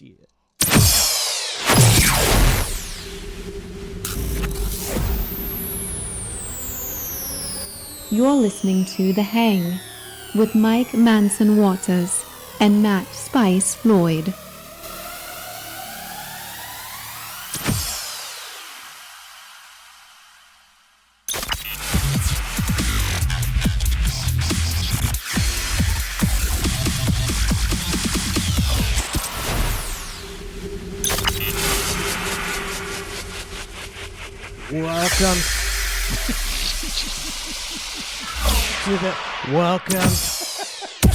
Shit. You're listening to The Hang with Mike Manson Waters and Matt Spice Floyd. Welcome to the welcome.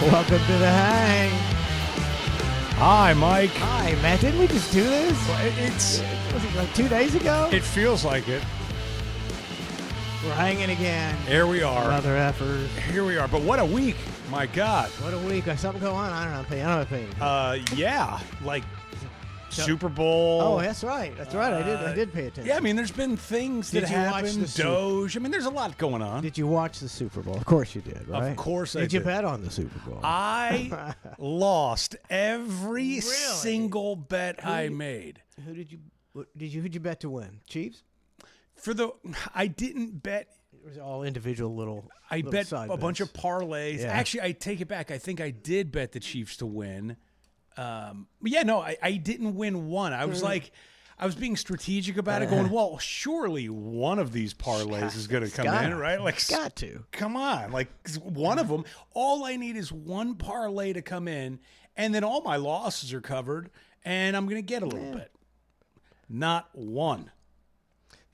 Welcome to the Hang. Hi, Mike. Hi, Matt. Didn't we just do this? It's Was it like 2 days ago? it feels like it. We're hanging again. Here we are. Another effort. Here we are. But what a week! My God. What a week. Got something going on. I don't know. Paying. Yeah, like Super Bowl. Oh, that's right. That's right. I did pay attention. Yeah, I mean, there's been things that Did you watch happened. the Super- Doge. I mean, there's a lot going on. Did you watch the Super Bowl? Of course you did, right? Of course I Did you did. bet on the Super Bowl? I lost every single bet I made. Who'd you bet to win? Chiefs? I didn't bet. It was all individual little. I little bet side a bunch bets. of parlays. Yeah. Actually, I take it back. I think I did bet the Chiefs to win. But yeah, no, I didn't win one. I was like, I was being strategic about it, going, well, surely one of these parlays is going to come in, right? Like, It's got to. come on, like one of them. All I need is one parlay to come in, and then all my losses are covered, and I'm going to get a little bit. Not one.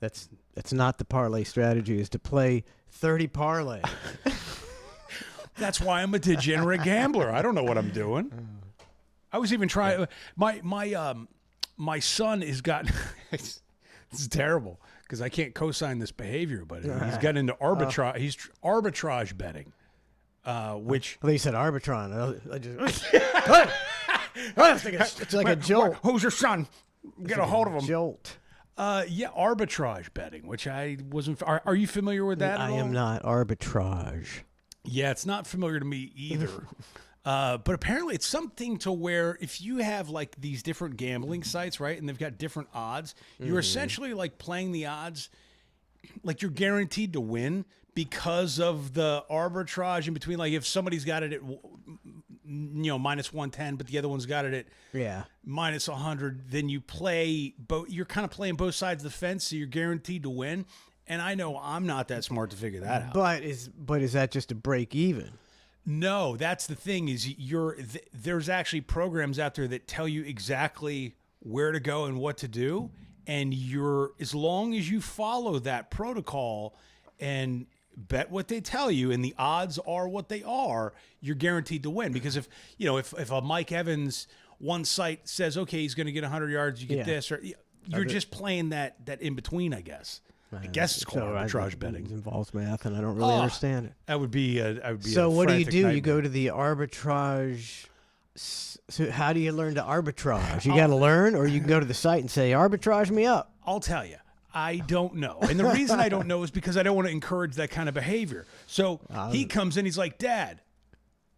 That's not the parlay strategy. Is to play 30 parlay. That's why I'm a degenerate gambler. I don't know what I'm doing. I was even trying. My son has got. This is terrible because I can't co-sign this behavior, but he's got into arbitrage. He's arbitrage betting, which. Well, they said Arbitron. I just, it's like a jolt. Who's your son? Get a hold of him. Jolt. Yeah, arbitrage betting, which I wasn't. Are you familiar with that? I at all? am not arbitrage. Yeah, it's not familiar to me either. But apparently it's something to where if you have like these different gambling sites, right, and they've got different odds, you're essentially like playing the odds, like you're guaranteed to win because of the arbitrage in between. Like if somebody's got it at, minus 110, but the other one's got it at Yeah. minus 100, then you play both. You're kind of playing both sides of the fence, so you're guaranteed to win. And I know I'm not that smart to figure that out. But is that just a break even? No, that's the thing is there's actually programs out there that tell you exactly where to go and what to do. And as long as you follow that protocol and bet what they tell you and the odds are what they are, you're guaranteed to win. Because if a Mike Evans, one site says, okay, he's going to get 100 yards, you get this, or you're just playing that in between, I guess. I guess it's called arbitrage betting. It involves math, and I don't really understand it. That would be So what do you do? nightmare. You go to the arbitrage. So how do you learn to arbitrage? You got to learn, or you can go to the site and say, arbitrage me up. I'll tell you. I don't know. And the reason I don't know is because I don't want to encourage that kind of behavior. So he comes in, he's like, Dad,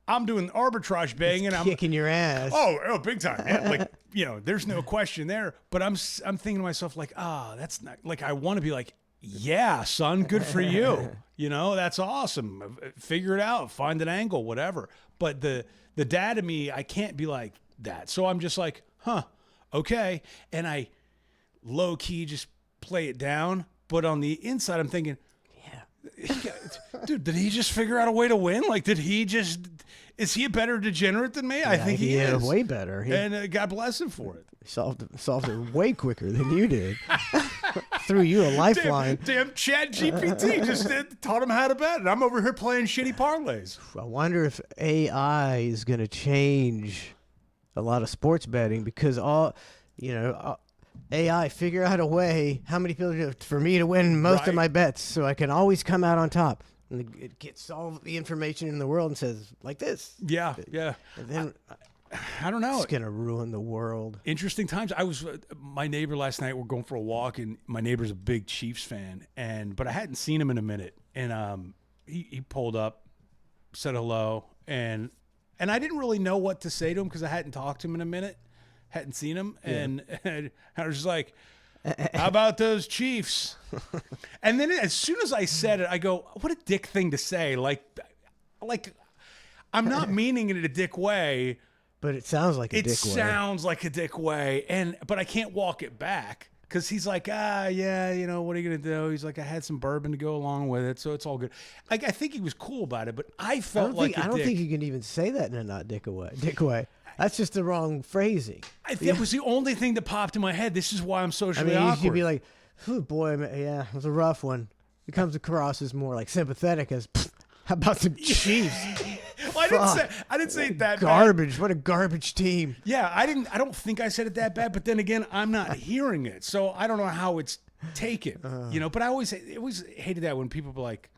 I'm doing arbitrage betting, and I'm Kicking your ass. oh, big time. Yeah, like, there's no question there. But I'm thinking to myself, like, that's not, like, I want to be like, yeah, son, good for you. That's awesome. Figure it out, find an angle, whatever. But the dad in me, I can't be like that. So I'm just like, okay. And I low key just play it down. But on the inside, I'm thinking, dude, did he just figure out a way to win? Like, is he a better degenerate than me? I think he is. Way better. He And God bless him for it. solved it way quicker than you did. Threw you a lifeline. Damn Chat GPT just taught him how to bet. And I'm over here playing shitty parlays. I wonder if AI is going to change a lot of sports betting because AI figure out a way how many people for me to win most of Right. my bets so I can always come out on top. And it gets all the information in the world and says like this. Yeah. And then I don't know. It's gonna ruin the world. Interesting times. I was my neighbor last night. We're going for a walk, and my neighbor's a big Chiefs fan, but I hadn't seen him in a minute, and he pulled up, said hello, and I didn't really know what to say to him because I hadn't talked to him in a minute, hadn't seen him, and I was just like, "How about those Chiefs?" And then as soon as I said it, I go, "What a dick thing to say!" Like I'm not meaning it in a dick way. But it sounds like a It dick way. sounds like a dick way, but I can't walk it back because he's like, yeah, you know, what are you gonna do? He's like, I had some bourbon to go along with it, so it's all good. I think he was cool about it, but I felt I don't think you can even say that in a not dick way. Dick way. That's just the wrong phrasing. That was the only thing that popped in my head. This is why I'm I socially mean, awkward. you could be like, "Oh boy, man, yeah, it was a rough one." It comes across as more like sympathetic as, "How about some Chiefs? Well, I didn't say it that bad. Garbage. What a garbage team." Yeah, I don't think I said it that bad, but then again, I'm not hearing it, so I don't know how it's taken. You know, but I always hated that when people were like,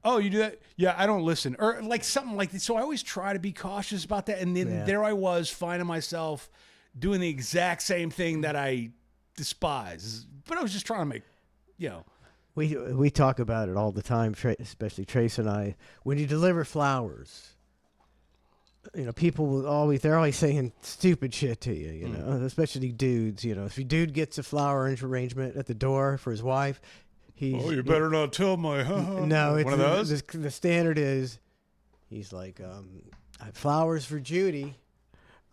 "Oh, you do that?" Yeah, I don't listen, or like something like that. So I always try to be cautious about that, and then there I was finding myself doing the exact same thing that I despise, but I was just trying to make, you know. We talk about it all the time, especially Trace and I. When you deliver flowers, you know, they're always saying stupid shit to you, you know, especially dudes. You know, if a dude gets a flower arrangement at the door for his wife, Oh, you better not tell my. No, it's one of those. The standard is, he's like, I have flowers for Judy.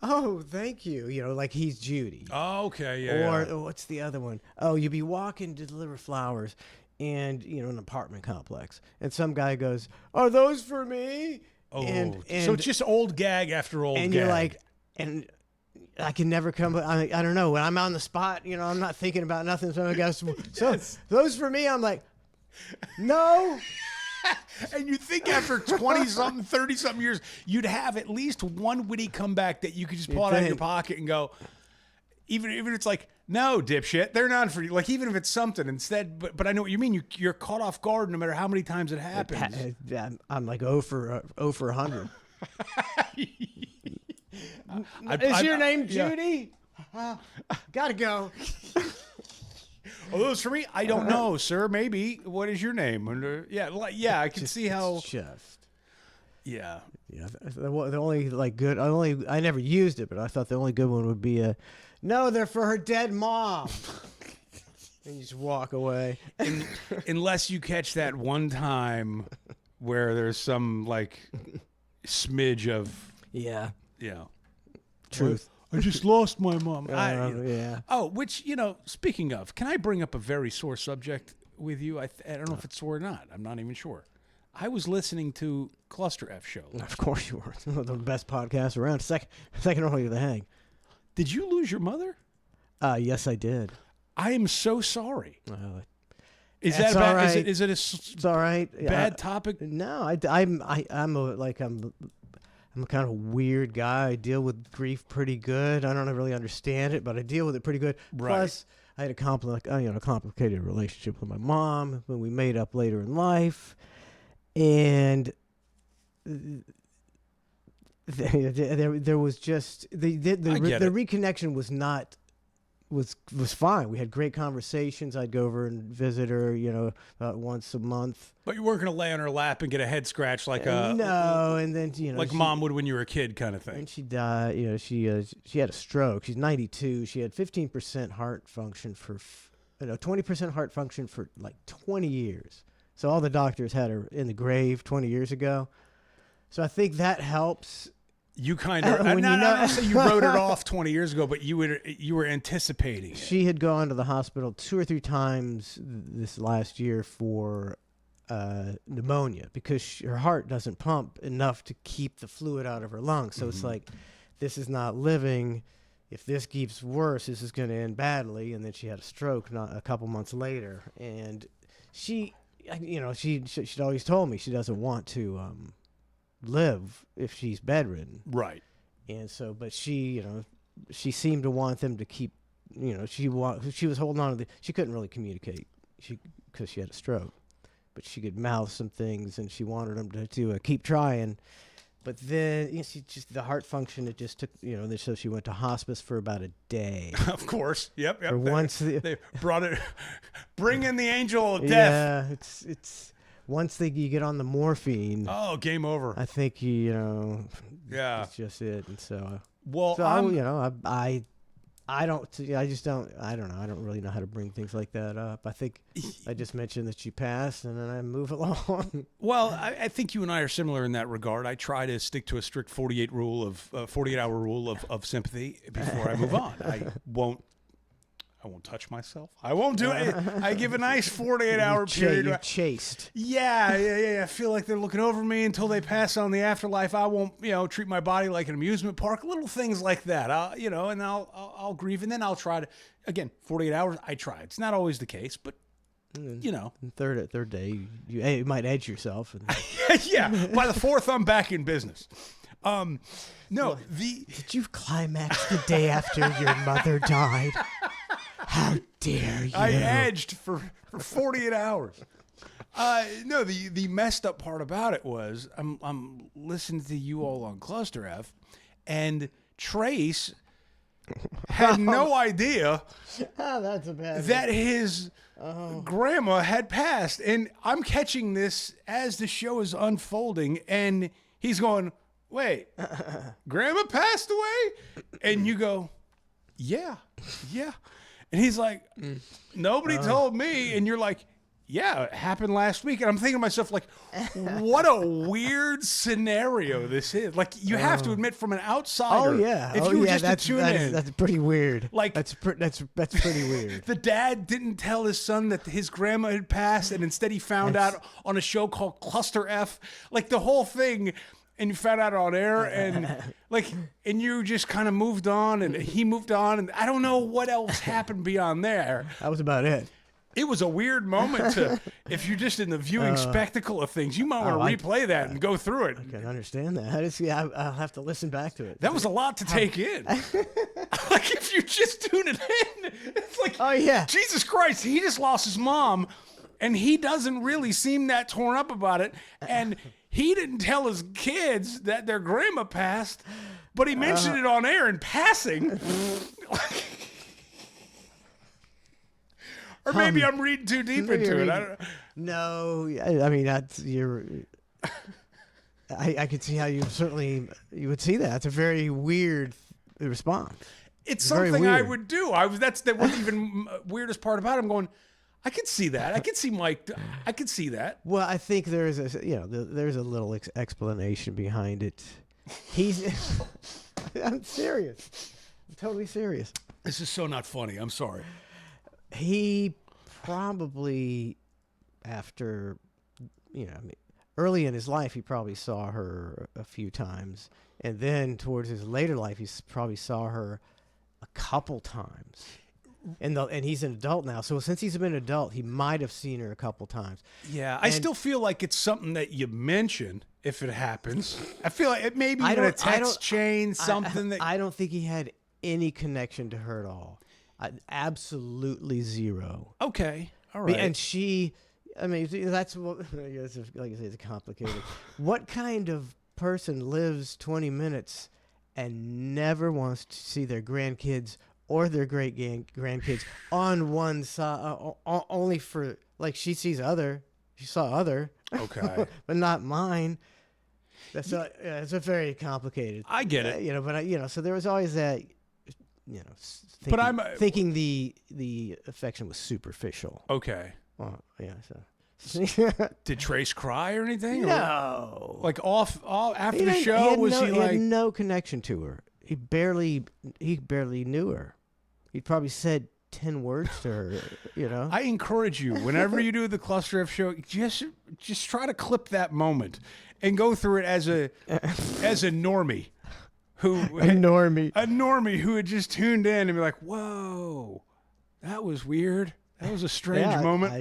Oh, thank you. You know, like he's Judy. Oh, okay, yeah. Or what's the other one? Oh, you be walking to deliver flowers, and you know, an apartment complex, and some guy goes, "Are those for me?" Oh, and so it's just old gag after old and gag. you're like, and I can never come. I don't know, when I'm on the spot, you know, I'm not thinking about nothing. So I guess, so those for me. I'm like, no. And you think after 20-something, 30-something years, you'd have at least one witty comeback that you could just pull it out of your pocket and go, even if it's like, no, dipshit, they're not for you. Like, even if it's something instead, but I know what you mean. You're caught off guard no matter how many times it happens. I'm like 0 for 100. Is your name Judy? Gotta go. Oh, those for me? I don't know, sir. Maybe. What is your name? I can see how. Just. Yeah. Yeah. The only like good. I never used it, but I thought the only good one would be no, they're for her dead mom. And you just walk away. Unless you catch that one time where there's some like smidge of truth. I just lost my mom. Yeah. Oh, which, you know, speaking of, can I bring up a very sore subject with you? I don't know if it's sore or not. I'm not even sure. I was listening to Cluster F Show. Of course you were. The best podcast around. Second only to the Hang. Did you lose your mother? Yes, I did. I am so sorry. Is That's that bad? all right. Is it It's all right. bad topic? No, I'm a kind of weird guy. I deal with grief pretty good. I don't really understand it, but I deal with it pretty good. Right. Plus, I had a complicated relationship with my mom when we made up later in life, and there was just the reconnection was fine. We had great conversations. I'd go over and visit her, you know, once a month. But you weren't going to lay on her lap and get a head scratch like no, and then you know, like mom would when you were a kid, kind of thing. And she died. You know, she had a stroke. She's 92. She had 15% heart function for, 20% heart function for like 20 years. So all the doctors had her in the grave 20 years ago. So I think that helps. You kind of, I don't say you wrote it off 20 years ago, but you were anticipating it. She had gone to the hospital 2 or 3 times this last year for pneumonia because her heart doesn't pump enough to keep the fluid out of her lungs. So it's like, this is not living. If this keeps worse, this is going to end badly. And then she had a stroke a couple months later. And she'd always told me she doesn't want to live if she's bedridden. Right. And so, but she seemed to want them to keep, she was holding on to she couldn't really communicate because she had a stroke, but she could mouth some things and she wanted them to keep trying. But then she just the heart function. It just took so she went to hospice for about a day. Of course. Yep. For once, they brought it. Bring in the angel of death. Yeah, it's once you get on the morphine. Oh, game over. I think Yeah. that's just it. And Well, I don't know. I just don't. I don't know. I don't really know how to bring things like that up. I think I just mentioned that she passed, and then I move along. Well, I think you and I are similar in that regard. I try to stick to a strict 48 hour rule of sympathy before I move on. I won't touch myself. I won't do it. I give a nice 48-hour period. You're chaste. Yeah. I feel like they're looking over me until they pass on the afterlife. I won't, treat my body like an amusement park. Little things like that. And I'll grieve, and then I'll try to. Again, 48 hours. I try. It's not always the case, but Third day, you might edge yourself. Yeah. By the fourth, I'm back in business. Did you climax the day after your mother died? How dare you? I edged for 48 hours. No, the messed up part about it was I'm listening to you all on Cluster F, and Trace had no idea that's a bad that his grandma had passed, and I'm catching this as the show is unfolding, and he's going, "Wait, grandma passed away?" And you go, "Yeah." And he's like, "Nobody told me." And you're like, "Yeah, it happened last week." And I'm thinking to myself, like, what a weird scenario this is. Like, you have to admit, from an outsider, if you were just to tune in, that's pretty weird. Like, that's pretty weird. The dad didn't tell his son that his grandma had passed, and instead he found out on a show called Cluster F. Like, the whole thing. And you found out on air, and you just kind of moved on, and he moved on, and I don't know what else happened beyond there. That was about it. It was a weird moment if you're just in the viewing spectacle of things, you might want to replay that and go through it. I can understand that. I'll have to listen back to it. That was a lot to take in. Like, if you just tune it in, it's like, oh yeah, Jesus Christ, he just lost his mom, and he doesn't really seem that torn up about it, and he didn't tell his kids that their grandma passed, but he mentioned it on air in passing. Or maybe I'm reading too deep into it. I don't know. No, I mean I could see how you would see that. It's a very weird response. It's something I would do. That's the even weirdest part about it. I'm going, I could see that. I could see Mike. I could see that. Well, I think there's a little explanation behind it. I'm serious. I'm totally serious. This is so not funny. I'm sorry. He probably, after, early in his life, he probably saw her a few times. And then towards his later life, he probably saw her a couple times. And he's an adult now. So since he's been an adult, he might have seen her a couple times. Yeah, I still feel like it's something that you mention if it happens. I feel like it may be even a text chain, something that... I don't think he had any connection to her at all. Absolutely zero. Okay, all right. And that's what, like I say, it's complicated. What kind of person lives 20 minutes and never wants to see their grandkids or their great grandkids on one side, only for, like, she saw other, okay, but not mine. It's a very complicated. I get it. So there was always that, but I'm thinking the affection was superficial. Okay. Well, yeah. So did Trace cry or anything? No. Or, like off after the show, he had no connection to her. He barely knew her. He probably said 10 words to her. I encourage you, whenever you do the Cluster F show, just try to clip that moment and go through it as a normie. A normie who had just tuned in and be like, "Whoa, that was weird. That was a strange moment."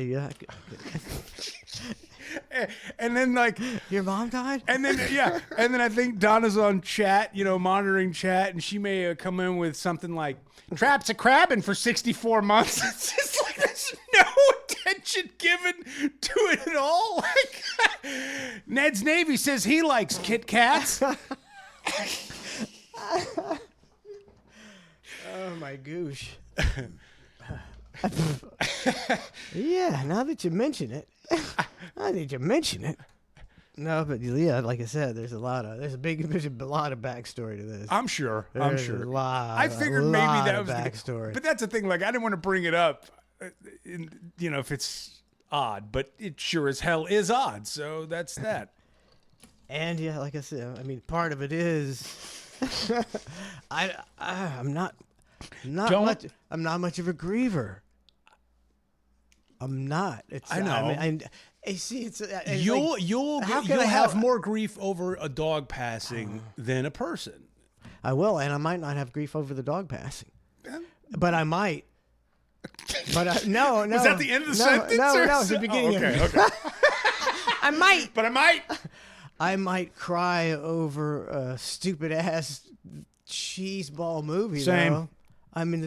And then, like, your mom died? And then, and then I think Donna's on chat, monitoring chat, and she may come in with something like, "Traps a crabbing for 64 months." It's just like, there's no attention given to it at all. Like, Ned's Navy says he likes Kit Kats. Oh my goosh. Yeah, now that you mention it, No, but yeah, like I said, there's a lot of backstory to this. I'm sure. There's a lot. I figured a maybe lot that of was backstory. But that's the thing. Like, I didn't want to bring it up, if it's odd. But it sure as hell is odd. So that's that. And yeah, like I said, I mean, part of it is I'm not much of a griever. I'm not. It's I know. I see. It's You'll how can I have have- more grief over a dog passing than a person. I will, and I might not have grief over the dog passing, but I might. But no. Was that the end of the sentence? No, or it's the beginning. okay, of it. okay. I might. But I might. I might cry over a stupid ass cheese ball movie. Same. Though. I mean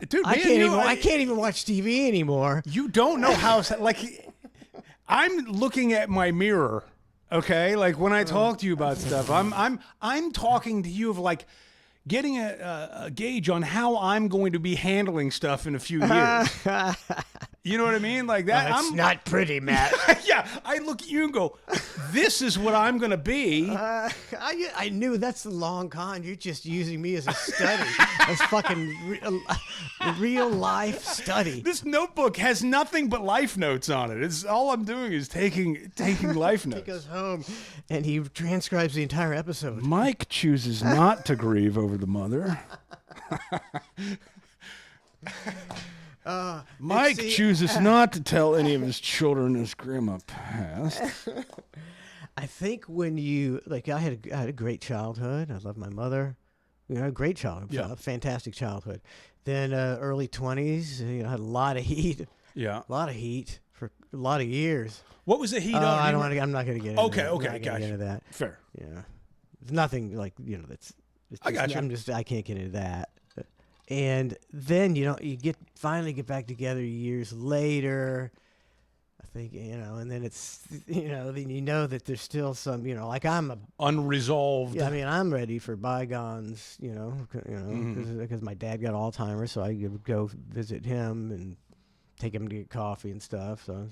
Dude, I can't even watch TV anymore. You don't know how, like, I'm looking at my mirror, okay? Like, when I talk to you about stuff, I'm talking to you of, like, getting a gauge on how I'm going to be handling stuff in a few years. You know what I mean? Like that. It's not pretty, Matt. Yeah, I look at you and go, this is what I'm going to be. I knew that's the long con. You're just using me as a study, as fucking real life study. This notebook has nothing but life notes on it. It's all I'm doing is taking life He notes. goes home and he transcribes the entire episode. Mike chooses not to grieve over the mother. Mike chooses not to tell any of his children his grandma passed. I think when you I had a great childhood. I loved my mother. A great childhood. Yeah. Fantastic childhood. Then early 20s. I had a lot of heat. Yeah. A lot of heat for a lot of years. What was the heat on? I don't want to. I'm not going to get into Okay, that. okay, I'm not gonna gotcha. get into that. Fair. Yeah. It's nothing like, that's. It's I just, gotcha. I can't get into that. And then, you finally get back together years later. I think, and then it's, then that there's still some, like Unresolved. yeah, I mean, I'm ready for bygones, because my dad got Alzheimer's, so I could go visit him and take him to get coffee and stuff. So,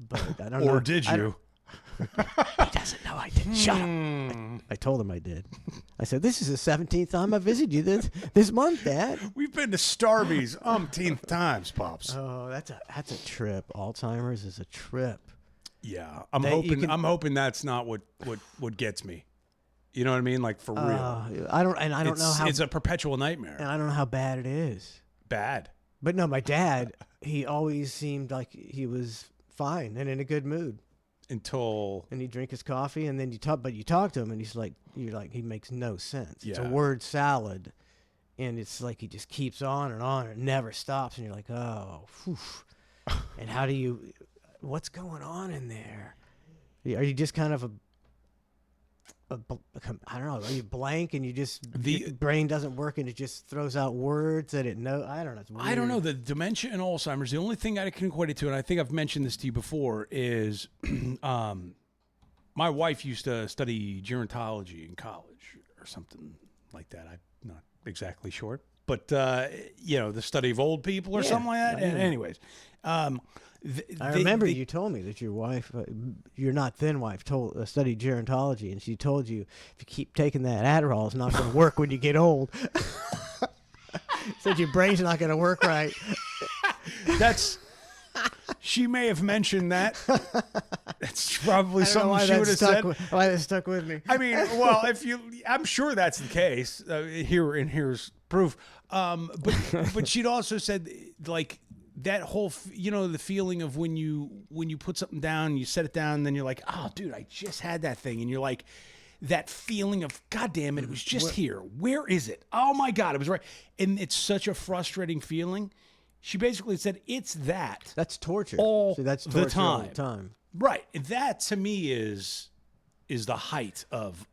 but I don't know. Or did you? He doesn't know I did. Shut up. I told him I did. I said, this is the 17th time I visited you this month, Dad. We've been to Starbucks umpteenth times, Pops. Oh, that's a trip. Alzheimer's is a trip. Yeah. I'm That hoping that's not what gets me. You know what I mean? Like, for real. I don't know how. It's a perpetual nightmare. And I don't know how bad it is. Bad. But no, my dad, he always seemed like he was fine and in a good mood. Until And he'd drink his coffee, and then you talk to him, and he makes no sense. It's a Yeah. word salad, and it's like he just keeps on, and it never stops, and you're like, oh, whew. And what's going on in there? Are you just kind of I don't know, are you blank and your brain doesn't work and it just throws out words that it knows? I don't know. It's weird. I don't know. The dementia and Alzheimer's, the only thing I can equate it to, and I think I've mentioned this to you before, is my wife used to study gerontology in college or something like that. I'm not exactly sure. But, the study of old people or Yeah, something like that. I know. Anyways. I remember you told me that your wife, your not then wife, studied gerontology, and she told you if you keep taking that Adderall, it's not going to work when you get old. Said your brain's not going to work right. She may have mentioned that. That's probably I don't know something she would have said. Why that stuck with me? I mean, well, I'm sure that's the case. Here's proof. But she'd also said, like, that whole, the feeling of when you put something down, you set it down, and then you're like, oh, dude, I just had that thing, and you're like, that feeling of, God damn it was just here. Where is it? Oh my God, it was right, and it's such a frustrating feeling. She basically said it's that. That's torture. All that's the torture all the time. time. Right. That to me is the height of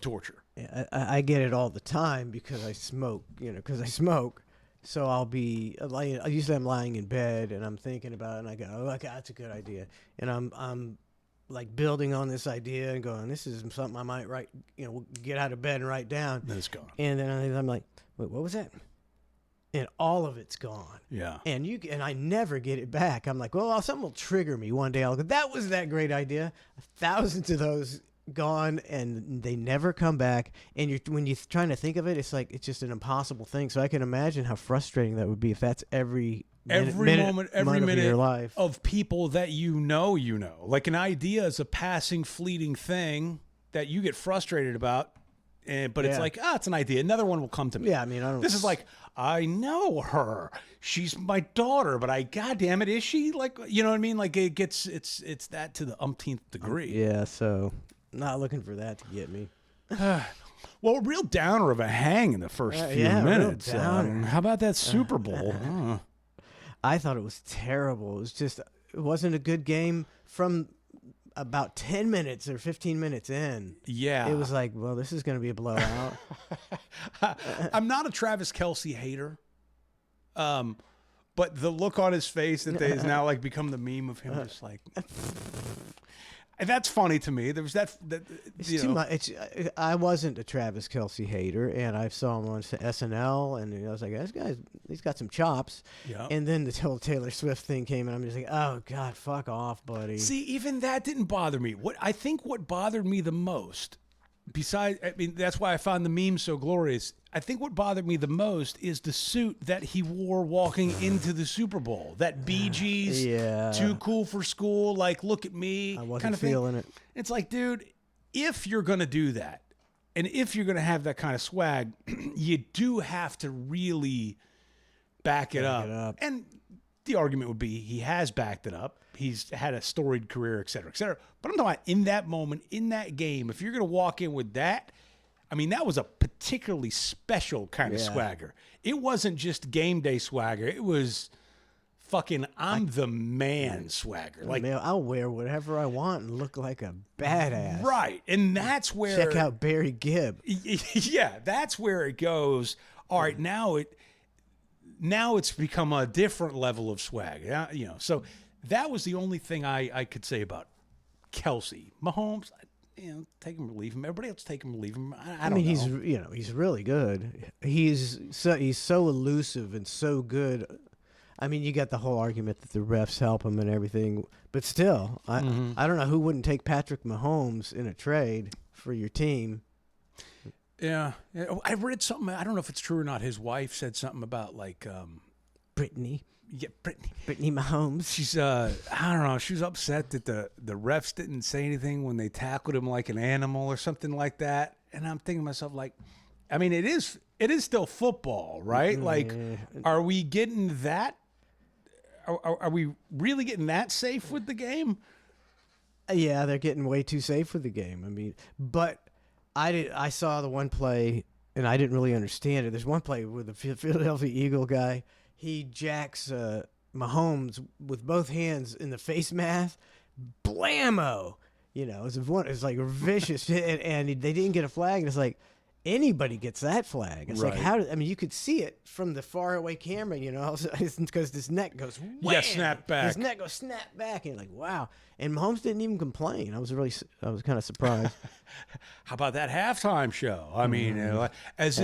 torture. Yeah, I get it all the time because I smoke. So I'll be lying. Usually I'm lying in bed and I'm thinking about it, and I go, "Oh, okay, that's a good idea." And I'm like building on this idea and going, "This is something I might write. Get out of bed and write down." Then it's gone. And then I'm like, "Wait, what was that?" And all of it's gone. Yeah. And I never get it back. I'm like, well, something will trigger me one day. I'll go, that was that great idea. Thousands of those gone, and they never come back. And when you're trying to think of it, it's like it's just an impossible thing. So I can imagine how frustrating that would be if that's every moment of your life. of people that you know. Like an idea is a passing, fleeting thing that you get frustrated about. But it's like, it's an idea. Another one will come to me. Yeah, I mean, I don't. This is like, I know her. She's my daughter, but goddamn it, is she? Like, you know what I mean? Like it's that to the umpteenth degree. Yeah, so not looking for that to get me. Well, a real downer of a hang in the first few minutes. Real downer. How about that Super Bowl? I thought it was terrible. It wasn't a good game from about 10 minutes or 15 minutes in. Yeah. It was like, well, this is going to be a blowout. I'm not a Travis Kelce hater. But the look on his face that is now like become the meme of him just like and that's funny to me. There was that It's too much. I wasn't a Travis Kelce hater, and I saw him on SNL, and I was like, this guy's, he's got some chops. Yeah. And then the whole Taylor Swift thing came, and I'm just like, oh, God, fuck off, buddy. See, even that didn't bother me. What bothered me the most, that's why I found the meme so glorious. I think what bothered me the most is the suit that he wore walking into the Super Bowl. That Bee Gees, too cool for school, like, look at me. I wasn't kind of feeling thing. it. It's like, dude, if you're going to do that, and if you're going to have that kind of swag, you do have to really back it up. And the argument would be he has backed it up. He's had a storied career, et cetera, et cetera. But I'm talking about in that moment, in that game, if you're going to walk in with that, I mean, that was a particularly special kind of swagger. It wasn't just game day swagger. It was fucking I'm the man swagger. Like, man, I'll wear whatever I want and look like a badass. Right. And that's where... Check out Barry Gibb. Yeah, that's where it goes. All right, now it's become a different level of swag. So that was the only thing I could say about Kelce. Mahomes, take him or leave him. Everybody else take him or leave him. I don't know. He's really good. He's so elusive and so good. I mean, you got the whole argument that the refs help him and everything, but still, I don't know who wouldn't take Patrick Mahomes in a trade for your team. Yeah. I read something. I don't know if it's true or not. His wife said something about like Brittany. Yeah, Brittany Mahomes. She's I don't know. She was upset that the refs didn't say anything when they tackled him like an animal or something like that. And I'm thinking to myself, like, I mean, it is still football, right? Like, are we getting that? Are we really getting that safe with the game? Yeah, they're getting way too safe with the game. I mean, but I saw the one play and I didn't really understand it. There's one play with the Philadelphia Eagle guy. He jacks Mahomes with both hands in the face mask. Blammo! It's like a vicious hit, and they didn't get a flag. And it's like anybody gets that flag. It's like you could see it from the far away camera. Because his neck goes wham! Snap back. His neck goes snap back, and you're like, wow. And Mahomes didn't even complain. I was kind of surprised. How about that halftime show? I mean, as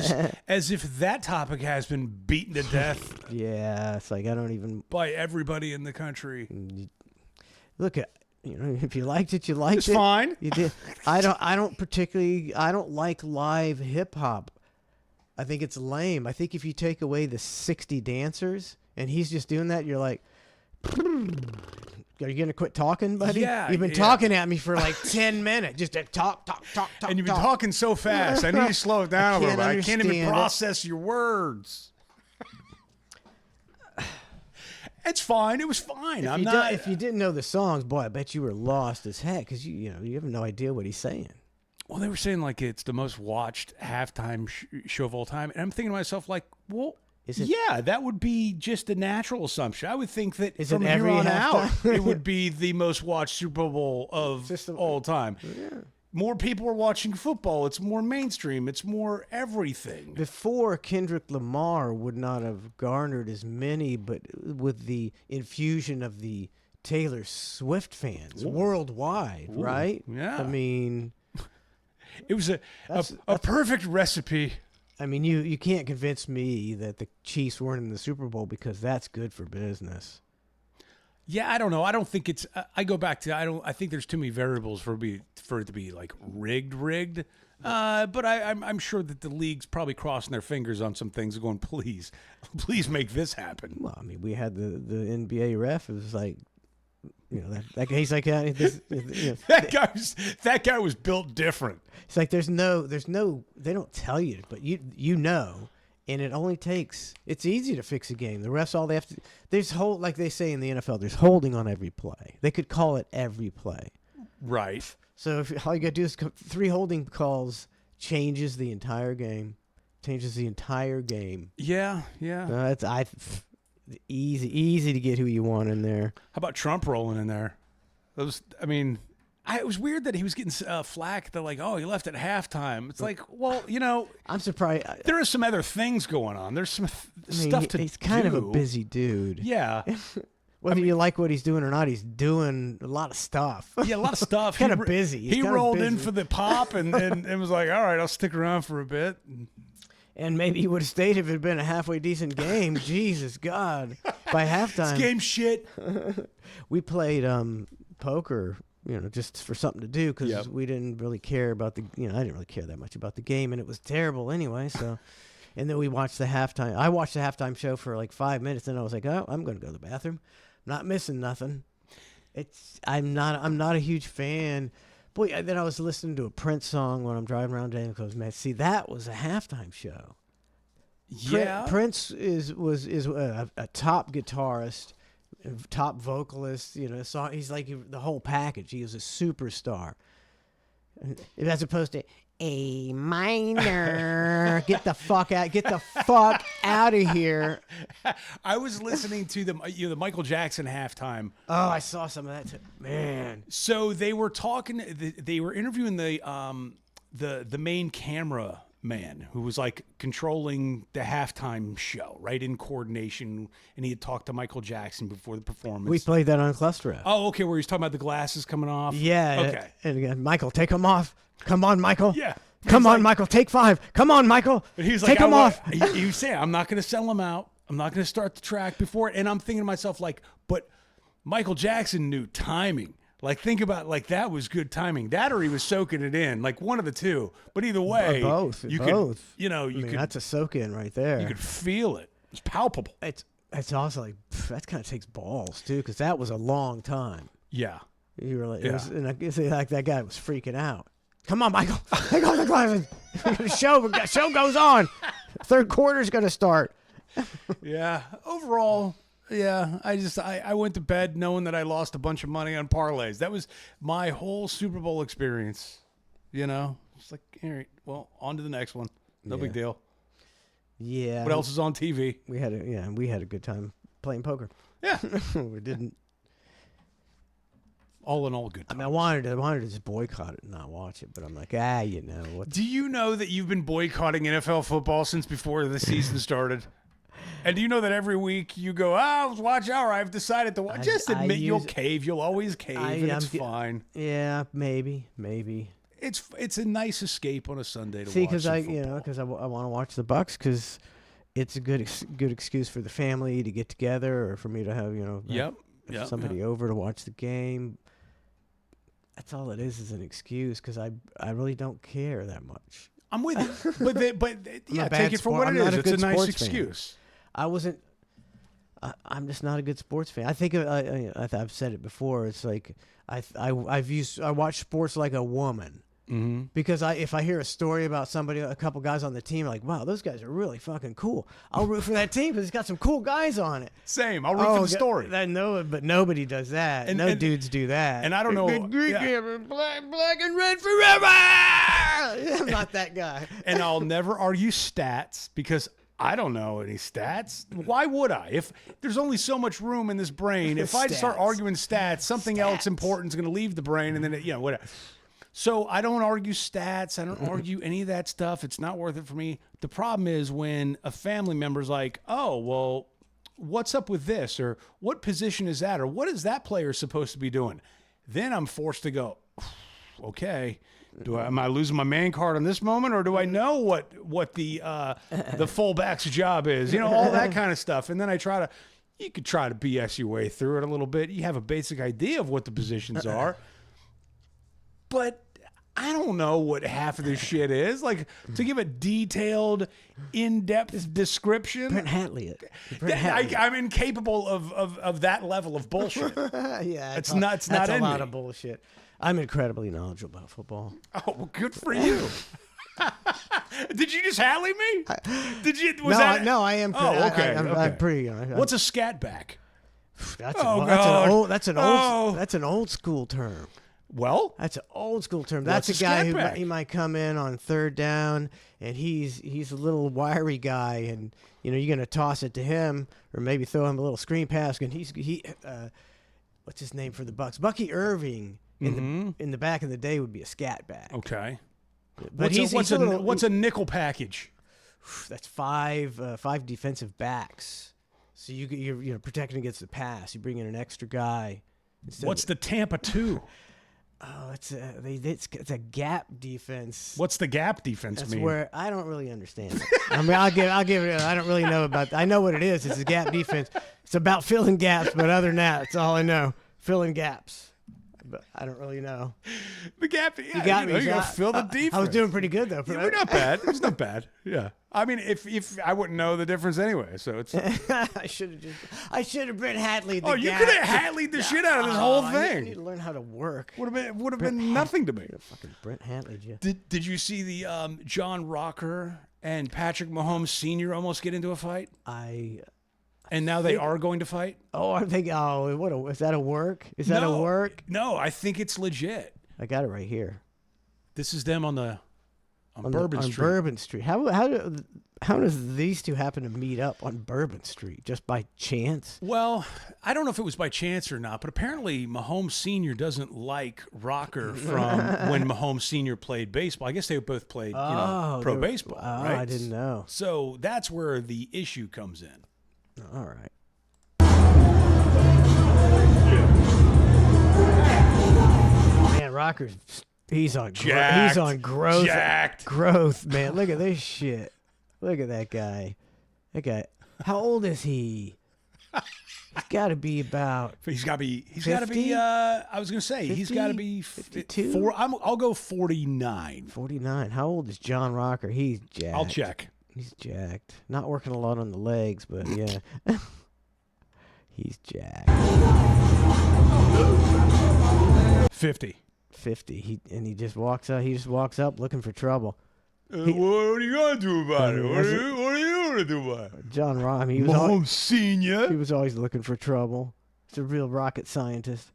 if that topic has been beaten to death. Yeah, it's like I don't even by everybody in the country. Look at if you liked it, you liked it's it. It's fine. You did. I don't like live hip hop. I think it's lame. I think if you take away the 60 dancers and he's just doing that, you're like, are you gonna quit talking, buddy? Yeah, You've been talking at me for like 10 minutes. Just to talk. And you've been talking so fast. I need to slow it down a little bit. I can't even process your words. It's fine. It was fine. If you didn't know the songs, boy, I bet you were lost as heck because you have no idea what he's saying. Well, they were saying like it's the most watched halftime show of all time, and I'm thinking to myself like, well, yeah, that would be just a natural assumption. I would think that from here on out, it would be the most watched Super Bowl of all time. more people are watching football. It's more mainstream. It's more everything. Before, Kendrick Lamar would not have garnered as many, but with the infusion of the Taylor Swift fans worldwide, right? yeah. I mean, It was a perfect recipe. I mean, you can't convince me that the Chiefs weren't in the Super Bowl because that's good for business. Yeah, I don't know. I don't think it's. I go back to. I think there's too many variables for it to be like rigged. But I'm sure that the league's probably crossing their fingers on some things, going, please make this happen. Well, I mean, we had the NBA ref. It was like, that he's like, That guy was built different. It's like there's no. They don't tell you, but you know. And it only takes. It's easy to fix a game. The refs, all they have to. There's like they say in the NFL. There's holding on every play. They could call it every play. Right. So if all you gotta do is 3 holding calls, changes the entire game. Yeah. That's easy to get who you want in there. How about Trump rolling in there? It was weird that he was getting flack. They're like, oh, he left at halftime. It's like, well, I'm surprised. there are some other things going on. There's some stuff to do. He's kind of a busy dude. Yeah. Whether you like what he's doing or not, he's doing a lot of stuff. Yeah, a lot of stuff. Kind of busy. He rolled in for the pop and was like, all right, I'll stick around for a bit. And maybe he would have stayed if it had been a halfway decent game. Jesus God. By halftime. This game shit. We played poker, just for something to do because Yep. we didn't really care about I didn't really care that much about the game, and it was terrible anyway, so. And then we watched the halftime. I watched the halftime show for like 5 minutes, and I was like, oh, I'm going to go to the bathroom. I'm not missing nothing. I'm not a huge fan. Boy, then I was listening to a Prince song when I'm driving around today, and goes, man, see, that was a halftime show. Yeah. Prince is a top guitarist, top vocalist. He's like the whole package. He is a superstar, as opposed to A minor. Get the fuck out of here. I was listening to the Michael Jackson halftime. Oh, I saw some of that too. Man. So they were talking. They were interviewing the main camera man who was like controlling the halftime show, right, in coordination, and he had talked to Michael Jackson before the performance. We played that on Cluster F. Oh, okay, where he's talking about the glasses coming off. Yeah. Okay. And again, Michael, take them off. Come on, Michael. Yeah. Come on, Michael. Take 5. Come on, Michael. And he was take like, them off. He was saying, I'm not going to sell them out. I'm not going to start the track before it. And I'm thinking to myself, like, but Michael Jackson knew timing. Like, think about, like, that was good timing. That or he was soaking it in, like one of the two. But either way, both. Both. That's a soak in right there. You could feel it. It's palpable. It's also like that kind of takes balls too, because that was a long time. Yeah. You were like, Yeah. and I guess like that guy was freaking out. Come on, Michael. Take off the glasses. show goes on. Third quarter's gonna start. Yeah. Overall, yeah. I went to bed knowing that I lost a bunch of money on parlays. That was my whole Super Bowl experience. It's like, all right, well, on to the next one. No big deal. Yeah. What else is on TV? We had a good time playing poker. Yeah. We didn't. All in all, good I time. mean, I wanted to just boycott it and not watch it, but I'm like, what? Do you know that you've been boycotting NFL football since before the season started? And do you know that every week you go, watch out, or I've decided to watch. Just admit you'll cave. You'll always cave, and it's fine. Yeah, maybe. It's a nice escape on a Sunday to See, watch because some I football. want to watch the Bucks because it's a good excuse for the family to get together or for me to have Yep. somebody over to watch the game. That's all it is an excuse because I really don't care that much. I'm with you, but yeah, bad take it for sport- what I'm it not is. a It's a good nice sports fan. excuse. I'm just not a good sports fan. I think I've said it before. It's like I watch sports like a woman. Mm-hmm. Because if I hear a story about a couple guys on the team, like, wow, those guys are really fucking cool. I'll root for that team because it's got some cool guys on it. Same. I'll root for the story. But nobody does that. And dudes do that. and I don't know- Black and red forever. I'm not that guy. And I'll never argue stats because I don't know any stats. Why would I? If there's only so much room in this brain, if I start Stats. arguing stats, something else important is going to leave the brain, and then whatever. So I don't argue stats. I don't argue any of that stuff. It's not worth it for me. The problem is when a family member's like, oh, well, what's up with this? Or what position is that? Or what is that player supposed to be doing? Then I'm forced to go, okay, am I losing my man card on this moment? Or do I know what the fullback's job is? You know, all that kind of stuff. And then you could try to BS your way through it a little bit. You have a basic idea of what the positions are. But I don't know what half of this shit is. Like, to give a detailed, in-depth description. Brent Hatley. I'm incapable of that level of bullshit. Yeah, That's a not in lot me. of bullshit. I'm incredibly knowledgeable about football. Oh, well, good for you. Did you just Hatley me? Did you? Was that? No, I am. Oh, okay. I'm pretty. What's a scat back? That's Oh, an God. old. That's an Oh. old. That's an old school term. Well, That's an old school term. What's That's a a guy who scat back? he might come in on third down, and he's a little wiry guy, and you're gonna toss it to him, or maybe throw him a little screen pass, and what's his name for the Bucks? Bucky Irving in the back of the day would be a scat back. okay. But What's a nickel package? That's five defensive backs. So you're protecting against the pass. You bring in an extra guy. What's the Tampa 2? Oh, it's a gap defense. What's the gap defense That's mean? where I don't really understand it. I mean, I'll give it. I don't really know about. I know what it is. It's a gap defense. It's about filling gaps, but other than that, that's all I know. Filling gaps. But I don't really know. The gap. Yeah, You got me. You got to fill the defense. I was doing pretty good though. Yeah, we're not bad. It's not bad. Yeah. I mean, if I wouldn't know the difference anyway, so it's. I should have Brent Hatley. Oh, you could have Hatley'd the shit out of this whole I thing. need to learn how to work. Would have been nothing to me. Fucking Brent Hatley, Jeff. Did you see the John Rocker and Patrick Mahomes Sr. almost get into a fight? And now they are going to fight? Oh, I think. Oh, is that a work? Is that a work? No, I think it's legit. I got it right here. This is them on Bourbon Street. Bourbon Street. How does these two happen to meet up on Bourbon Street? Just by chance? Well, I don't know if it was by chance or not, but apparently Mahomes Sr. doesn't like Rocker from when Mahomes Sr. played baseball. I guess they both played pro baseball, right? I didn't know. So that's where the issue comes in. All right. Man, Rocker's he's on Jacked. he's on growth. Jacked. Growth, man. Look at this shit. Look at that guy. That guy. How old is he? He's got to be about. He's got to be. 50? I was going to say 50? he's got to be 52? I'll go 49. 49. How old is John Rocker? He's jacked. I'll check. He's jacked. Not working a lot on the legs, but yeah. He's jacked. 50. 50. He just walks up. He just walks up looking for trouble. What are you going to do about it? What are you going to do about it? John Rahm. He was always, Mahomes Senior. he was always looking for trouble. He's a real rocket scientist.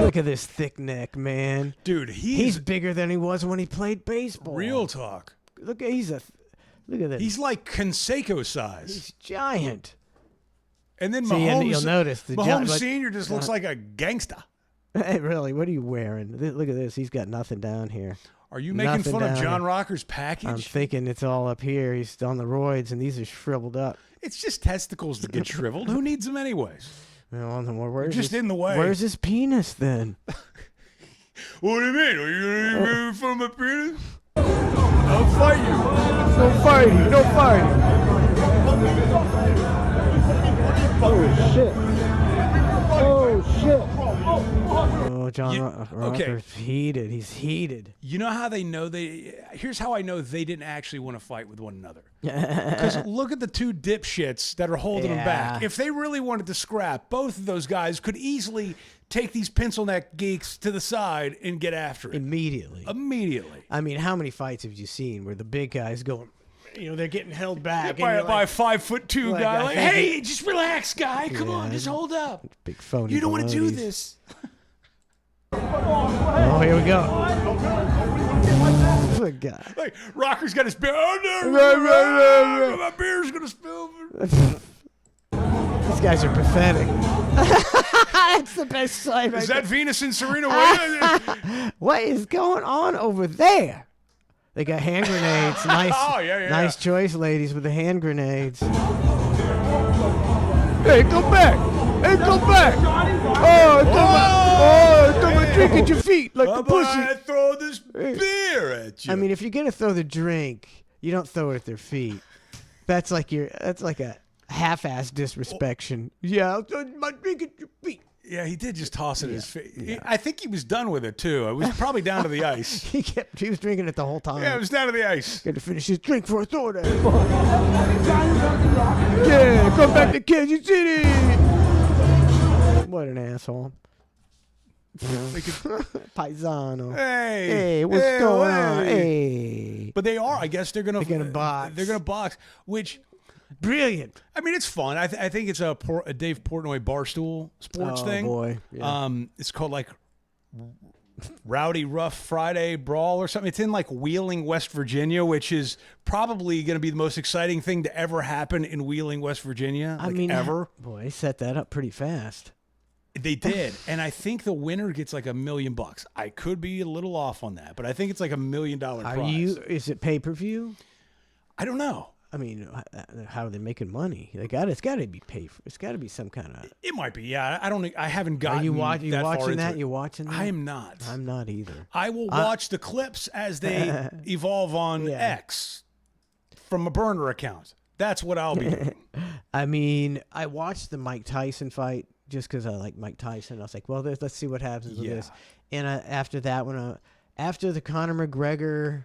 Look at this thick neck, man. Dude, He's bigger than he was when he played baseball. real talk. Look at look at that. He's like Conseco size. He's giant. And then See, Mahomes, you'll notice the Mahomes like- Senior just looks like a gangsta. Hey, really? What are you wearing? Look at this. He's got nothing down here. Are you making Nothing fun of down John here. Rocker's I'm package? thinking it's all up here. He's on the roids, and these are shriveled up. It's just testicles that get shriveled. Who needs them anyways? Well, where's Just his, in the way. Where's his penis then? What do you mean? Are you going to make fun of my penis? I'll fight you. Don't fight him! Don't fight him! Oh shit! Oh shit! Oh, John Rocker's heated. He's heated. You know how they know here's how I know they didn't actually want to fight with one another. Because look at the two dipshits that are holding them back. Yeah. If they really wanted to scrap, both of those guys could easily take these pencil neck geeks to the side and get after it. Immediately. Immediately. I mean, how many fights have you seen where the big guys going, they're getting held back? By, and by a you're 5'2" like, guy. I Like, think hey, just relax, guy. Come on, Yeah. just hold up. big phony. You don't want to do balonies. this. Oh, here we go. Good guy. Like, Rocker's got his beer. Oh, no, my beer's going to spill. These guys are pathetic. That's the best sight. Is Right that Venus and Serena Williams? What is going on over there? They got hand grenades. Nice, Oh, yeah. nice choice, ladies, with the hand grenades. Hey, come back! Hey, come back! Oh, throw my drink at your feet like How the about pussy. I throw this beer at you? I mean, if you're gonna throw the drink, you don't throw it at their feet. That's like a half-ass disrespect. Yeah, I'll throw my drink at your feet. yeah, he did just toss it in his face. I think he was done with it too. It was probably down to the ice. He was drinking it the whole time. Yeah, it was down to the ice. Got to finish his drink before I throw it at him. Yeah, come back to Kansas City. What an asshole. Paisano. Hey, Hey, what's going on? Hey. But they are. I guess they're gonna box. They're gonna box, which Brilliant. I mean, it's fun. I think it's a Dave Portnoy Barstool Sports thing. Oh, boy. Yeah. It's called like Rowdy Rough Friday Brawl or something. It's in like Wheeling, West Virginia, which is probably going to be the most exciting thing to ever happen in Wheeling, West Virginia. I mean, ever. Boy, they set that up pretty fast. They did, and I think the winner gets like $1 million. I could be a little off on that, but I think it's like $1 million prize. Is it pay-per-view? I don't know. I mean, how are they making money? It's got to be paid for. It's got to be some kind of. It might be. Yeah, I don't. I haven't gotten. Are you that far watching into that? it. You watching that? I am not. I'm not either. I will watch the clips as they evolve on X from a burner account. That's what I'll be doing. I mean, I watched the Mike Tyson fight just because I like Mike Tyson. I was like, well, let's see what happens with this. And after that one, after the Conor McGregor,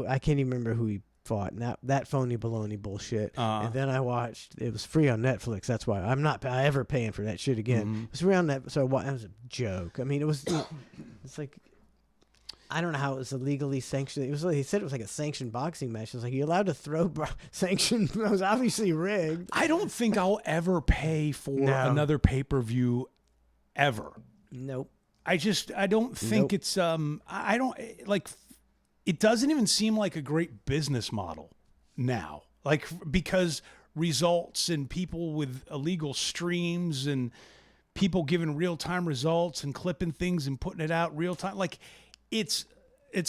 I can't even remember who he fought, and that phony baloney bullshit. And then I watched. It was free on Netflix. That's why I'm not ever paying for that shit again. It was free on Netflix. So it was a joke. I mean, it was. It's like. I don't know how it was illegally sanctioned. He said it was like a sanctioned boxing match. I was like, you're allowed to throw sanctioned. It was obviously rigged. I don't think I'll ever pay for another pay-per-view ever. Nope. I don't think it's I don't like. It doesn't even seem like a great business model now. Like, because results and people with illegal streams and people giving real-time results and clipping things and putting it out real-time, like. It's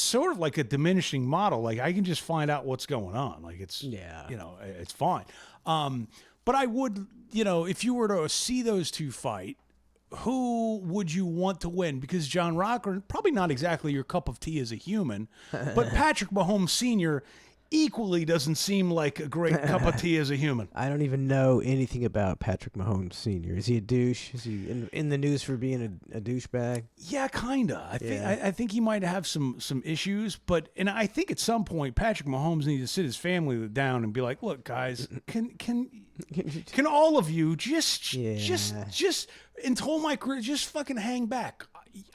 sort of like a diminishing model. Like, I can just find out what's going on. Like, it's it's fine. But I would, if you were to see those two fight, who would you want to win? Because John Rocker, probably not exactly your cup of tea as a human, but Patrick Mahomes Sr. equally doesn't seem like a great cup of tea as a human. I don't even know anything about Patrick Mahomes Sr. Is he a douche? Is he in the news for being a douchebag? Yeah, kinda. I think he might have some issues, and I think at some point Patrick Mahomes needs to sit his family down and be like, "Look, guys, can all of you just until my career, just fucking hang back.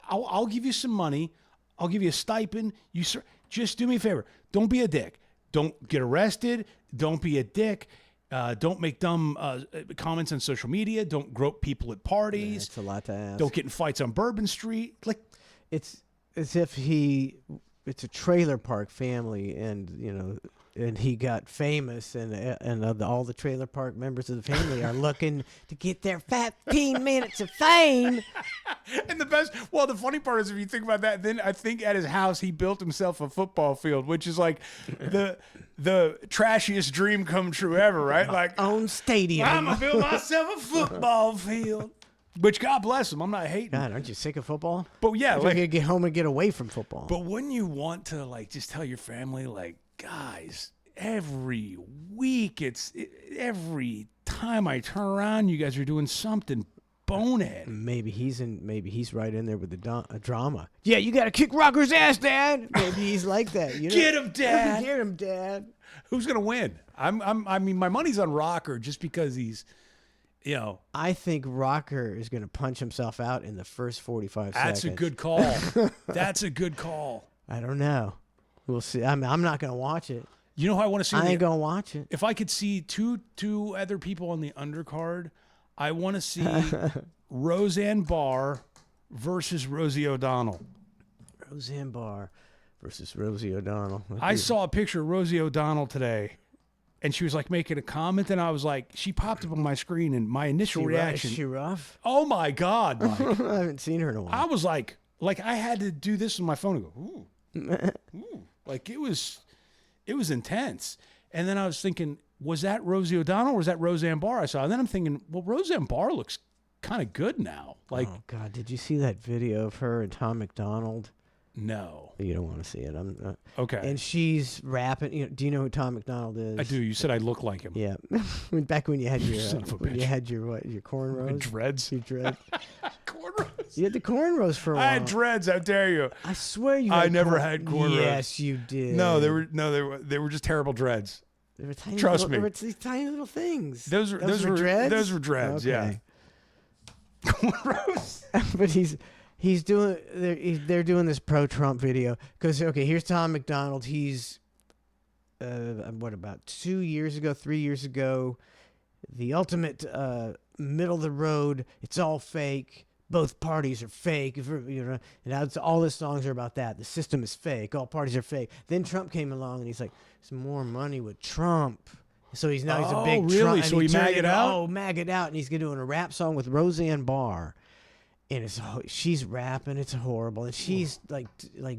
I'll give you some money. I'll give you a stipend. Just do me a favor. Don't be a dick. Don't get arrested. Don't be a dick. Don't make dumb comments on social media. Don't grope people at parties. It's a lot to ask. Don't get in fights on Bourbon Street. Like, it's as if it's a trailer park family, and and he got famous, and all the trailer park members of the family are looking to get their 15 minutes of fame. And the funny part is, if you think about that, then I think at his house he built himself a football field, which is like the trashiest dream come true ever, right? Like, own stadium. I'm gonna build myself a football field. Which, God bless him, I'm not hating. God, aren't you sick of football? But yeah, like, you get home and get away from football. But wouldn't you want to just tell your family, like, guys, every week, every time I turn around, you guys are doing something bonehead. Maybe he's right in there with the drama. Yeah, you got to kick Rocker's ass, Dad. Maybe he's like that. Get him, Dad. Get him, Dad. Who's gonna win? I mean, my money's on Rocker just because he's. I think Rocker is going to punch himself out in the first 45 seconds. That's a good call. That's a good call. I don't know. We'll see. I'm not going to watch it. You know who I want to see? I ain't going to watch it. If I could see two other people on the undercard, I want to see Roseanne Barr versus Rosie O'Donnell. Roseanne Barr versus Rosie O'Donnell. I saw a picture of Rosie O'Donnell today. and she was like making a comment, and I was like, she popped up on my screen, and my initial Is reaction, she rough? oh my God, Mike. I haven't seen her in a while. I was like I had to do this with my phone and go, ooh. Like it was intense. And then I was thinking, was that Rosie O'Donnell or was that Roseanne Barr I saw? And then I'm thinking, well, Roseanne Barr looks kind of good now. Like, oh God, did you see that video of her and Tom McDonald? no. You don't want to see it. I'm Okay. And she's rapping. You know, do you know who Tom McDonald is? I do. You said I look like him. Yeah, back when you had your Son of a when you bitch. had your what, your cornrows, Dreads. your dread. Cornrows. You had the cornrows for a while. I had dreads. How dare you? I swear you. I Had never had cornrows. Yes, you did. No, they were just terrible dreads. They were tiny. Trust me. They were these tiny little things. Those were dreads. Those were dreads. Yeah. Okay. Cornrows. But he's doing they're doing this pro-Trump video because okay, here's Tom McDonald. He's what about 2 years ago, 3 years ago, the ultimate middle of the road. It's all fake. Both parties are fake. You know, and that's all his songs are about that. The system is fake. All parties are fake. Then Trump came along and he's like, "There's more money with Trump." So he's now he's a big really? Trump. So he magged out? Oh, magged out, and he's doing a rap song with Roseanne Barr. And she's rapping, it's horrible, and she's like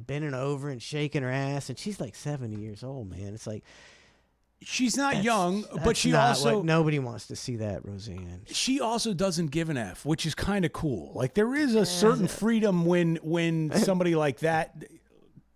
bending over and shaking her ass, and she's like 70 years old, man. It's like She's not young, but that's she not also what, nobody wants to see that, Roseanne. she also doesn't give an F, which is kind of cool. Like there is a certain freedom when somebody like that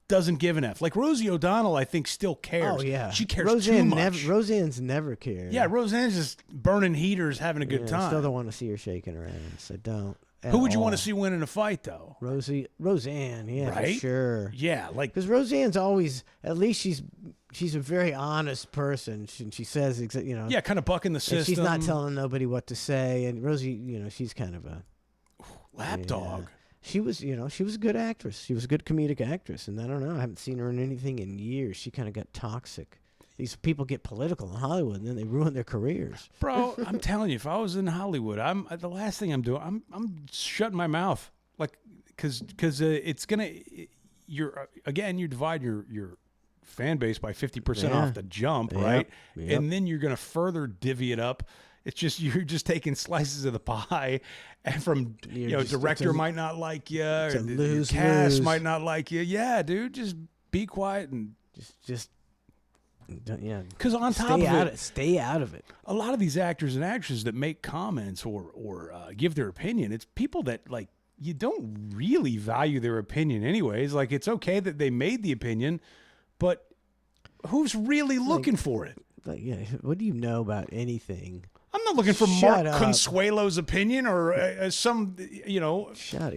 doesn't give an F. Like Rosie O'Donnell, I think still cares. Oh yeah, she cares Roseanne too much. Roseanne's never cared. Yeah, Roseanne's just burning heaters, having a good I time. still don't want to see her shaking her ass. I don't. Who would you want to see win in a fight, though? Roseanne, yeah, Right? for sure. Yeah, like Because Roseanne's always, at least she's a very honest person. She says, you know. yeah, kind of bucking the system. And she's not telling nobody what to say. And Rosie, you know, she's kind of a lapdog. She was a good actress. She was a good comedic actress. And I don't know, I haven't seen her in anything in years. She kind of got toxic. These people get political in Hollywood, and then they ruin their careers. Bro, I'm telling you, if I was in Hollywood, the last thing I'm doing, I'm shutting my mouth, like, because it's gonna, you're divide your fan base by 50% Yeah. off the jump, Yep. right? Yep. And then you're gonna further divvy it up. It's just you're just taking slices of the pie, and from director might not like you, or a the lose-lose. cast might not like you. Yeah, dude, just be quiet and. Just yeah. Because on top of it, stay out of it. a lot of these actors and actresses that make comments or give their opinion, it's people that like you don't really value their opinion anyways. Like it's okay that they made the opinion, but who's really looking for it? Like, yeah, what do you know about anything? I'm not looking for Shut Mark up. Consuelo's opinion or some, Shut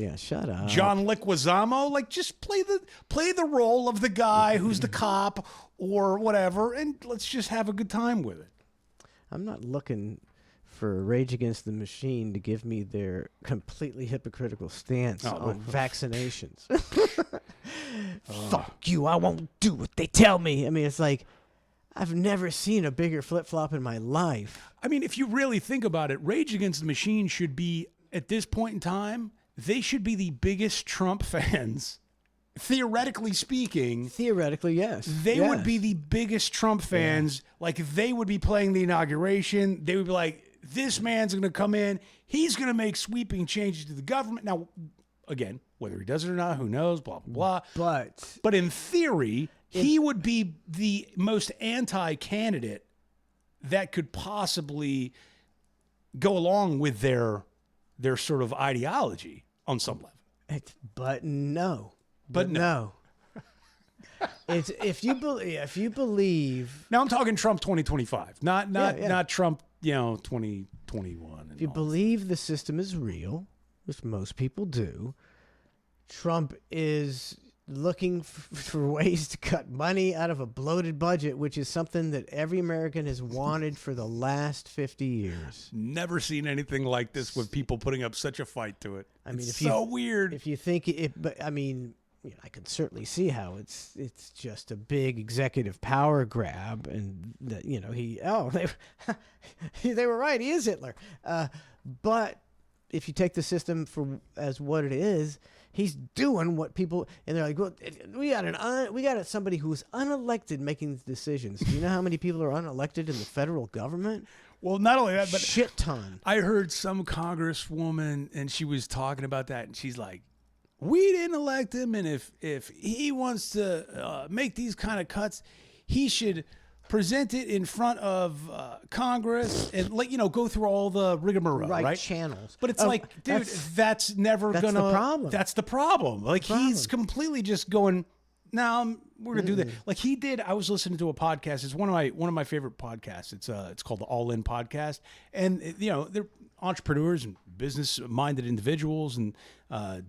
up. John Leguizamo. Like just play the role of the guy who's the cop or whatever, and let's just have a good time with it. I'm not looking for Rage Against the Machine to give me their completely hypocritical stance on vaccinations. Fuck you, I won't do what they tell me. I mean, it's like, I've never seen a bigger flip-flop in my life. I mean, if you really think about it, Rage Against the Machine should be, at this point in time, they should be the biggest Trump fans. Theoretically speaking, Theoretically, yes. they would be the biggest Trump fans. Like, they would be playing the inauguration. They would be like, this man's going to come in. He's going to make sweeping changes to the government. Now, again, whether he does it or not, who knows, blah, blah, blah. But in theory, he would be the most anti-candidate that could possibly go along with their sort of ideology on some level. But no. But no. It's if you believe Now I'm talking Trump 2025, not Trump, 2021. if you believe the system is real, which most people do, Trump is looking for ways to cut money out of a bloated budget, which is something that every American has wanted for the last 50 years. Never seen anything like this with people putting up such a fight to it. I mean, it's if so you, weird. If you think it, but I mean, I could certainly see how it's just a big executive power grab, and that they were right. He is Hitler, but if you take the system as what it is, He's doing what people, and they're like, well, we got somebody who's unelected making these decisions. Do you know how many people are unelected in the federal government? Well, not only that, but Shit ton. I heard some congresswoman, and she was talking about that, and she's like, we didn't elect him, and if he wants to make these kind of cuts, he should present it in front of Congress and go through all the rigmarole, right? Channels. But it's like, dude, that's never that's gonna. the problem. That's the problem. Like he's completely just going. No, we're gonna do that. Like he did. I was listening to a podcast. It's one of my favorite podcasts. It's called the All In Podcast, and they're entrepreneurs and business minded individuals. And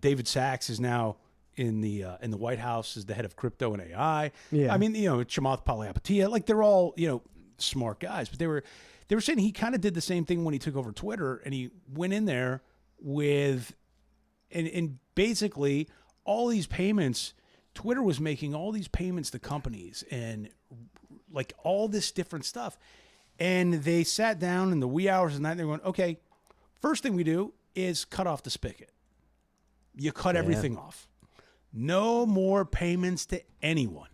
David Sachs is now in the White House as the head of crypto and AI. Yeah. I mean, Chamath Palihapitiya, like they're all smart guys, but they were saying he kind of did the same thing when he took over Twitter, and he went in there with and basically all these payments. Twitter was making all these payments to companies and like all this different stuff. And they sat down in the wee hours of the night and they went, okay, first thing we do is cut off the spigot. You cut everything off. No more payments to anyone.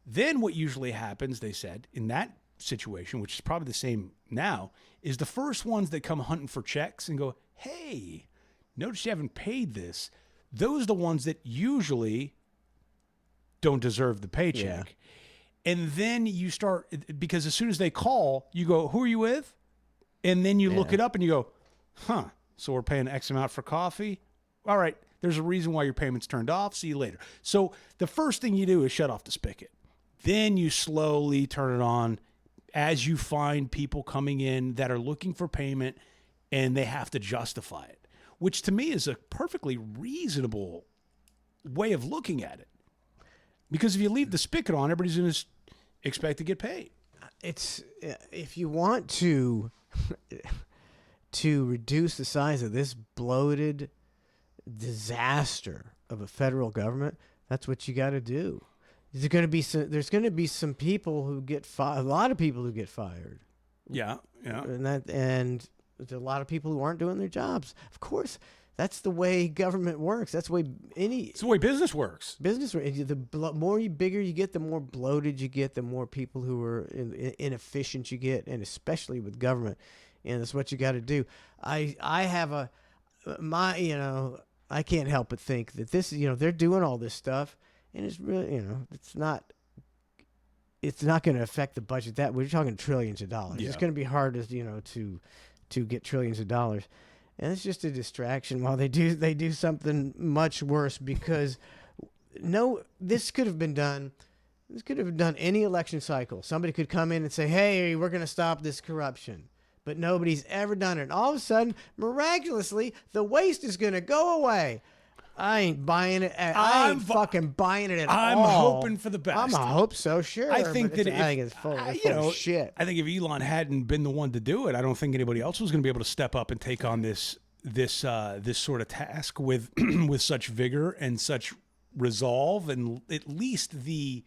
Then what usually happens, they said, in that situation, which is probably the same now, is the first ones that come hunting for checks and go, hey, notice you haven't paid this. Those are the ones that usually don't deserve the paycheck. Yeah. And then you start, because as soon as they call, you go, who are you with? And then you look it up and you go, huh, so we're paying X amount for coffee? All right, there's a reason why your payment's turned off. See you later. So the first thing you do is shut off the spigot. Then you slowly turn it on as you find people coming in that are looking for payment and they have to justify it, which to me is a perfectly reasonable way of looking at it. Because if you leave the spigot on, everybody's going to expect to get paid. It's if you want to reduce the size of this bloated disaster of a federal government, that's what you got to do. There's going to be some people who get a lot of people who get fired. Yeah, yeah. And there's a lot of people who aren't doing their jobs. Of course, that's the way government works. That's the way it's the way business works. Bigger you get, the more bloated you get, the more people who are inefficient you get, and especially with government. And that's what you got to do. I have I can't help but think that this, they're doing all this stuff, and it's really, it's not going to affect the budget. That we're talking trillions of dollars. Yeah. It's going to be hard to get trillions of dollars. And it's just a distraction while they do something much worse, because this could have been done. This could have done any election cycle. Somebody could come in and say, hey, we're going to stop this corruption. But nobody's ever done it. And all of a sudden, miraculously, the waste is going to go away. I ain't buying it. I ain't fucking buying it at all. I'm hoping for the best. I hope so, sure. I think that I think it's full of shit. I think if Elon hadn't been the one to do it, I don't think anybody else was going to be able to step up and take on this sort of task with with such vigor and such resolve, and at least the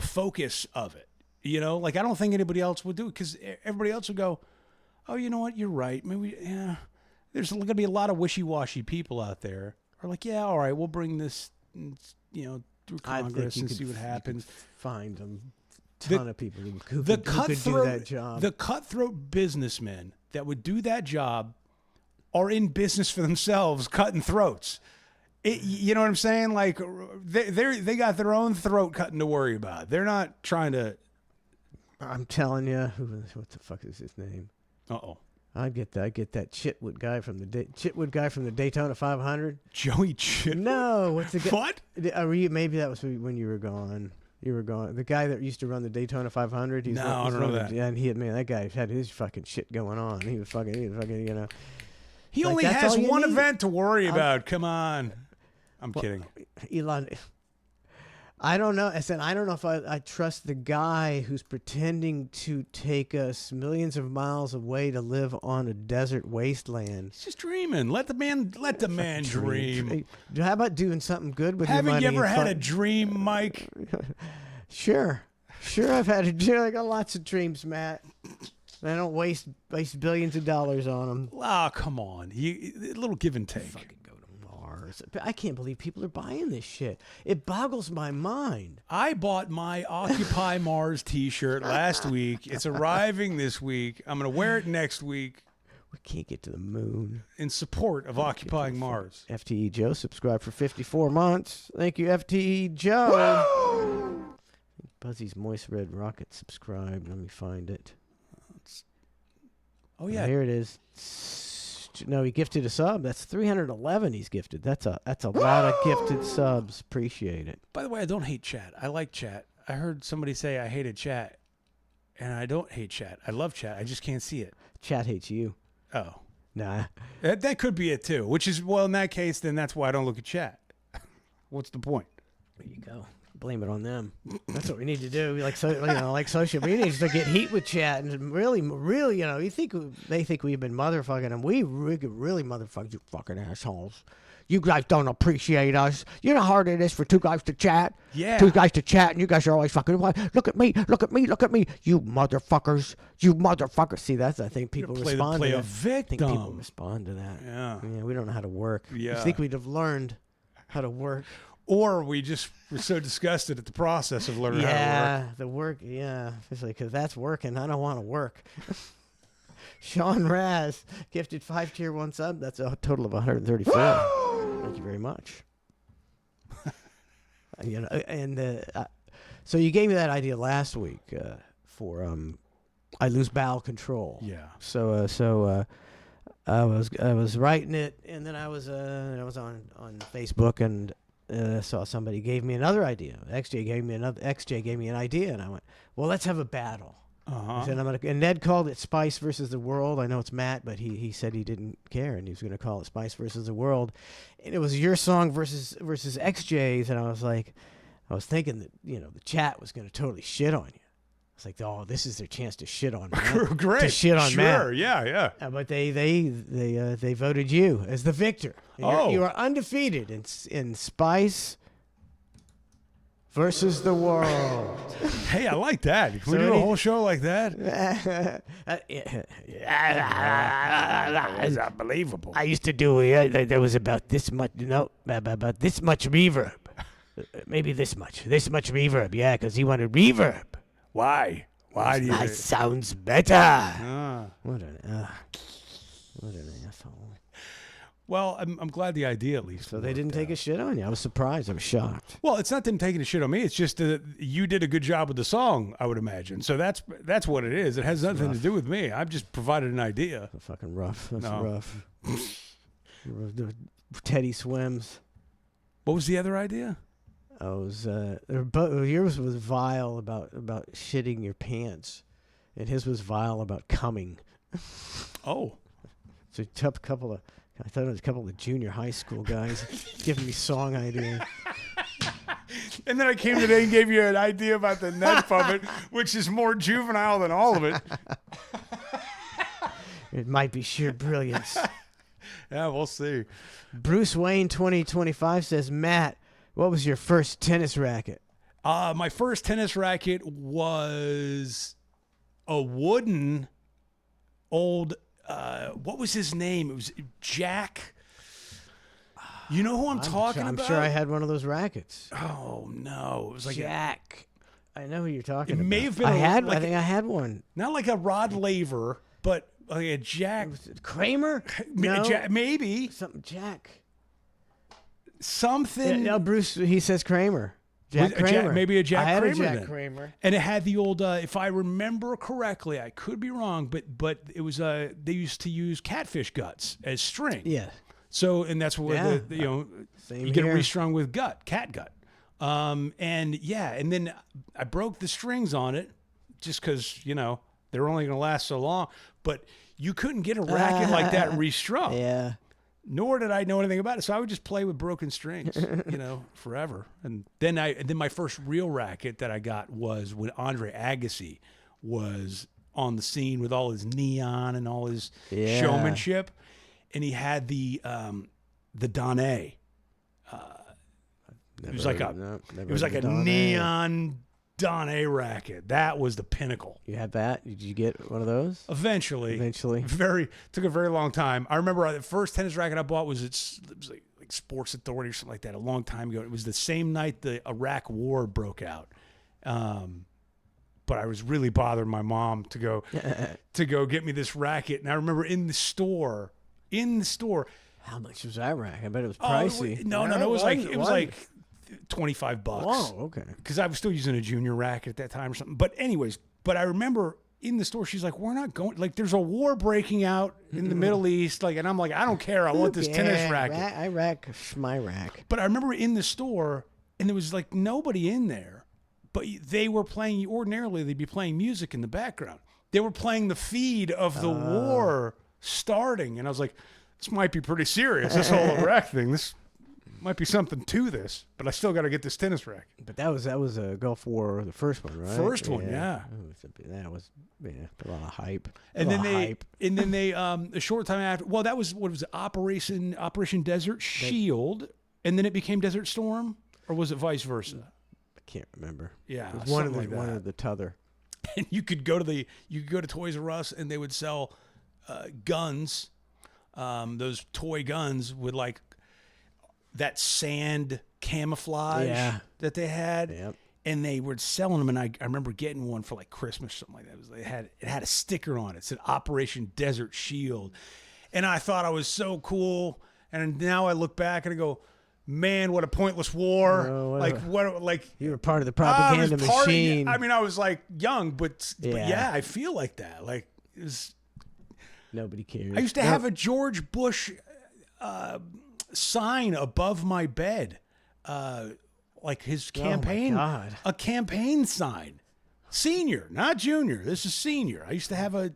focus of it. Like I don't think anybody else would do it, because everybody else would go, oh, you know what, you're right. Maybe there's going to be a lot of wishy-washy people out there. Are like, yeah, all right, we'll bring this, through Congress and see what happens. Find a ton of people who could do that job. The cutthroat businessmen that would do that job are in business for themselves, cutting throats. You know what I'm saying? Like they got their own throat cutting to worry about. They're not trying to. I'm telling you, what the fuck is his name? Uh-oh. I get that Chitwood guy from the Daytona 500. Joey Chitwood? No, what's the guy? What? Maybe that was when you were gone. You were gone. The guy that used to run the Daytona 500. I don't know that. Yeah, and that guy had his fucking shit going on. He was fucking, He only has one event to worry about. Come on. I'm kidding. Elon. I don't know. I said, I don't know if I trust the guy who's pretending to take us millions of miles away to live on a desert wasteland. He's just dreaming. Let the man dream. How about doing something good with your money? Haven't you ever had a dream, Mike? Sure, I've had a dream. I got lots of dreams, Matt. I don't waste billions of dollars on them. Oh, come on. A little give and take. Fucking go to Mars. I can't believe people are buying this shit. It boggles my mind. I bought my Occupy Mars t-shirt last week. It's arriving this week. I'm going to wear it next week We can't get to the moon. in support of occupying Mars. FTE Joe subscribed for 54 months. Thank you, FTE Joe. Buzzy's Moist Red Rocket subscribed. Let me find it. Oh yeah. Here it is. No, he gifted a sub. That's 311 he's gifted. That's a lot of gifted subs. Appreciate it. By the way, I don't hate chat. I like chat. I heard somebody say I hated chat, and I don't hate chat. I love chat. I just can't see it. Chat hates you. Oh, Nah. that could be it too. Which is, well, in that case, then that's why I don't look at chat. What's the point? There you go. Blame it on them. That's what we need to do. Like like social media to get heat with chat and really, you think they think we've been motherfucking them. We could really motherfuck you fucking assholes. You guys don't appreciate us. You know how hard it is for two guys to chat. Yeah. Two guys to chat, and you guys are always fucking. Look at me, look at me, look at me. You motherfuckers. You motherfuckers. See, that's I think people play respond a to that. I think people victim. respond to that. Yeah. Yeah, we don't know how to work. Yeah. I think we'd have learned how to work. Or we just were so disgusted at the process of learning how to work. Yeah, the work. Yeah, it's like because that's working. I don't want to work. Sean Raz gifted 5 tier 1 sub. That's a total of 134. Thank you very much. So you gave me that idea last week for I lose bowel control. Yeah. So I was writing it, and then I was on Facebook and. Saw somebody gave me another idea. XJ gave me an idea, and I went, "Well, let's have a battle." Uh-huh. And Ned called it Spice versus the World. I know it's Matt, but he said he didn't care, and he was going to call it Spice versus the World. And it was your song versus XJ's, and I was thinking that the chat was going to totally shit on you. It's like, oh, this is their chance to shit on Matt. Great. To shit on sure. Matt. Yeah. But they voted you as the victor. And you are undefeated in Spice versus the World. Hey, I like that. Can we do a whole show like that? That's unbelievable. I used to do there was about this much about this much reverb. Maybe this much reverb. Yeah, because he wanted reverb. Why? Why do you? That sounds better. What an asshole. Well, I'm glad the idea at least. So they didn't take a shit on you. I was surprised. I was shocked. Well, it's not them taking a shit on me. It's just that you did a good job with the song, I would imagine. So that's what it is. It has nothing to do with me. I've just provided an idea. That's fucking rough. That's No. rough. Teddy Swims. What was the other idea? I was yours was vile about shitting your pants, and his was vile about coming. Oh. So I thought it was a couple of junior high school guys giving me song ideas. And then I came today and gave you an idea about the Ned puppet, which is more juvenile than all of it. It might be sheer brilliance. Yeah, we'll see. Bruce Wayne 2025 says, Matt, what was your first tennis racket? My first tennis racket was a wooden old, what was his name? It was Jack. You know who I'm talking about? I'm sure I had one of those rackets. Oh, no. It was like Jack. I know who you're talking about. It may have been I think I had one. not like a Rod Laver, but like a Jack. Was it Kramer? Maybe. Something Jack. Something. No, Bruce, he says Kramer. Jack Kramer. Maybe a Jack I had Kramer. a Jack then. Kramer. And it had the old, if I remember correctly, I could be wrong, but it was they used to use catfish guts as string. Yeah. So, and that's what Same you get it here. restrung with cat gut. And then I broke the strings on it just because, they were only going to last so long. But you couldn't get a racket like that restrung. Yeah. Nor did I know anything about it. So I would just play with broken strings, forever. And then my first real racket that I got was when Andre Agassi was on the scene with all his neon and all his showmanship. And he had the Donne. It was like a neon Donne racket. That was the pinnacle. You had that? Did you get one of those? Eventually. Eventually. Took a very long time. I remember the first tennis racket I bought was like like Sports Authority or something like that a long time ago. It was the same night the Iraq War broke out. But I was really bothering my mom to go get me this racket. And I remember in the store. How much was that rack? I bet it was Oh, pricey. no, it was like $25. Whoa, okay. Because I was still using a junior racket at that time or something. But anyways, I remember in the store, she's like, we're not going, like there's a war breaking out in the Middle East. Like, and I'm like, I don't care. I want this tennis racket. I rack my rack. But I remember in the store and there was like nobody in there. But they were playing, ordinarily they'd be playing music in the background. They were playing the feed of the war starting. And I was like, this might be pretty serious, this whole Iraq thing. This might be something to this, but I still got to get this tennis racket. But that was a Gulf War, the first one, right? First one, yeah. That was a lot of hype. And then they a short time after, well, that was, what was it, Operation Desert Shield, and then it became Desert Storm, or was it vice versa? Can't remember. Yeah, it was one of the t'other. And you could go to Toys R Us and they would sell guns, those toy guns with like that sand camouflage that they had. Yep. And they were selling them, and I remember getting one for like Christmas or something like that. It had a sticker on it. It said Operation Desert Shield, and I thought I was so cool. And now I look back and I go, man, what a pointless war! You were part of the propaganda machine. I mean, I was like young, but yeah, I feel like that. Like it was. Nobody cares. I used to have a George Bush sign above my bed, like his campaign, a campaign sign. Senior, not junior. This is senior. I used to have a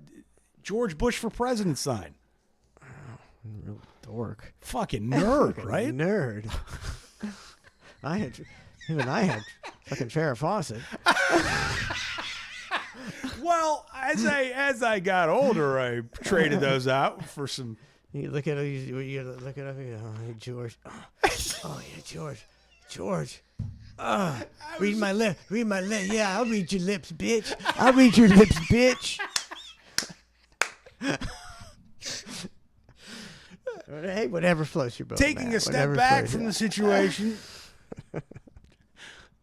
George Bush for president sign. Real dork. Fucking nerd, right? Nerd. I had fucking Farrah Fawcett. Well, as I got older, I traded those out for some. You look at it. You look it up. You go, oh, hey, George. Oh yeah, George. Read my lip. Yeah, I'll read your lips, bitch. I'll read your lips, bitch. Hey, whatever floats your boat. Taking a step back from the situation.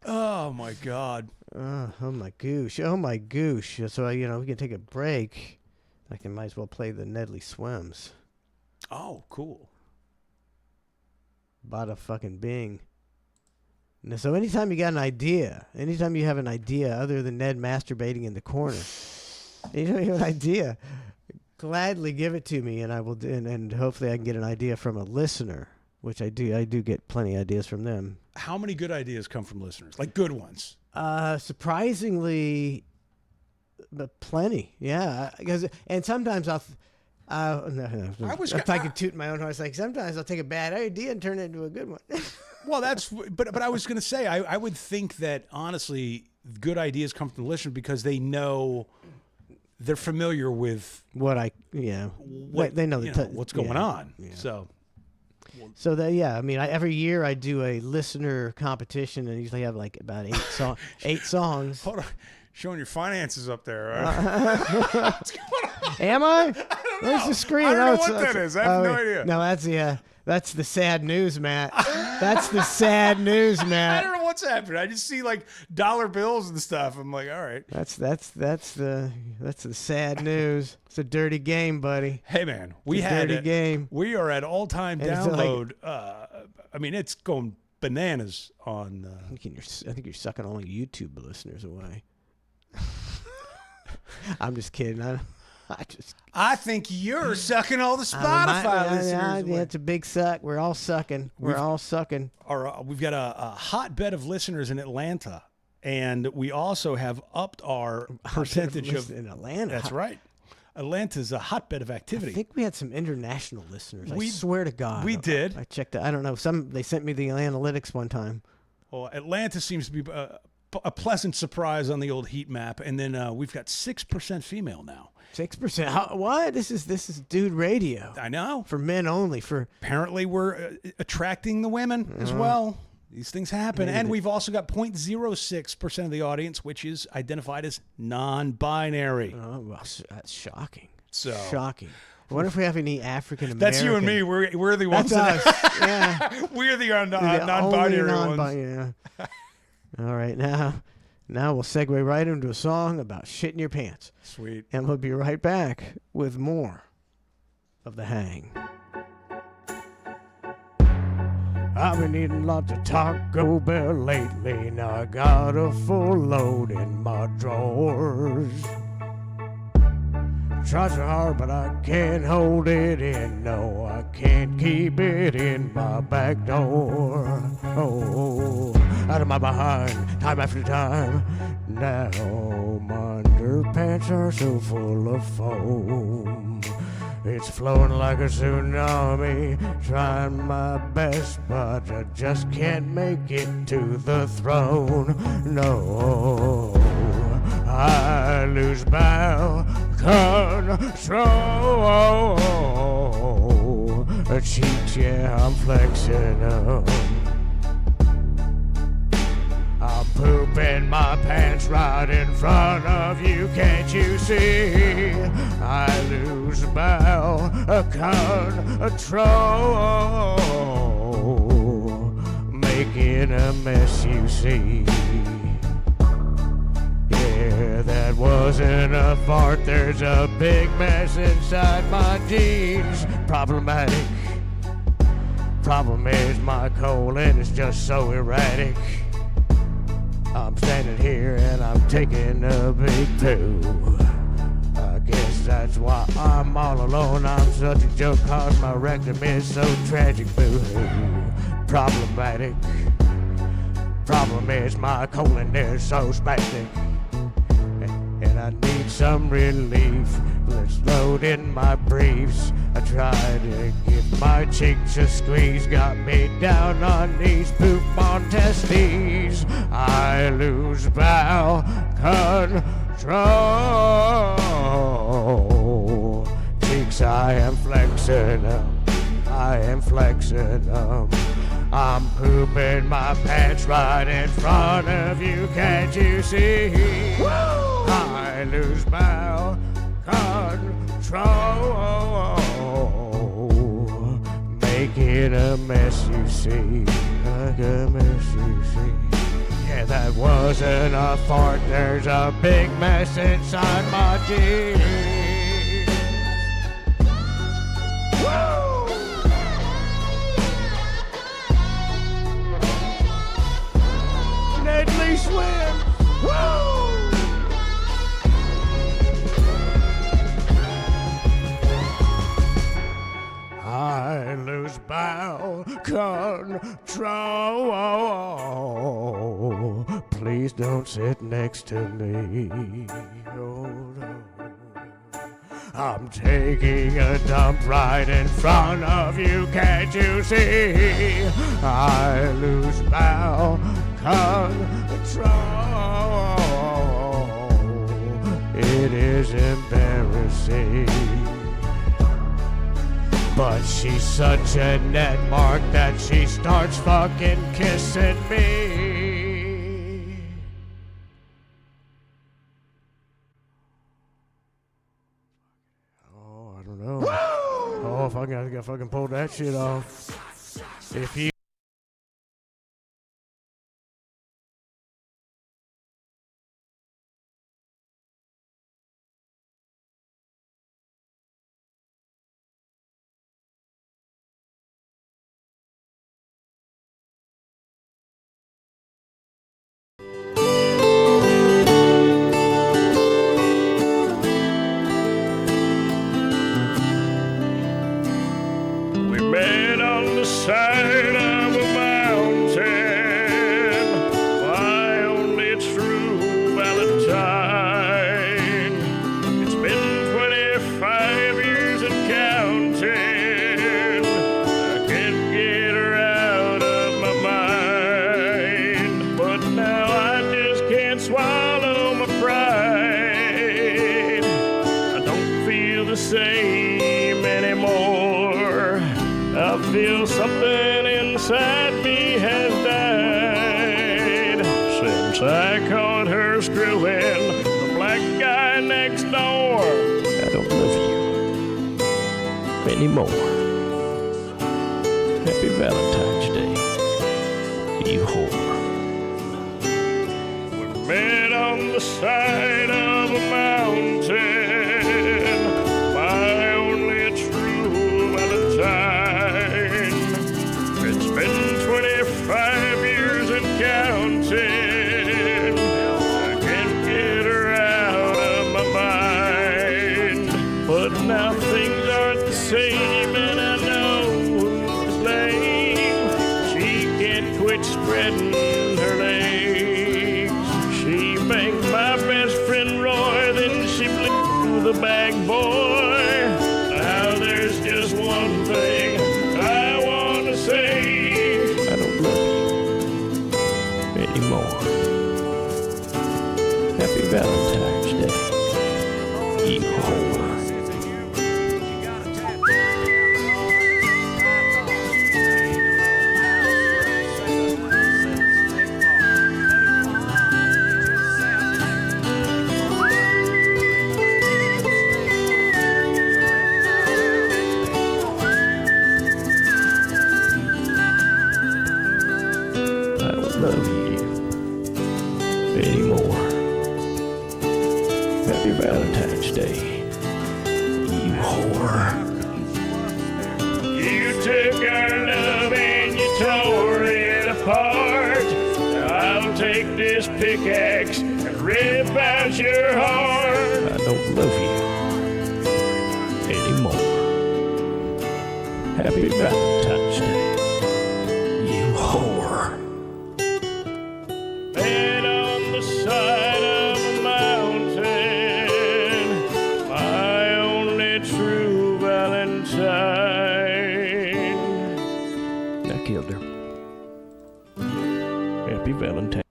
Oh my God. Oh my goosh. So we can take a break. I might as well play the Nedley Swims. Oh, cool. Bada fucking bing. So anytime you got an idea, anytime you have an idea other than Ned masturbating in the corner, anytime you have an idea, gladly give it to me, and I will. And hopefully I can get an idea from a listener, which I do. I do get plenty of ideas from them. How many good ideas come from listeners? Like good ones? Surprisingly, but plenty. Yeah, and sometimes I'll. No. If I could toot my own horse, like sometimes I'll take a bad idea and turn it into a good one. Well, but I was going to say, I would think that honestly, good ideas come from the listener because they know, they're familiar with they know what's going on. Yeah. So every year I do a listener competition and usually have like about 8 songs. Hold on. Showing your finances up there. Right? What's going on? Am I? I don't know. Where's the screen? I don't know what that is. I have no idea. No, that's the sad news, Matt. That's the sad news, Matt. I don't know what's happening. I just see like dollar bills and stuff. I'm like, all right. That's the sad news. It's a dirty game, buddy. Hey man, dirty game. We are at all-time download. It's going bananas on. I think you're sucking all YouTube listeners away. I'm just kidding. I think you're sucking all the Spotify listeners. Yeah, it's a big suck. We're all sucking. We've got a hotbed of listeners in Atlanta, and we also have upped our percentage of in Atlanta. That's right. Atlanta's a hotbed of activity. I think we had some international listeners. I swear to God, we did. I checked it. I don't know. They sent me the analytics one time. Well, Atlanta seems to be a pleasant surprise on the old heat map, and then we've got 6% female now. 6%? What? This is dude radio. I know. For men only. Apparently we're attracting the women as well. These things happen. And we've also got 0.06% of the audience, which is identified as non-binary. Oh, well, that's shocking. So shocking. I wonder if we have any African American. That's you and me. We're the ones That's us. Yeah. we're the The non-binary only ones. yeah. All right, now we'll segue right into a song about shitting your pants. Sweet. And we'll be right back with more of The Hang. I've been eating lots of Taco Bell lately. Now I got a full load in my drawers. Try so hard, but I can't hold it in. No, I can't keep it in my back door. Oh, out of my behind, time after time. Now my underpants are so full of foam. It's flowing like a tsunami, trying my best, but I just can't make it to the throne. No, I lose bowel control. Cheeks, yeah, I'm flexing them. I'm pooping my pants right in front of you, can't you see? I lose bowel control, making a mess, you see. Yeah, that wasn't a fart, there's a big mess inside my jeans. Problematic. Problem is my colon is just so erratic. I'm standing here and I'm taking a big poo. I guess that's why I'm all alone. I'm such a joke cause my rectum is so tragic. Boo-hoo. Problematic. Problem is my colon is so spastic. And I need some relief. Let's load in my briefs. I tried to give my cheeks a squeeze. Got me down on knees, poop on testes. I lose bowel control. Cheeks, I am flexing them. I am flexing them. I'm pooping my pants right in front of you, can't you see? Woo! I lose bowel control, making a mess, you see, like a mess, you see. Yeah, that wasn't a fart, there's a big mess inside my jeans. Woo! Deadly swim. Woo! I lose bowel control. Please don't sit next to me. Oh, no. I'm taking a dump right in front of you, can't you see? I lose bowel control. It is embarrassing, but she's such a net mark that she starts fucking kissing me. Oh, I don't know. Oh, if I gotta fucking pull that shit off. If you side of a mountain, my only true Valentine. It's been 25 years and counting. I can't get her out of my mind, but now I just can't swallow my pride. I don't feel the same anymore. I feel something inside me has died since I caught her screwing the black guy next door. I don't love you. anymore. Happy Valentine's Day, you whore. We met on the side of a mountain, my only true Valentine. It's been 25 years and counting. I can't get her out of my mind. But now things aren't the same, and I know who's to blame. She can't quit spreading her legs. She banged my best friend Roy, then she blew the bag boy. Now there's just one thing I want to say. I don't love you anymore. Happy Valentine's Day, you whore. I don't love you anymore. Happy Valentine's Day, you whore. You took our love and you tore it apart. I'll take this pickaxe and rip out your heart. I don't love you anymore. Happy Valentine's Day, you whore. Met on the side of a mountain, my only true Valentine. I killed her. Happy Valentine.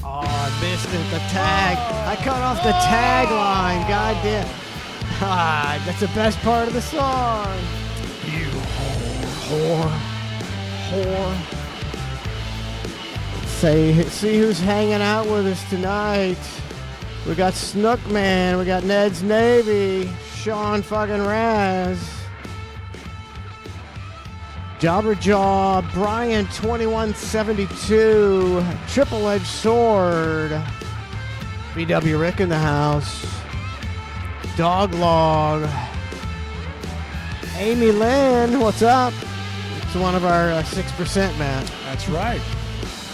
Oh, I missed it. The tag. I cut off the tagline. God damn. Ah, that's the best part of the song. You whore. Whore. See who's hanging out with us tonight. We got Snookman. We got Ned's Navy. Sean fucking Raz. Jobberjaw, Brian 2172, Triple Edged Sword, BW Rick in the house, Dog Log, Amy Lynn, what's up? It's one of our 6%, man. That's right.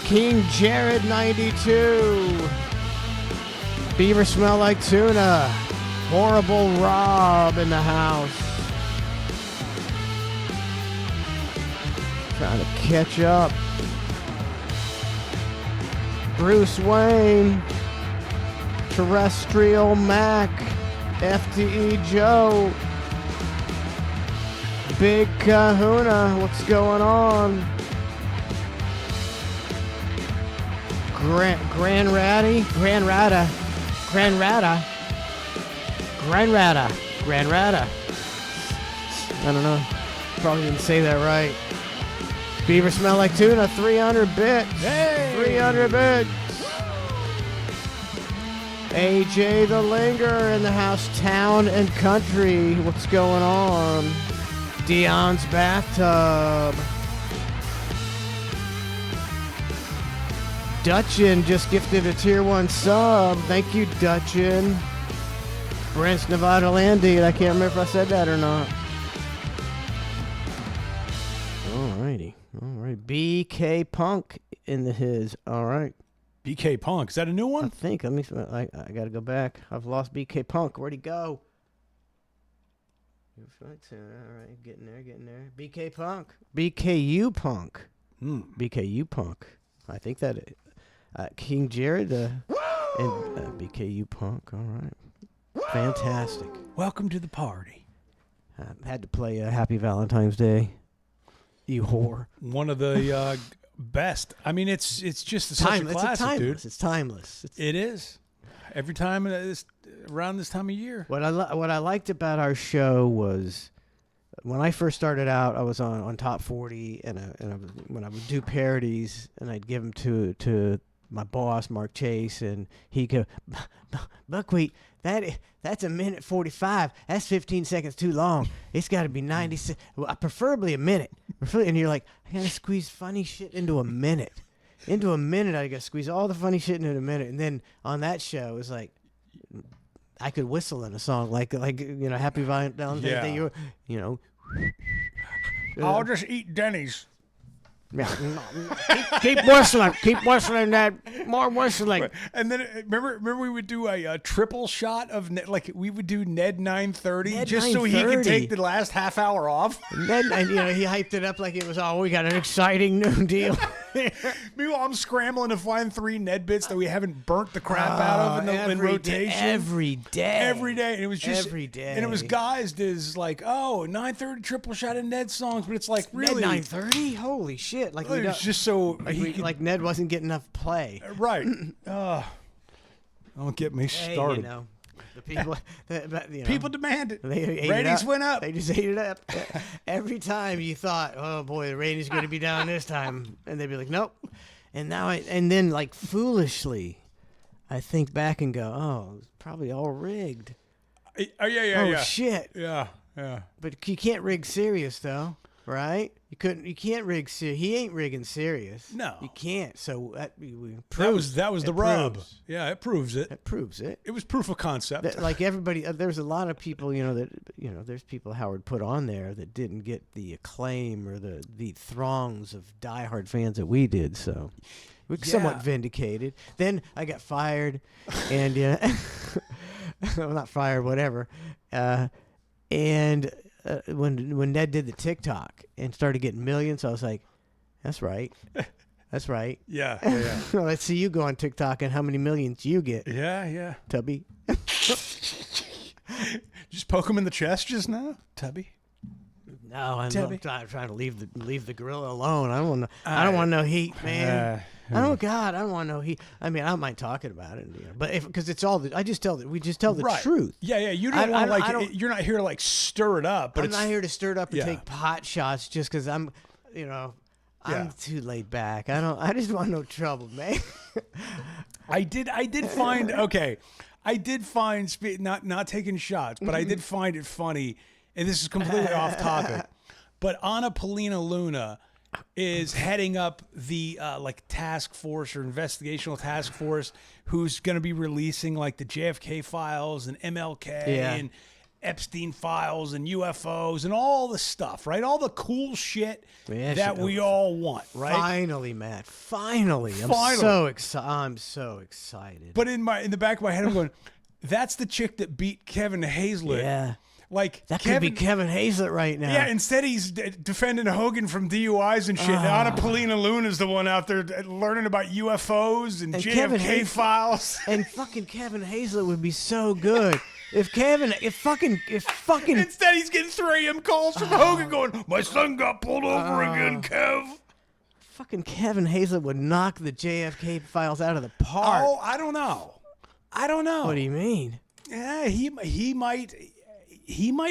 King Jared 92, Beaver Smell Like Tuna, Horrible Rob in the house. Trying to catch up. Bruce Wayne, Terrestrial Mac, FTE Joe, Big Kahuna, what's going on? Grand Ratty, Grand Rata, Grand Rata, Grand Rata, Grand Rata. I don't know. Probably didn't say that right. Beaver Smell Like Tuna, 300 bits. Hey! 300 bits. AJ the Linger in the house, Town and Country. What's going on? Dion's Bathtub. Dutchin just gifted a tier 1 sub. Thank you, Dutchin. Brent's Nevada Landy. I can't remember if I said that or not. Alrighty. All right. BK Punk in the his. All right. BK Punk. Is that a new I one? think. I got to go back. I've lost BK Punk. Where'd he go? All right. Getting there. BK Punk. BKU Punk. BKU Punk. I think that King Jared and BKU Punk. All right. Fantastic. Welcome to the party. Had to play Happy Valentine's Day. You whore. One of the best. I mean, it's just such a classic, dude. It's timeless. It is. Every time around this time of year. What I liked about our show was when I first started out, I was on Top 40, when I would do parodies, and I'd give them to my boss, Mark Chase, and he'd go, Buckwheat, that's a minute 45. That's 15 seconds too long. It's got to be 90, preferably a minute. And you're like, I got to squeeze funny shit into a minute. Into a minute, I got to squeeze all the funny shit into a minute. And then on that show, it was like, I could whistle in a song like Happy Valentine's Day. Yeah. I'll just eat Denny's. Yeah. keep whistling. Keep whistling that. More whistling. And then remember we would do a triple shot of we would do Ned 930 Ned just so he could 930. take the last half hour off. And then he hyped it up like it was, we got an exciting new deal. Meanwhile, I'm scrambling to find 3 Ned bits that we haven't burnt the crap out of in rotation. Every day. And it was just every day. And it was guys is like, 930 triple shot of Ned songs, but it's like really Ned 930? Holy shit. Like, it was just so like Ned wasn't getting enough play. right. Don't get me started. Hey, the people, People demand it. They ate Ratings it up. went up. They just ate it up. Every time you thought, oh boy, the ratings going to be down this time, and they'd be like, nope. And then like foolishly, I think back and go, oh, it's probably all rigged. Yeah. Shit. Yeah. But you can't rig Sirius though, right? You can't rig Sirius. He ain't rigging Sirius. No. You can't. So that was the rub. proves. Yeah, it proves it. That proves it. It was proof of concept. Like everybody, there's a lot of people, there's people Howard put on there that didn't get the acclaim or the throngs of diehard fans that we did. So we're somewhat vindicated. Then I got fired, and well, not fired, whatever. And when Ned did the TikTok and started getting millions, I was like, that's right. That's right. Yeah. Let's see you go on TikTok and how many millions you get. Yeah. Tubby. Just poke him in the chest just now, Tubby. No, I'm Tubby. trying to leave the gorilla alone. I don't want no heat, man. I don't want no heat. I mean, I don't mind talking about it, but because it's all we just tell the truth. Yeah. You don't want you're not here to like stir it up. But I'm not here to stir it up and Yeah. take pot shots just because I'm too laid back. I just want no trouble, man. I did find okay. I did find not taking shots, but I did find it funny, and this is completely off topic. But Anna Paulina Luna is heading up the task force or investigational task force who's going to be releasing like the JFK files and MLK and Epstein files and UFOs and all the stuff, right? All the cool shit that we all want, right? Finally, Matt. Finally. I'm so excited. But in the back of my head, I'm going, that's the chick that beat Kevin Hazlett. Yeah. Like That could be Kevin Hazlett right now. Yeah, instead he's defending Hogan from DUIs and shit. Anna Paulina Luna's the one out there learning about UFOs and JFK files. And fucking Kevin Hazlett would be so good. If fucking Instead he's getting 3 AM calls from Hogan going, my son got pulled over again, Kev. fucking Kevin Hazlett would knock the JFK files out of the park. Oh, I don't know. What do you mean? Yeah, he might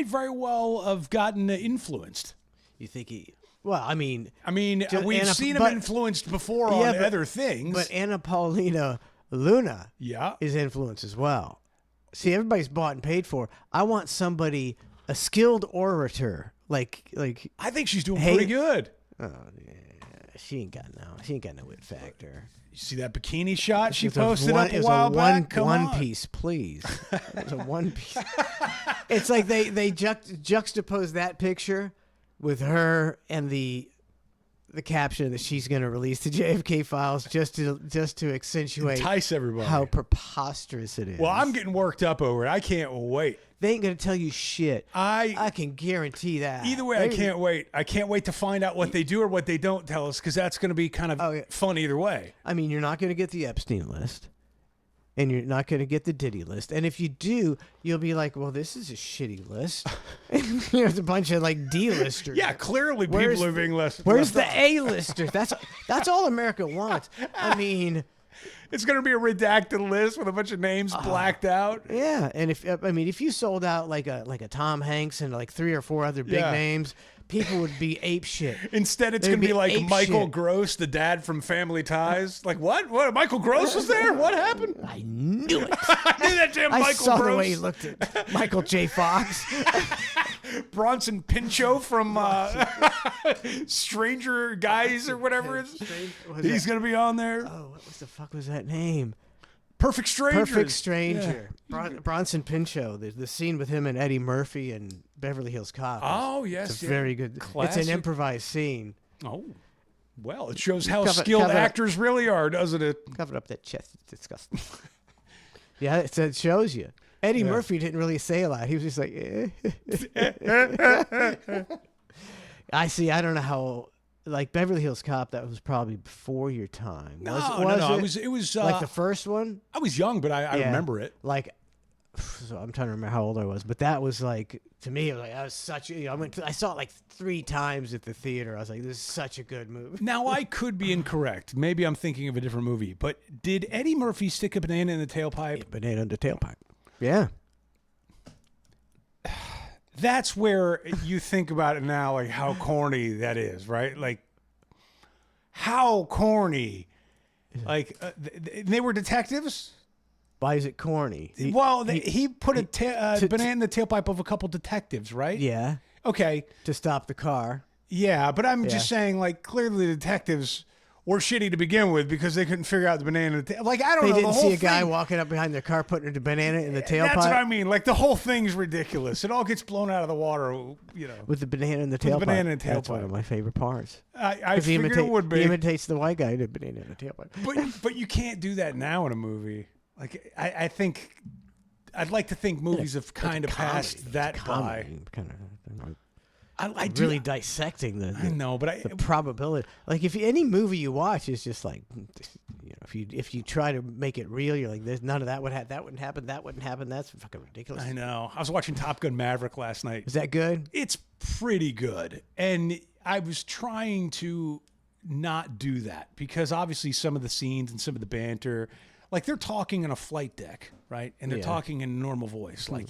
very well have gotten influenced. You think he? Well, I mean, we've seen him influenced before on other things. But Anna Paulina Luna is influenced as well. See, everybody's bought and paid for. I want somebody, a skilled orator, like. I think she's doing pretty good. Oh, yeah. She ain't got no it factor. You see that bikini shot she It's posted up a while back? Come one on. piece, please. It's a one piece. It's like they juxtapose that picture with her and the caption that she's going to release the JFK files just to accentuate, entice everybody, how preposterous it is. Well, I'm getting worked up over it. I can't wait. They ain't going to tell you shit. I can guarantee that. Either way, I can't wait. I can't wait to find out what they do or what they don't tell us, because that's going to be kind of fun either way. I mean, you're not going to get the Epstein list, and you're not going to get the Diddy list. And if you do, you'll be like, well, this is a shitty list. There's a bunch of like D-listers. Yeah, clearly people are being less. Where's the A-listers? That's all America wants. I mean, it's going to be a redacted list with a bunch of names blacked out. Yeah, and if you sold out like a Tom Hanks and like 3 or 4 other big names, people would be ape shit. Instead, it's They'd going to be be like ape Michael shit. Gross, the dad from Family Ties. Like, what? What? Michael Gross was there? What happened? I knew it. I knew that damn I Michael saw Gross. the way he looked at Michael J. Fox. Bronson Pinchot from Stranger Guys or whatever it is. He's going to be on there. Oh, what the fuck was that name? Perfect Strangers. Perfect Stranger. Bronson Pinchot. The scene with him and Eddie Murphy and Beverly Hills Cop. Oh, yes. It's a yeah. very good. Classic. It's an improvised scene. Oh, well, it shows how Cover- skilled cover up. actors really are, doesn't it? Covered up that chest. It's disgusting. Yeah, it shows you. Eddie Murphy didn't really say a lot. He was just like, I see. I don't know how. Like Beverly Hills Cop, that was probably before your time. No, was it? It was Like the first one. I was young, but I Yeah. remember it. Like, so I'm trying to remember how old I was, but that was like, to me, it was like, I was such. I saw it like 3 times at the theater. I was like, this is such a good movie. Now, I could be incorrect. Maybe I'm thinking of a different movie. But did Eddie Murphy stick a banana in the tailpipe? Banana in the tailpipe. Yeah. That's where you think about it now, like how corny that is, right? Like, how corny. Like, they were detectives? Why is it corny? He put a to- banana in the tailpipe of a couple detectives, right? Yeah. Okay. To stop the car. Yeah, but I'm Yeah. just saying, like, clearly the detectives were shitty to begin with because they couldn't figure out the banana. Like, I don't They know. didn't the whole see a guy thing- walking up behind their car putting the banana in the tailpipe. That's what I mean. Like, the whole thing's ridiculous. It all gets blown out of the water, you know. With the banana in the the tailpipe. banana in the That's one tailpipe. of my favorite parts. I 'Cause he figured it would be. He imitates the white guy in the banana in the tailpipe. But you can't do that now in a movie. Like, I think... I'd like to think movies have kind of passed that by. Kind of I do, really dissecting I know, but the probability. Like if any movie you watch is just like, you know, if you try to make it real, you're like, there's none of that would happen. That wouldn't happen. That wouldn't happen. That's fucking ridiculous. I know. I was watching Top Gun Maverick last night. Is that good? It's pretty good. And I was trying to not do that because obviously some of the scenes and some of the banter, like they're talking on a flight deck, right? And they're Yeah. talking in a normal voice. Like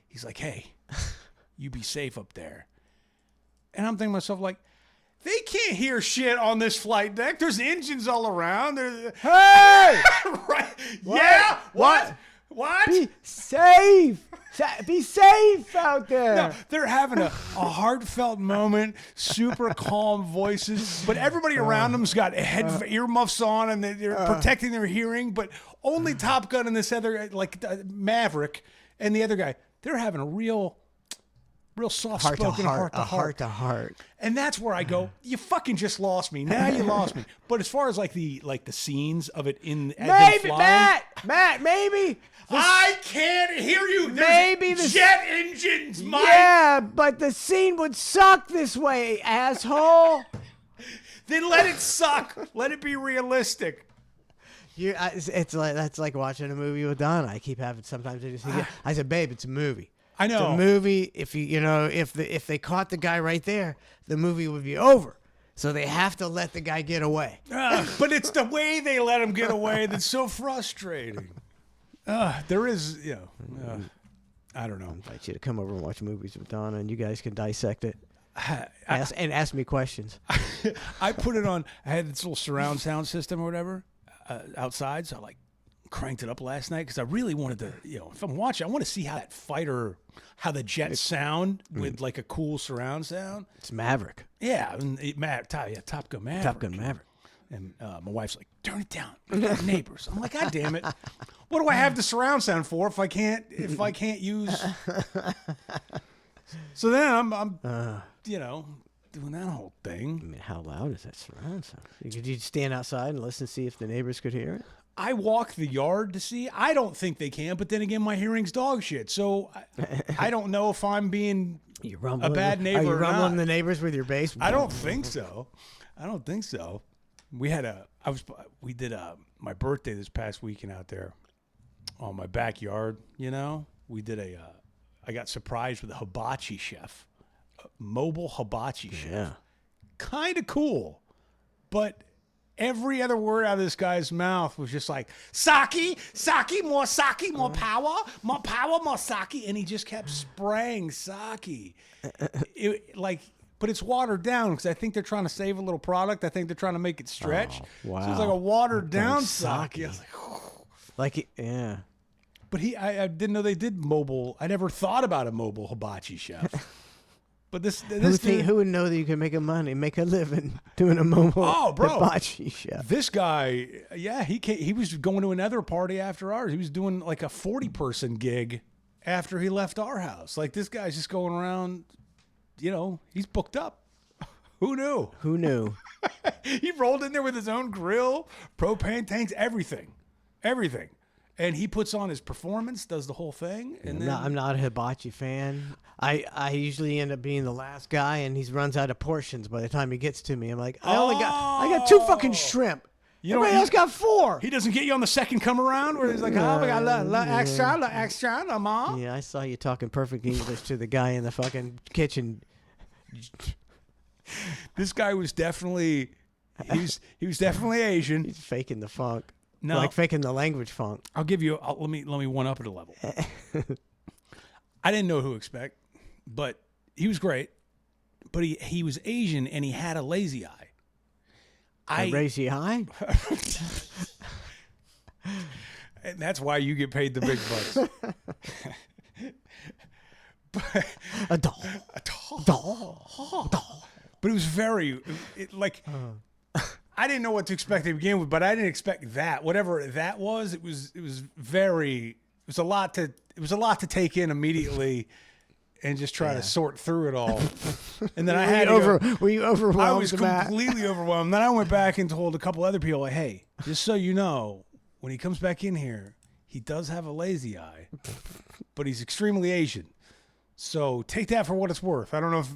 he's like, hey, you be safe up there. And I'm thinking to myself, like, they can't hear shit on this flight deck. There's engines all around. Hey, Right? Yeah. What? What? be safe. Be safe out there. No, they're having a heartfelt moment, super calm voices, but everybody around them's got earmuffs on and they're protecting their hearing. But only Top Gun and this other, like Maverick and the other guy, they're having a real soft-spoken heart to heart. And that's where I go, you fucking just lost me. Now you lost me. But as far as like the scenes of it in as them Maybe flying, Matt, maybe. I can't hear you. There's Maybe the- jet engines, Mike. Yeah, but the scene would suck this way, asshole. Then let it suck. Let it be realistic. It's like that's like watching a movie with Donna. I keep having sometimes I said, babe, it's a movie. I know. It's a movie. If if they caught the guy right there, the movie would be over. So they have to let the guy get away. But it's the way they let him get away that's so frustrating. There is, I don't know. I invite you to come over and watch movies with Donna, and you guys can dissect it. Ask me questions. I put it on. I had this little surround sound system or whatever outside, so I like cranked it up last night because I really wanted to, if I'm watching, I want to see how the jets sound with like a cool surround sound. It's Maverick. Yeah, and Top Gun Maverick. Top Gun Maverick. And my wife's like, turn it down. We got neighbors. I'm like, God damn it. What do I have the surround sound for if I can't use? So then I'm doing that whole thing. I mean, how loud is that surround sound? Could you stand outside and listen to see if the neighbors could hear it? I walk the yard to see. I don't think they can, but then again, my hearing's dog shit. So I don't know if I'm being You rumbling, a bad neighbor Are you or rumbling not. the neighbors with your bass? I don't think so. We had we did my birthday this past weekend out there on my backyard. We did I got surprised with a hibachi chef, a mobile hibachi chef. Yeah. Kind of cool, but every other word out of this guy's mouth was just like sake, more power, more sake, and he just kept spraying sake. Like but it's watered down because I think they're trying to save a little product. I think they're trying to make it stretch. Oh, wow. So it's like a watered down Like sock. sake. Yeah, I was like, Yeah. but I didn't know they did mobile. I never thought about a mobile hibachi chef. But this Who would know that you can make a living doing a mobile Oh, bro. hibachi chef? this guy, yeah, he was going to another party after ours. He was doing like a 40-person gig after he left our house. Like this guy's just going around, he's booked up. Who knew? Who knew? He rolled in there with his own grill, propane tanks, everything. And he puts on his performance, does the whole thing, and then I'm not a hibachi fan. I usually end up being the last guy, and he runs out of portions by the time he gets to me. I'm like, I got 2 fucking shrimp. Everybody else got 4. he doesn't get you on the second come around where he's like, oh, we got extra, ma. Yeah, I saw you talking perfect English to the guy in the fucking kitchen. This guy was definitely he was definitely Asian. He's faking the funk. No. Like faking the language funk. I'll give you. Let me one up at a level. I didn't know who to expect, but he was great. But he was Asian and he had a lazy eye. Raise you high? And that's why you get paid the big bucks. A doll. But it was very I didn't know what to expect to begin with, but I didn't expect that. Whatever that was, it was a lot to take in immediately and just try to sort through it all. And then I had Were you overwhelmed? I was Matt? completely overwhelmed. Then I went back and told a couple other people, like, hey, just so you know, when he comes back in here, he does have a lazy eye, but he's extremely Asian. So take that for what it's worth. I don't know if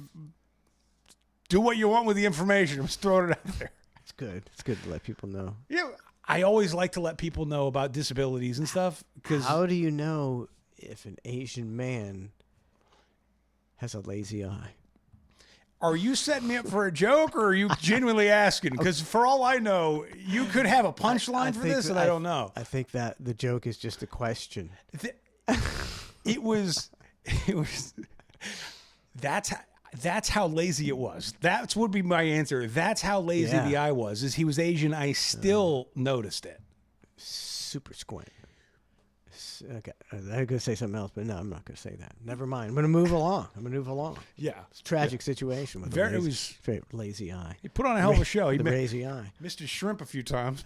do what you want with the information. I'm just throwing it out there. It's good. It's good to let people know. Yeah, I always like to let people know about disabilities and stuff because How do you know if an Asian man has a lazy eye? are you setting me up for a joke or are you genuinely asking? Because for all I know, you could have a punchline for this, and I don't know. I think that the joke is just a question. It was. That's how lazy it was. That would be my answer. That's how lazy Yeah. the eye was. Is he was Asian? I still noticed it. Super squint. Okay, I'm going to say something else, but no, I'm not going to say that. Never mind. I'm going to move along. Yeah, It's a tragic situation with Very- a it lazy, was- straight lazy eye. he put on a hell of a show. He The lazy eye. missed his shrimp a few times.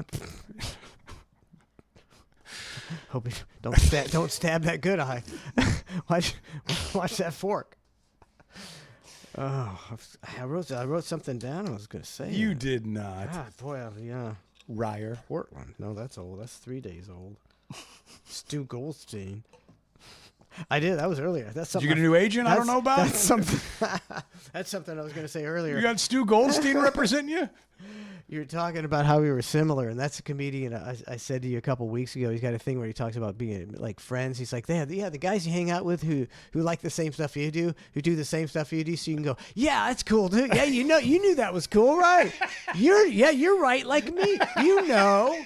Hope you don't stab that good eye. watch that fork. Oh, I wrote something down. I was going to say You that. did not, God, boy, yeah. Ryer. Portland. No, that's old. That's 3 days old. Stu Goldstein. I did. That was earlier. That's Did something. you get a new agent? I don't know about. That's something. That's something I was going to say earlier. You got Stu Goldstein representing you. You were talking about how we were similar, and that's a comedian. I said to you a couple weeks ago. He's got a thing where he talks about being like friends. He's like, yeah, the guys you hang out with who like the same stuff you do, who do the same stuff you do. So you can go, yeah, that's cool, dude. Yeah, you knew that was cool, right? You're right, like me. You know.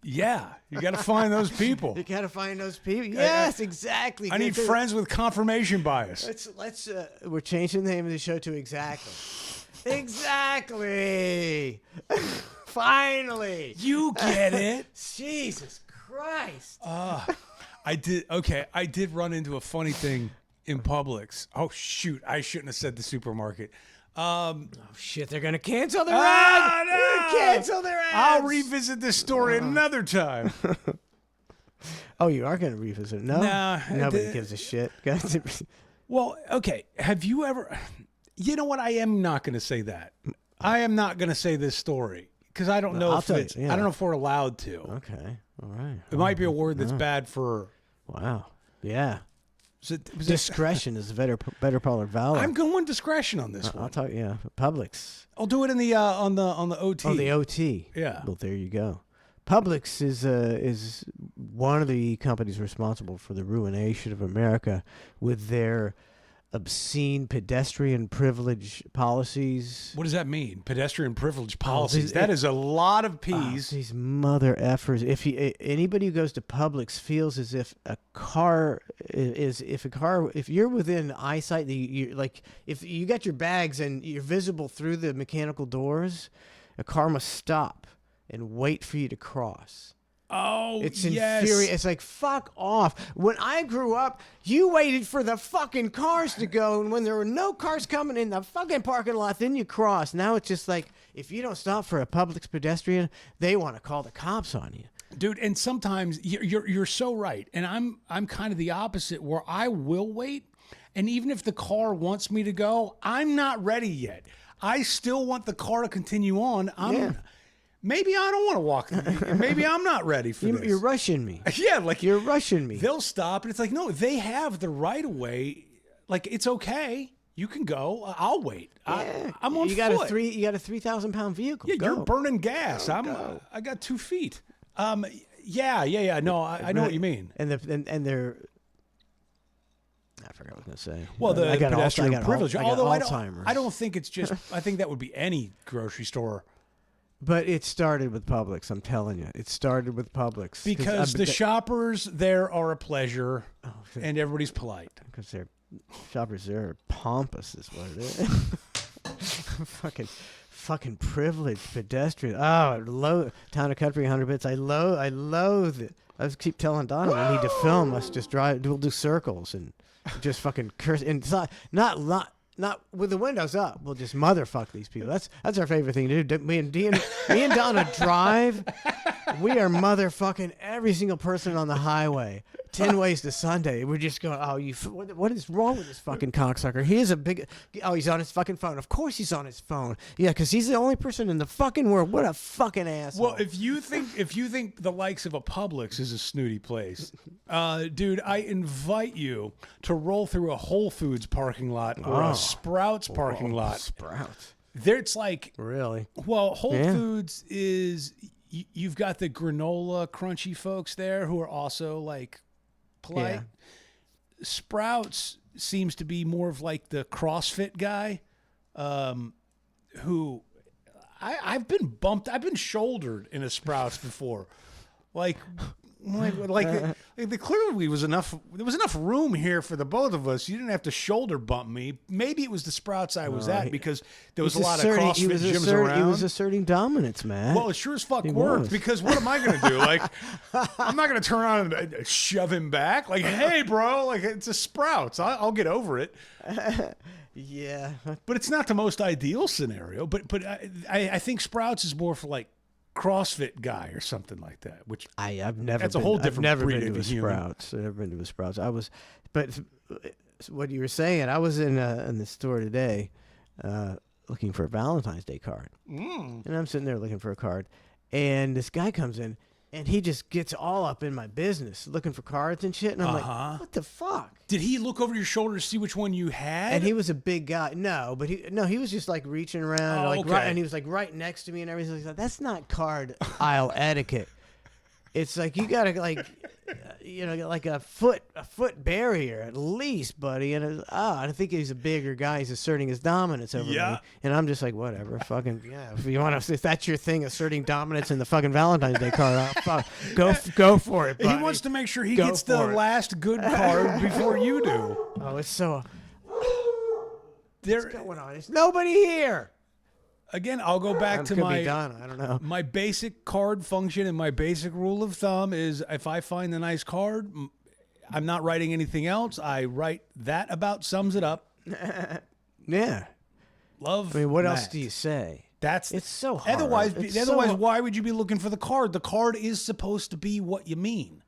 Yeah, you got to find those people. You gotta find those people. Yes, exactly. I need friends with confirmation bias. Let's we're changing the name of the show to Exactly. Exactly. Finally. You get it. Jesus Christ. I did run into a funny thing in Publix. Oh shoot, I shouldn't have said the supermarket. Oh shit, they're gonna cancel their Ah, ad. no! They're gonna cancel their ads. I'll revisit this story another time. Oh, you are gonna revisit it? No, Nah, nobody gives a shit. Well, okay. Have you ever? You know what? I am not going to say that. I am not going to say this story because I don't know I'll if tell you, it's. yeah. I don't know if we're allowed to. Okay, all right. It might be a word that's bad for. Wow. Yeah. Was it Discretion is better part of valor. I'm going discretion on this I'll one. talk. Yeah, Publix. I'll do it in the on the OT. Oh, the OT. Yeah. Well, there you go. Publix is one of the companies responsible for the ruination of America with their obscene pedestrian privilege policies. What does that mean? Pedestrian privilege these- policies. That is a lot of P's. These mother effers. Anybody who goes to Publix feels as if a car if you're within eyesight, you like if you got your bags and you're visible through the mechanical doors, a car must stop and wait for you to cross. Oh, It's yes. infuriating. It's like, fuck off. When I grew up, you waited for the fucking cars to go, and when there were no cars coming in the fucking parking lot, then you cross. Now it's just like, if you don't stop for a Publix pedestrian, they want to call the cops on you. Dude, and sometimes you're so right, and I'm kind of the opposite, where I will wait, and even if the car wants me to go, I'm not ready yet. I still want the car to continue on. Maybe I don't want to walk. Maybe I'm not ready for this. You're rushing me. Yeah, like You're rushing me. they'll stop, and it's like, no, they have the right of way. Like, it's okay. You can go. I'll wait. Yeah. I'm on you foot. got a 3,000-pound vehicle. Yeah, Go. you're burning gas. I got 2 feet. Yeah. No, I know what you mean. And they're. I forgot what I was gonna say. Well, the I got pedestrian I got privilege. I got Although Alzheimer's. I don't think it's just. I think that would be any grocery store But it started with Publix. I'm telling you, it started with Publix because the shoppers there are a pleasure, and everybody's polite. because they're shoppers. They're pompous, is what it is. fucking privileged pedestrian. Oh, Town and Country 100 bits. I loathe it. I just keep telling Donna we need to film us just drive. We'll do circles and just fucking curse. And it's not with the windows up. We'll just motherfuck these people. That's our favorite thing to do. Me and Donna drive. We are motherfucking every single person on the highway. 10 ways to Sunday. We're just going, what is wrong with this fucking cocksucker? He is a big, he's on his fucking phone. Of course he's on his phone. Yeah, because he's the only person in the fucking world. What a fucking asshole. Well, if you think the likes of a Publix is a snooty place, dude, I invite you to roll through a Whole Foods parking lot or a Sprouts parking lot. Sprouts. There, it's like, Really? well, Whole Yeah. Foods is you've got the granola crunchy folks there who are also like polite. Yeah. Sprouts seems to be more of like the CrossFit guy, who I've been shouldered in a Sprouts before, like clearly was enough. There was enough room here for the both of us. You didn't have to shoulder bump me. Maybe it was the Sprouts I was at because there was a lot of CrossFit gyms around. He was asserting dominance, man. Well, it sure as fuck He worked was. because what am I going to do? Like, I'm not going to turn on and shove him back. Like, hey, bro, like it's a Sprouts. I'll get over it. Yeah. But it's not the most ideal scenario. But I think Sprouts is more for like CrossFit guy or something like that. Which I've never. That's a been, whole I've different never breed been of to a a human. Sprouts. I've never been to a Sprouts. But what you were saying, I was in the store today, looking for a Valentine's Day card, and I'm sitting there looking for a card, and this guy comes in, and he just gets all up in my business, looking for cards and shit, and I'm like, what the fuck? did he look over your shoulder to see which one you had? And he was a big guy. No, he was just like reaching around, Oh, like okay. right, and he was like right next to me and everything. Like, that's not card aisle etiquette. It's like you gotta like, get like a foot barrier at least, buddy. And I think he's a bigger guy. He's asserting his dominance over Yeah. me, and I'm just like, whatever, fucking yeah. If that's your thing, asserting dominance in the fucking Valentine's Day card, go for it. He Buddy. wants to make sure he Go gets the for it. last good card before you do. Oh, it's so. There, What's going on? There's nobody here. again, I'll go back to Could my be done. I don't know. my basic card function and my basic rule of thumb is if I find a nice card, I'm not writing anything else. I write that about sums it up. Yeah. Love. I mean, what else Matt. do you say? It's so hard. Otherwise, It's otherwise, so- why would you be looking for the card? The card is supposed to be what you mean.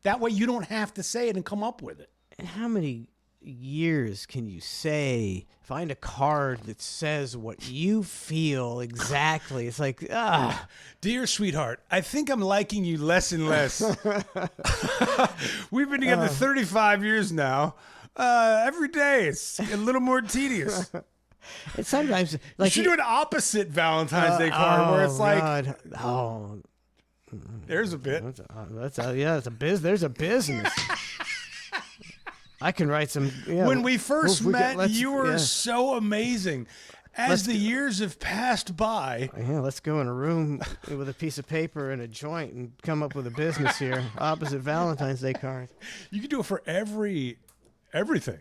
That way, you don't have to say it and come up with it. And how many years can you say, find a card that says what you feel exactly? It's like, Dear sweetheart, I think I'm liking you less and less. We've been together 35 years now. Every day it's a little more tedious. and sometimes You like should do an opposite Valentine's Day card where it's like, God. Oh, there's a bit. that's a business. There's a business. I can write some. Yeah, When we first met, let's- you were yeah. so amazing. As the years have passed by, Yeah, let's go in a room with a piece of paper and a joint and come up with a business here. Opposite Valentine's Day card. you could do it for everything.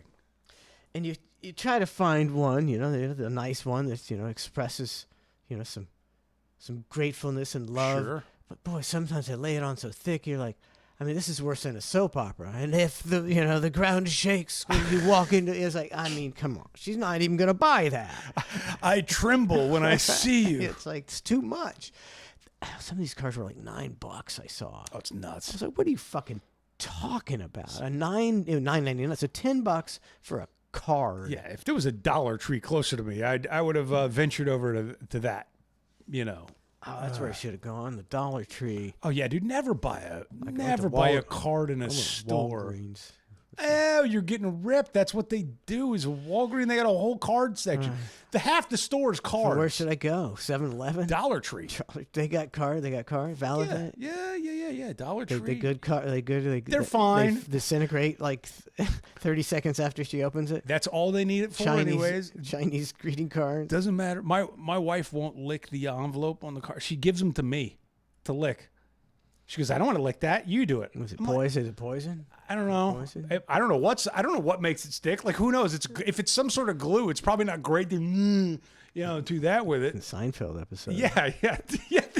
And you try to find one, the nice one that expresses, some gratefulness and love. Sure. But boy, sometimes they lay it on so thick. You're like, I mean, this is worse than a soap opera. And if the ground shakes when you walk into, it's like, I mean, come on, she's not even gonna buy that. I tremble when I see you. It's like it's too much. Some of these cars were like $9. I saw. Oh, it's I nuts. was like, what are you fucking talking about? $9.99. That's $10 for a card. Yeah, if there was a Dollar Tree closer to me, I would have ventured over to that. Oh, that's where I should have gone. The Dollar Tree. Oh yeah, dude, never buy a card in a store. Walgreens. Oh, you're getting ripped. That's what they do. Is Walgreens? They got a whole card section. Half the store is cards. So where should I go? 7-Eleven. Dollar Tree. They got card. They got card. Valentine. Yeah. Dollar Tree. They good car. They good. They're fine. They disintegrate like 30 seconds after she opens it. That's all they need it for, anyways. Chinese greeting cards. Doesn't matter. My wife won't lick the envelope on the card. She gives them to me to lick. She goes, I don't want to lick that. You do it. Was it poison? Is it poison? I don't know. Poison? I don't know what makes it stick. Like who knows? If it's some sort of glue, it's probably not great to do that with it. The Seinfeld episode. Yeah,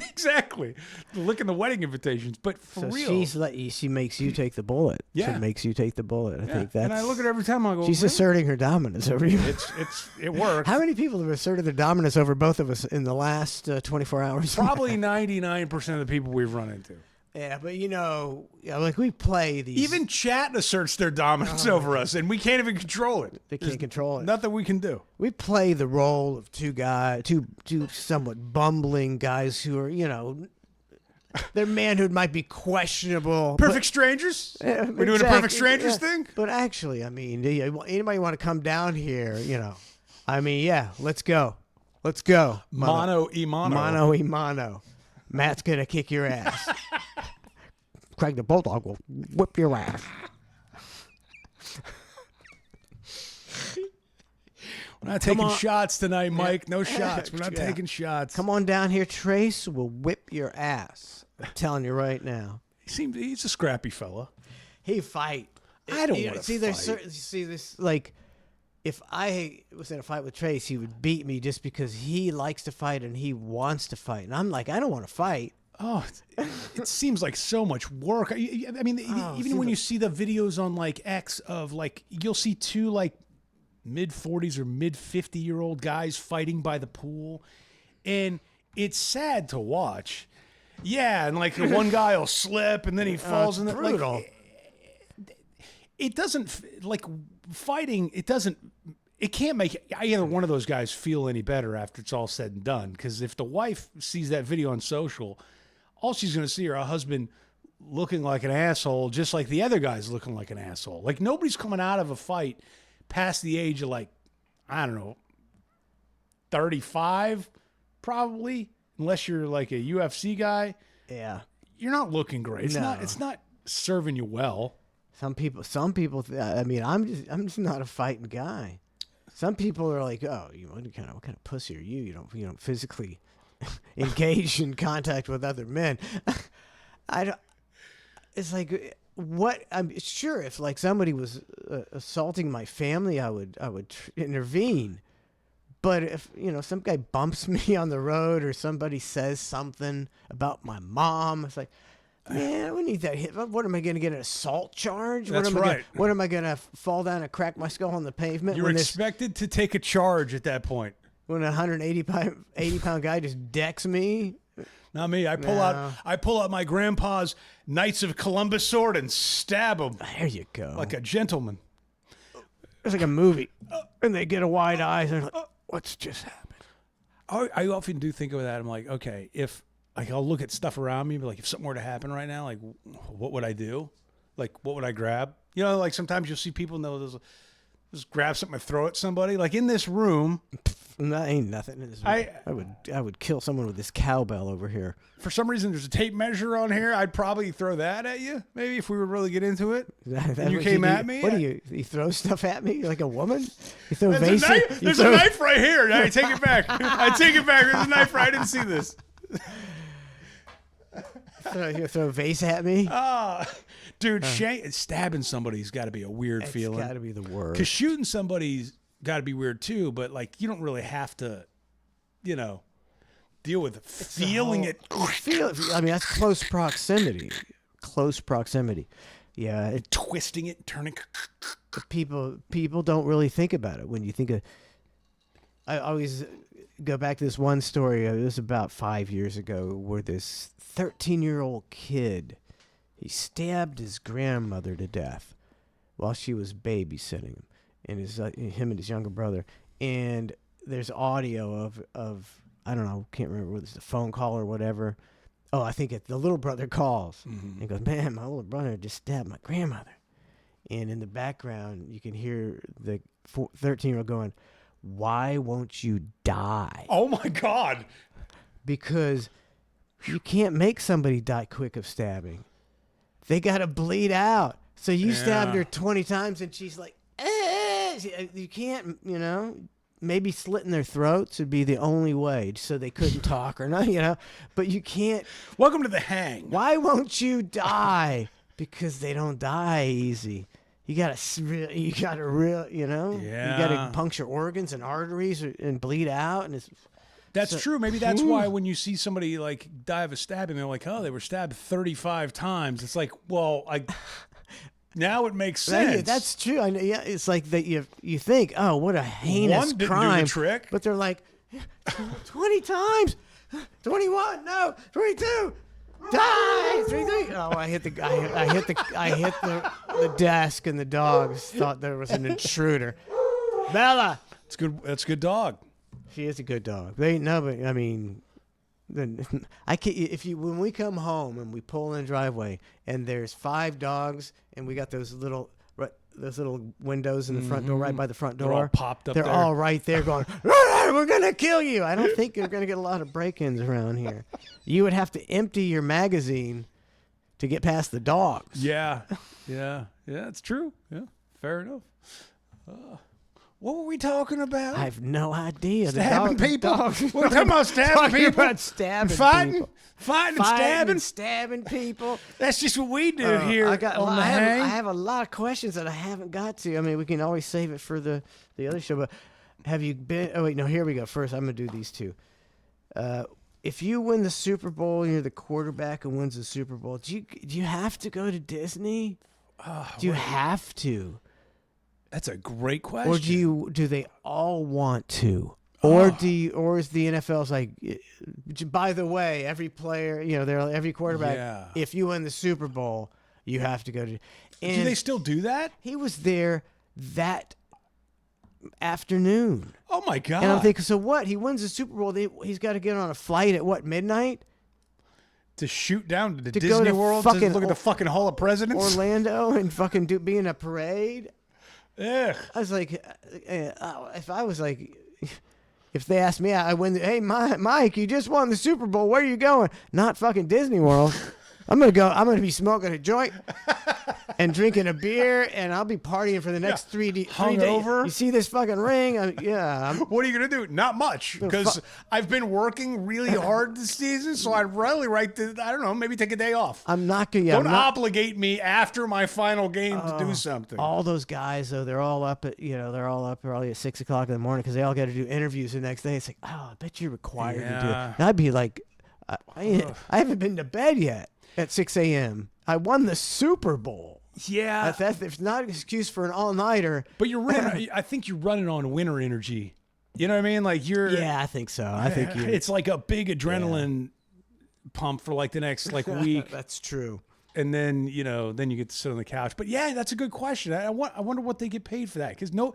exactly. Licking the wedding invitations, but for So real. she makes you take the bullet. Yeah. She makes you take the bullet. I think that's. And I look at her every time. I go, She's really? asserting her dominance over you. It works. How many people have asserted their dominance over both of us in the last 24 hours? Probably 99% of the people we've run into. Yeah, but like we play these. Even chat asserts their dominance over us, and we can't even control it. They can't control it. Nothing we can do. We play the role of two somewhat bumbling guys who are, their manhood might be questionable. Perfect strangers? We're We're doing a perfect strangers thing? But actually, I mean, anybody want to come down here, I mean, yeah, let's go. Let's go. Mano y mano. Mano y mano. Matt's going to kick your ass. Craig the Bulldog will whip your ass. We're not taking on. shots tonight, Mike. No shots. We're not Yeah. taking shots. Come on down here, Trace. We'll whip your ass. I'm telling you right now. He's a scrappy fella. He fight. I don't You want to see. fight. There's certain. See this like. If I was in a fight with Trace, he would beat me just because he likes to fight and he wants to fight. And I'm like, I don't want to fight. Oh, it seems like so much work. I mean, even when you see the videos on like X of like, you'll see two like mid 40s or mid 50-year-old guys fighting by the pool, and it's sad to watch. Yeah, and like the one guy will slip and then he falls in the brutal. like. It doesn't like fighting. It can't make either one of those guys feel any better after it's all said and done. Because if the wife sees that video on social, all she's going to see are a husband looking like an asshole, just like the other guy's looking like an asshole. Like nobody's coming out of a fight past the age of like, I don't know, 35, probably, unless you're like a UFC guy. Yeah. You're not looking great. It's No. not serving you well. Some people. I mean, I'm just not a fighting guy. Some people are like, oh, what kind of pussy are you? You don't physically engage in contact with other men. I don't. It's like what? I'm sure if like somebody was assaulting my family, I would intervene. But if some guy bumps me on the road or somebody says something about my mom, it's like, man, we need that hit. What am I going to get, an assault charge? That's right. What am I going to fall down and crack my skull on the pavement? You're expected to take a charge at that point. When a 180 pound guy just decks me? Not me. I pull out my grandpa's Knights of Columbus sword and stab him There you go. like a gentleman. It's like a movie. And they get a wide eyes and they're like, what's just happened? I often do think of that. I'm like, okay, if like I'll look at stuff around me, but like if something were to happen right now, like what would I do? Like what would I grab? Like sometimes you'll see people and they'll just grab something and throw at somebody. Like in this room, That ain't nothing. I would kill someone with this cowbell over here. For some reason, there's a tape measure on here. I'd probably throw that at you, maybe if we would really get into it. And you what came do? at me. What do you? You throw stuff at me like a woman? You throw There's, vases. a knife, there's a knife right here. I take it back. I take it back. There's a knife right. I didn't see this. You throw a vase at me? Dude, stabbing somebody's got to be a weird feeling. It's got to be the worst. Because shooting somebody's got to be weird too, but like you don't really have to, deal with feeling it. I mean, that's close proximity. Close proximity. Yeah, Twisting it, turning. people don't really think about it when you think of. I always go back to this one story. It was about 5 years ago, where this 13-year-old kid, he stabbed his grandmother to death while she was babysitting him, and him and his younger brother. And there's audio of I don't know, can't remember whether it's a phone call or whatever. Oh, I think the little brother calls and goes, "Man, my older brother just stabbed my grandmother." And in the background, you can hear the 13-year-old going, "Why won't you die?" Oh my God! Because you can't make somebody die quick of stabbing. They got to bleed out. So you stabbed her 20 times and she's like, you can't, maybe slitting their throats would be the only way so they couldn't talk or not, but you can't. Welcome to the hang. Why won't you die? Because they don't die easy. You gotta you gotta puncture organs and arteries and bleed out, and That's true. Maybe that's why when you see somebody like die of a stabbing, they're like, "Oh, they were stabbed 35 times." It's like, well, now it makes sense. That's true. I know. Yeah, it's like that. You think, oh, what a heinous One didn't crime, do the trick. But they're like, 20 times, 21, no, 22. Die! 33. Oh, I hit the desk, and the dogs thought there was an intruder. Bella, It's good. That's a good dog. she is a good dog. They know, but I mean, I can't. When we come home and we pull in the driveway, and there's 5 dogs, and we got those little windows in the front door, right by the front door. They're all popped up They're there. all right there going, "We're going to kill you." I don't think you're going to get a lot of break-ins around here. You would have to empty your magazine to get past the dogs. Yeah, it's true. Yeah, fair enough. What were we talking about? I have no idea. Stabbing people. We're talking about stabbing Talking people. about stabbing Fighting, people. fighting, and stabbing. and stabbing people. That's just what we do here I on the hang. have a lot of questions that I haven't got to. I mean, we can always save it for the other show. But have you been? Oh wait, no. Here we go. First, I'm gonna do these two. If you win the Super Bowl, you're the quarterback who wins the Super Bowl. Do you have to go to Disney? Do you have to, That's a great question. or do they all want to? Or is the NFL's like, by the way, every player, every quarterback, if you win the Super Bowl, you have to go to. And do they still do that? he was there that afternoon. Oh my God! And I'm thinking, so what? He wins the Super Bowl. He's got to get on a flight at what, midnight? To shoot down to the To go Disney to World to fucking look at the fucking Hall of Presidents. Orlando and fucking be in a parade. Ugh. I was like, if I was like, if they asked me, I win. Hey, Mike, you just won the Super Bowl. Where are you going? Not fucking Disney World. I'm gonna be smoking a joint and drinking a beer, and I'll be partying for the next 3 days. Hungover? You see this fucking ring? I'm What are you gonna do? Not much, because I've been working really hard this season. So I'd really maybe take a day off. not gonna. Don't obligate me after my final game to do something. All those guys, though, they're all up probably at 6 o'clock in the morning because they all got to do interviews the next day. It's like, I bet you're required to do it. Yeah. And I'd be like, I haven't been to bed yet at 6 a.m. I won the Super Bowl. Yeah, It's not an excuse for an all-nighter. but you're running. I think you're running on winter energy. You know what I mean? Like you're. Yeah, I think so. I think you. It's like a big adrenaline pump for like the next week. That's true. And then you get to sit on the couch. But yeah, that's a good question. I wonder what they get paid for that, because no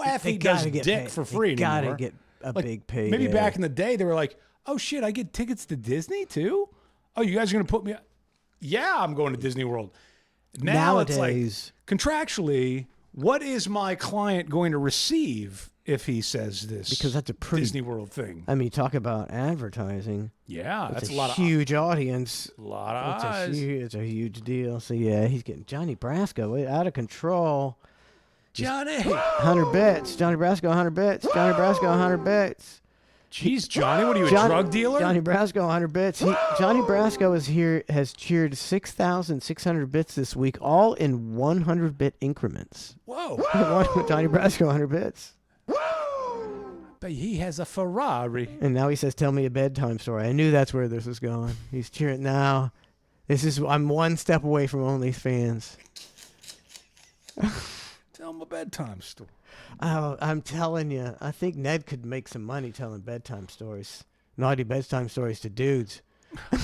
athlete does dick paid. for free They anymore. gotta get a big pay. Maybe back in the day they were like, "Oh shit, I get tickets to Disney too? Oh, you guys are gonna put me? Yeah, I'm going to Disney World." Now Nowadays, it's like contractually What is my client going to receive if he says this? Because that's a pretty Disney World thing. I mean, talk about advertising. Yeah, That's that's a lot huge audience. of lot of It's eyes. it's a huge deal. So yeah, he's getting Johnny Brasco out of control. Johnny. 100 bets. Johnny Brasco 100 bets. Johnny Brasco 100 bets. Jeez, Johnny, what are you, a drug dealer? Johnny Brasco 100 bits. Johnny Brasco has cheered 6,600 bits this week, all in 100 bit increments. Whoa. Johnny Brasco 100 bits. But he has a Ferrari. And now he says, "Tell me a bedtime story." I knew that's where this was going. He's cheering now. I'm one step away from OnlyFans. Tell him a bedtime story. Oh, I'm telling you, I think Ned could make some money telling bedtime stories, naughty bedtime stories to dudes. Well,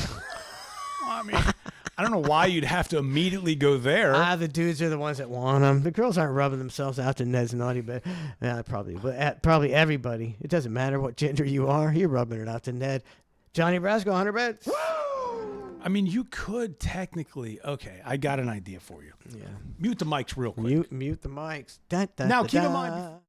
I mean, I don't know why you'd have to immediately go there. The dudes are the ones that want them. The girls aren't rubbing themselves out to Ned's naughty bed. Yeah, probably everybody. It doesn't matter what gender you are. You're rubbing it out to Ned. Johnny Brasco, 100 bets. I mean, you could technically. Okay, I got an idea for you. Yeah. Mute the mics real quick. Mute the mics. Now, keep in mind-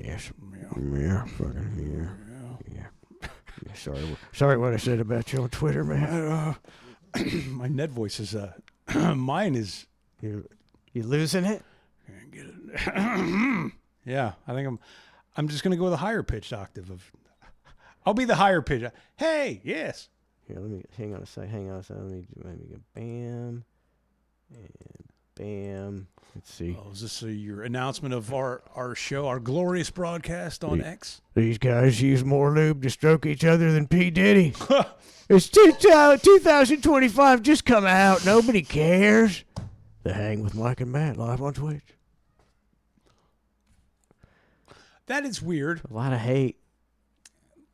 Yes. Yeah. Fucking yeah. Sorry what I said about you on Twitter, man. My Ned voice is mine is. You losing it? Can't get it. Yeah, I think I'm just gonna go with a higher pitched octave of. I'll be the higher pitch. Hey, yes. Here, let me hang on a sec. Let me go bam and bam. Let's see. Oh, is this your announcement of our show, our glorious broadcast on X? These guys use more lube to stroke each other than P. Diddy. It's 2025 just come out. Nobody cares. The Hang with Mike and Matt live on Twitch. That is weird. A lot of hate.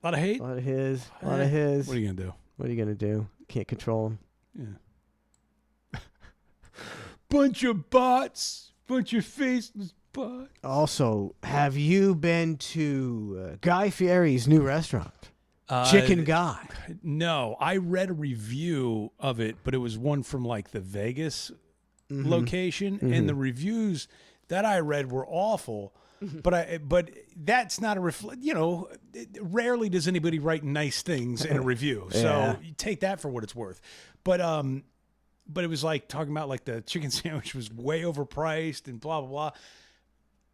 A lot of hate. A lot of his. A lot of his. What are you gonna do? What are you gonna do? Can't control him. Yeah. Bunch of bots. Bunch of faceless bots. Also, have you been to Guy Fieri's new restaurant? Chicken Guy. No, I read a review of it, but it was one from like the Vegas location, and the reviews that I read were awful. But that's not a rarely does anybody write nice things in a review. So Yeah. you take that for what it's worth. But it was like talking about like the chicken sandwich was way overpriced and blah blah blah.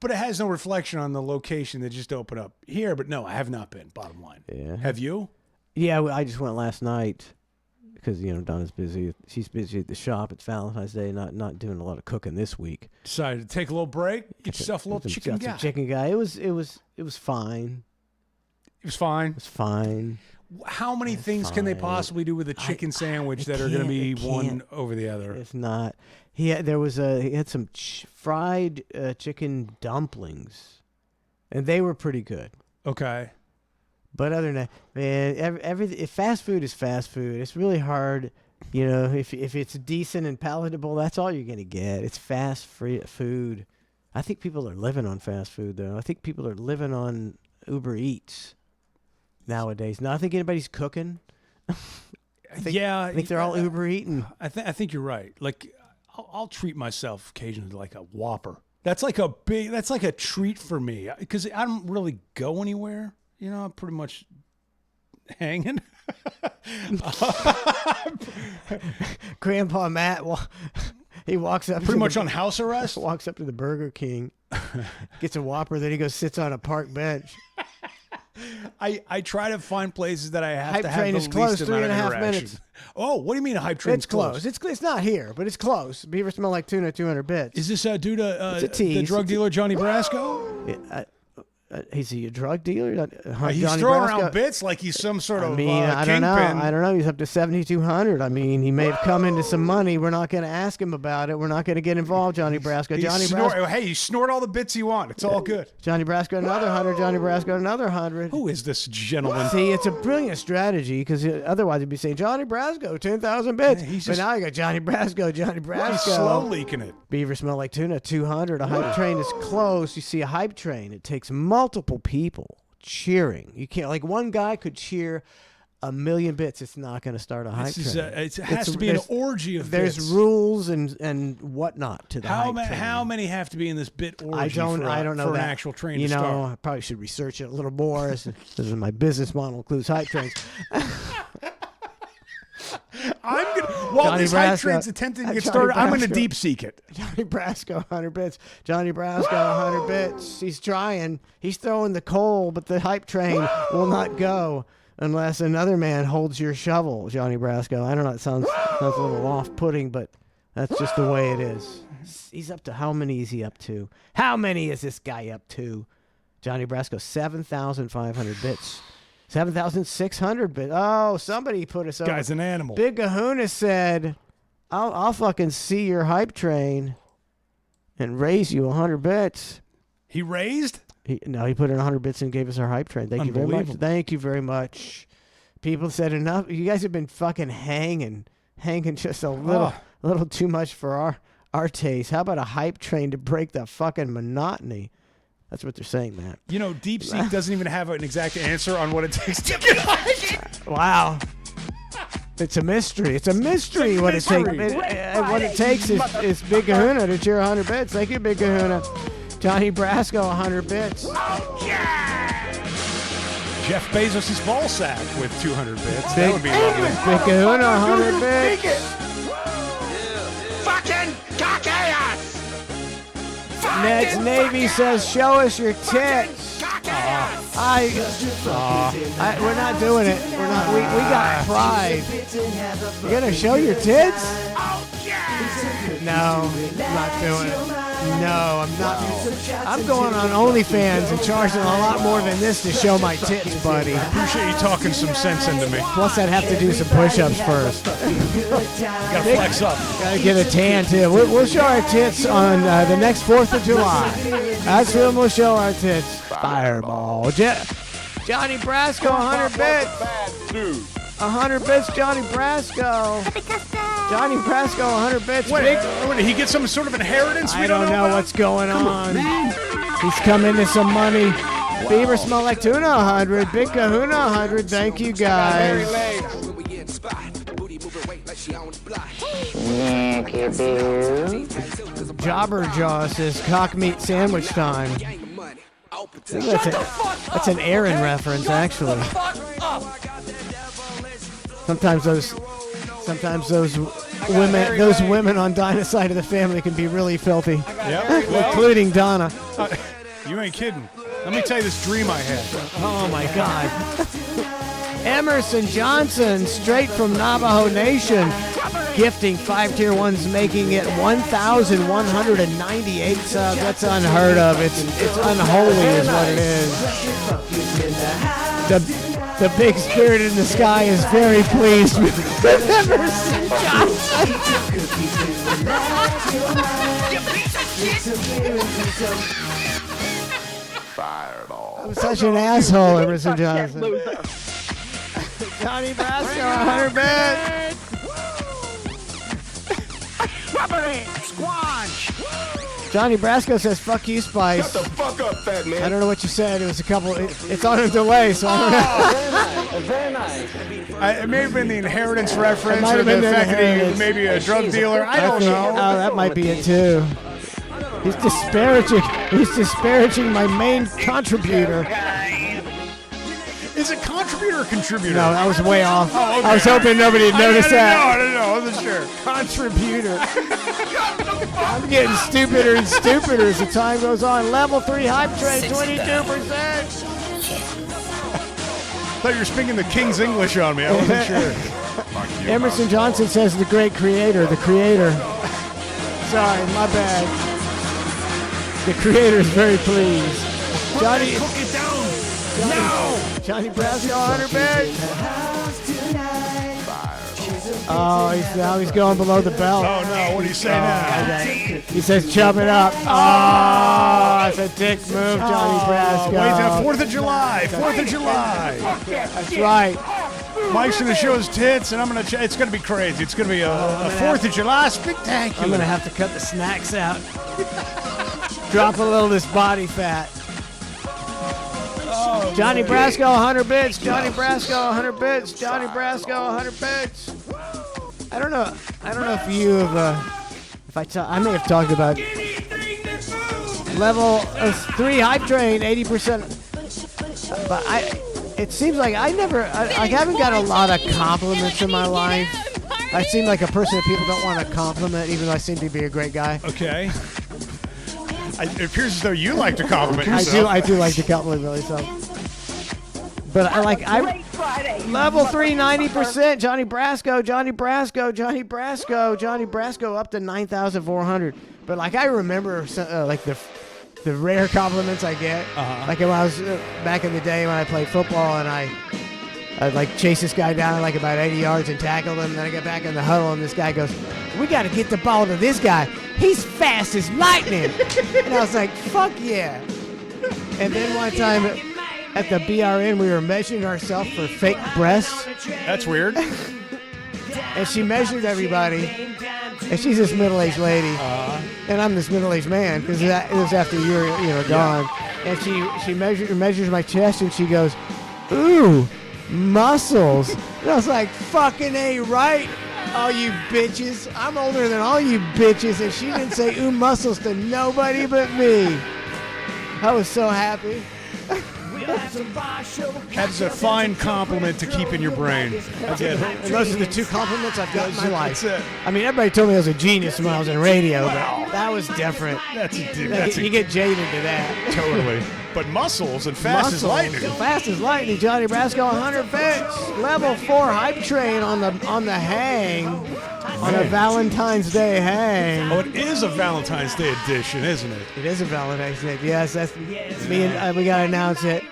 But it has no reflection on the location that just opened up here. But no, I have not been. Bottom line. Yeah. Have you? Yeah, I just went last night because Donna's busy. She's busy at the shop. It's Valentine's Day. Not doing a lot of cooking this week. Decided to take a little break. Get yourself a little chicken Got some guy. Chicken Guy. It was fine. It was fine. It was fine. How many things can they fine. possibly do with a chicken sandwich that are going to be one over the other? It's not. He had some fried chicken dumplings, and they were pretty good. Okay. But other than that, man, everything fast food is fast food. It's really hard, if it's decent and palatable, that's all you're gonna get. It's fast food. I think people are living on fast food though. I think people are living on Uber Eats nowadays. No, I think anybody's cooking. I think they're all Uber eating. I think you're right. Like, I'll treat myself occasionally like a Whopper. That's like a treat for me because I don't really go anywhere. I'm pretty much hanging. Grandpa Matt, he walks up. Pretty much on house arrest. Walks up to the Burger King, gets a Whopper, then he goes sits on a park bench. I try to find places that I have Hype to have train the is closed, least amount of 3.5 interaction. minutes. Oh, what do you mean a hype train? It's closed. It's not here, but it's close. Beaver smell like tuna, 200 bits. Is this due to It's a tease. the drug dealer Johnny Brasco? Is he a drug dealer? He's Johnny throwing Brasco? around bits like he's some sort of I mean, I don't know. kingpin. I don't know. He's up to 7,200. I mean, he may have come into some money. We're not going to ask him about it. We're not going to get involved, Johnny Brasco. Hey, you snort all the bits you want. It's all good. Johnny Brasco, another 100. Johnny Brasco, another 100. Who is this gentleman? See, it's a brilliant strategy because otherwise you'd be saying Johnny Brasco, 10,000 bits. Yeah, he's but just- now you got Johnny Brasco, Johnny Brasco. He's slow leaking it. Beaver smell like tuna, 200. A hype train is close. You see a hype train. It takes multiple people cheering. You can't, like one guy could cheer 1,000,000 bits. It's not going to start a hype train. It has to be an orgy of There's bits. rules and whatnot to the hype train. How many have to be in this bit orgy I don't know for that. an actual train You to know, start? I probably should research it a little more. This is my business model includes hype trains. I'm gonna, while Johnny this hype Brasco. train's attempting to get Johnny started, I'm going to Brasco. deep seek it. Johnny Brasco, 100 bits. Johnny Brasco, 100 bits. He's trying. He's throwing the coal, but the hype train will not go unless another man holds your shovel, Johnny Brasco. I don't know. It sounds a little off-putting, but that's just the way it is. He's up to, how many is he up to? How many is this guy up to? Johnny Brasco, 7,500 bits. 7,600 bits. Oh, somebody put us over. Guy's an animal. Big Kahuna said, I'll fucking see your hype train and raise you 100 bits. He raised? He put in 100 bits and gave us our hype train. Thank you very much. Unbelievable. Thank you very much. People said enough. You guys have been fucking hanging just a little too much for our taste. How about a hype train to break the fucking monotony? That's what they're saying, Matt. You know, DeepSeek doesn't even have an exact answer on what it takes to get hype. Wow. It's a mystery. It's a mystery what it takes. What it takes is Big Kahuna to cheer 100 bits. Thank you, Big Kahuna. Johnny Brasco, 100 bits. Jeff Bezos' ball sack with 200 bits. That Big, would be lovely. Big Kahuna, 100 bits. Fucking cock-ass! Ned's Navy says, show us your tits. We're not doing it. We're not. We got pride. You're gonna show your tits? No, I'm not doing it. No, I'm not. I'm going on OnlyFans and charging a lot more than this to show my tits, buddy. Appreciate you talking some sense into me. Plus, I'd have to do some push-ups first. Gotta flex up. Gotta get a tan too. We'll show our tits on the next 4th of July. That's when we'll show our tits. Fireball. Johnny Brasco, 100 bits. 100 bits, Johnny Brasco. Johnny Brasco, 100 bits. Wait, did he get some sort of inheritance? I don't know about? what's going on. He's come into some money. Beaver smell like tuna, 100. Big Kahuna, 100. Thank you, guys. Jobber Jaw says cock meat sandwich time. I think that's an Aaron reference, actually. Sometimes those women on Dinah's side of the family can be really filthy, Yeah, well, including Donna. you ain't kidding. Let me tell you this dream I had. Oh my God. Emerson Johnson, straight from Navajo Nation, gifting 5 tier 1s, making it 1,198 subs. That's unheard of. It's unholy is what it is. The big spirit in the sky is very pleased with Emerson Johnson. I'm such an asshole, Emerson Johnson. Johnny Brasco, 100 bits. Johnny Brasco says, fuck you, Spice. Shut the fuck up, fat man. I don't know what you said. It was a couple. It's on a delay, so I don't know. Very nice. It may have been the inheritance reference, might or have been the the fact that he inheritance. may be a drug dealer. I don't know. Oh, that might be it too. He's disparaging. He's disparaging my main contributor. Is it contributor or contributor? No, that was way off. Oh, okay. I was hoping nobody'd notice that. I didn't know. I wasn't sure. Contributor. I'm getting stupider and stupider as the time goes on. Level 3 hype train, 22%. Thought you were speaking the King's English on me. I wasn't sure. Emerson Johnson says the great creator. The creator. Sorry, my bad. The creator is very pleased. Johnny, Cook it down. Now. Johnny Brasco, 100 bits. Oh, he's going below the belt. Oh no! What do you say now? Okay. He says, chub it up. Oh, it's a dick move, Johnny Brasco. Wait, 4th of July. 4th of July. That's right. Mike's gonna show his tits, and I'm gonna. It's gonna be crazy. It's gonna be a 4th of July spectacular. I'm gonna have to cut the snacks out. Drop a little of this body fat. Johnny Brasco, 100 bits. Johnny Brasco, 100 bits. Johnny Brasco, 100 bits. I don't know if you have. I may have talked about level 3 hype train, 80%. But it seems like I haven't got a lot of compliments in my life. I seem like a person that people don't want to compliment, even though I seem to be a great guy. Okay. It appears as though you like to compliment yourself. I do like to compliment myself. But level 3, 90%. Johnny Brasco up to 9,400. But I remember the rare compliments I get. Like when I was back in the day when I played football and I'd chase this guy down about 80 yards and tackle him. And then I get back in the huddle and this guy goes, "We got to get the ball to this guy. He's fast as lightning." And I was like, "Fuck yeah." And then one time at the BRN, we were measuring ourselves for fake breasts. That's weird. And she measured everybody. And she's this middle-aged lady. And I'm this middle-aged man because it was after you're gone. And she measures my chest and she goes, "Ooh, muscles." And I was like, "Fucking A right, all you bitches. I'm older than all you bitches." And she didn't say "ooh, muscles" to nobody but me. I was so happy. That's a fine compliment to keep in your brain. And those are the 2 compliments I've got in my life. That's it. I mean, everybody told me I was a genius when I was in radio, but that was different. You get jaded to that. Totally. But muscles and fast as lightning. Fast as lightning. Johnny Brasco, 100 bits. Level 4 hype train on the hang. On a Valentine's Day hang. Oh, it is a Valentine's Day edition, isn't it? It is a Valentine's Day. Yes, that's me and we gotta announce it.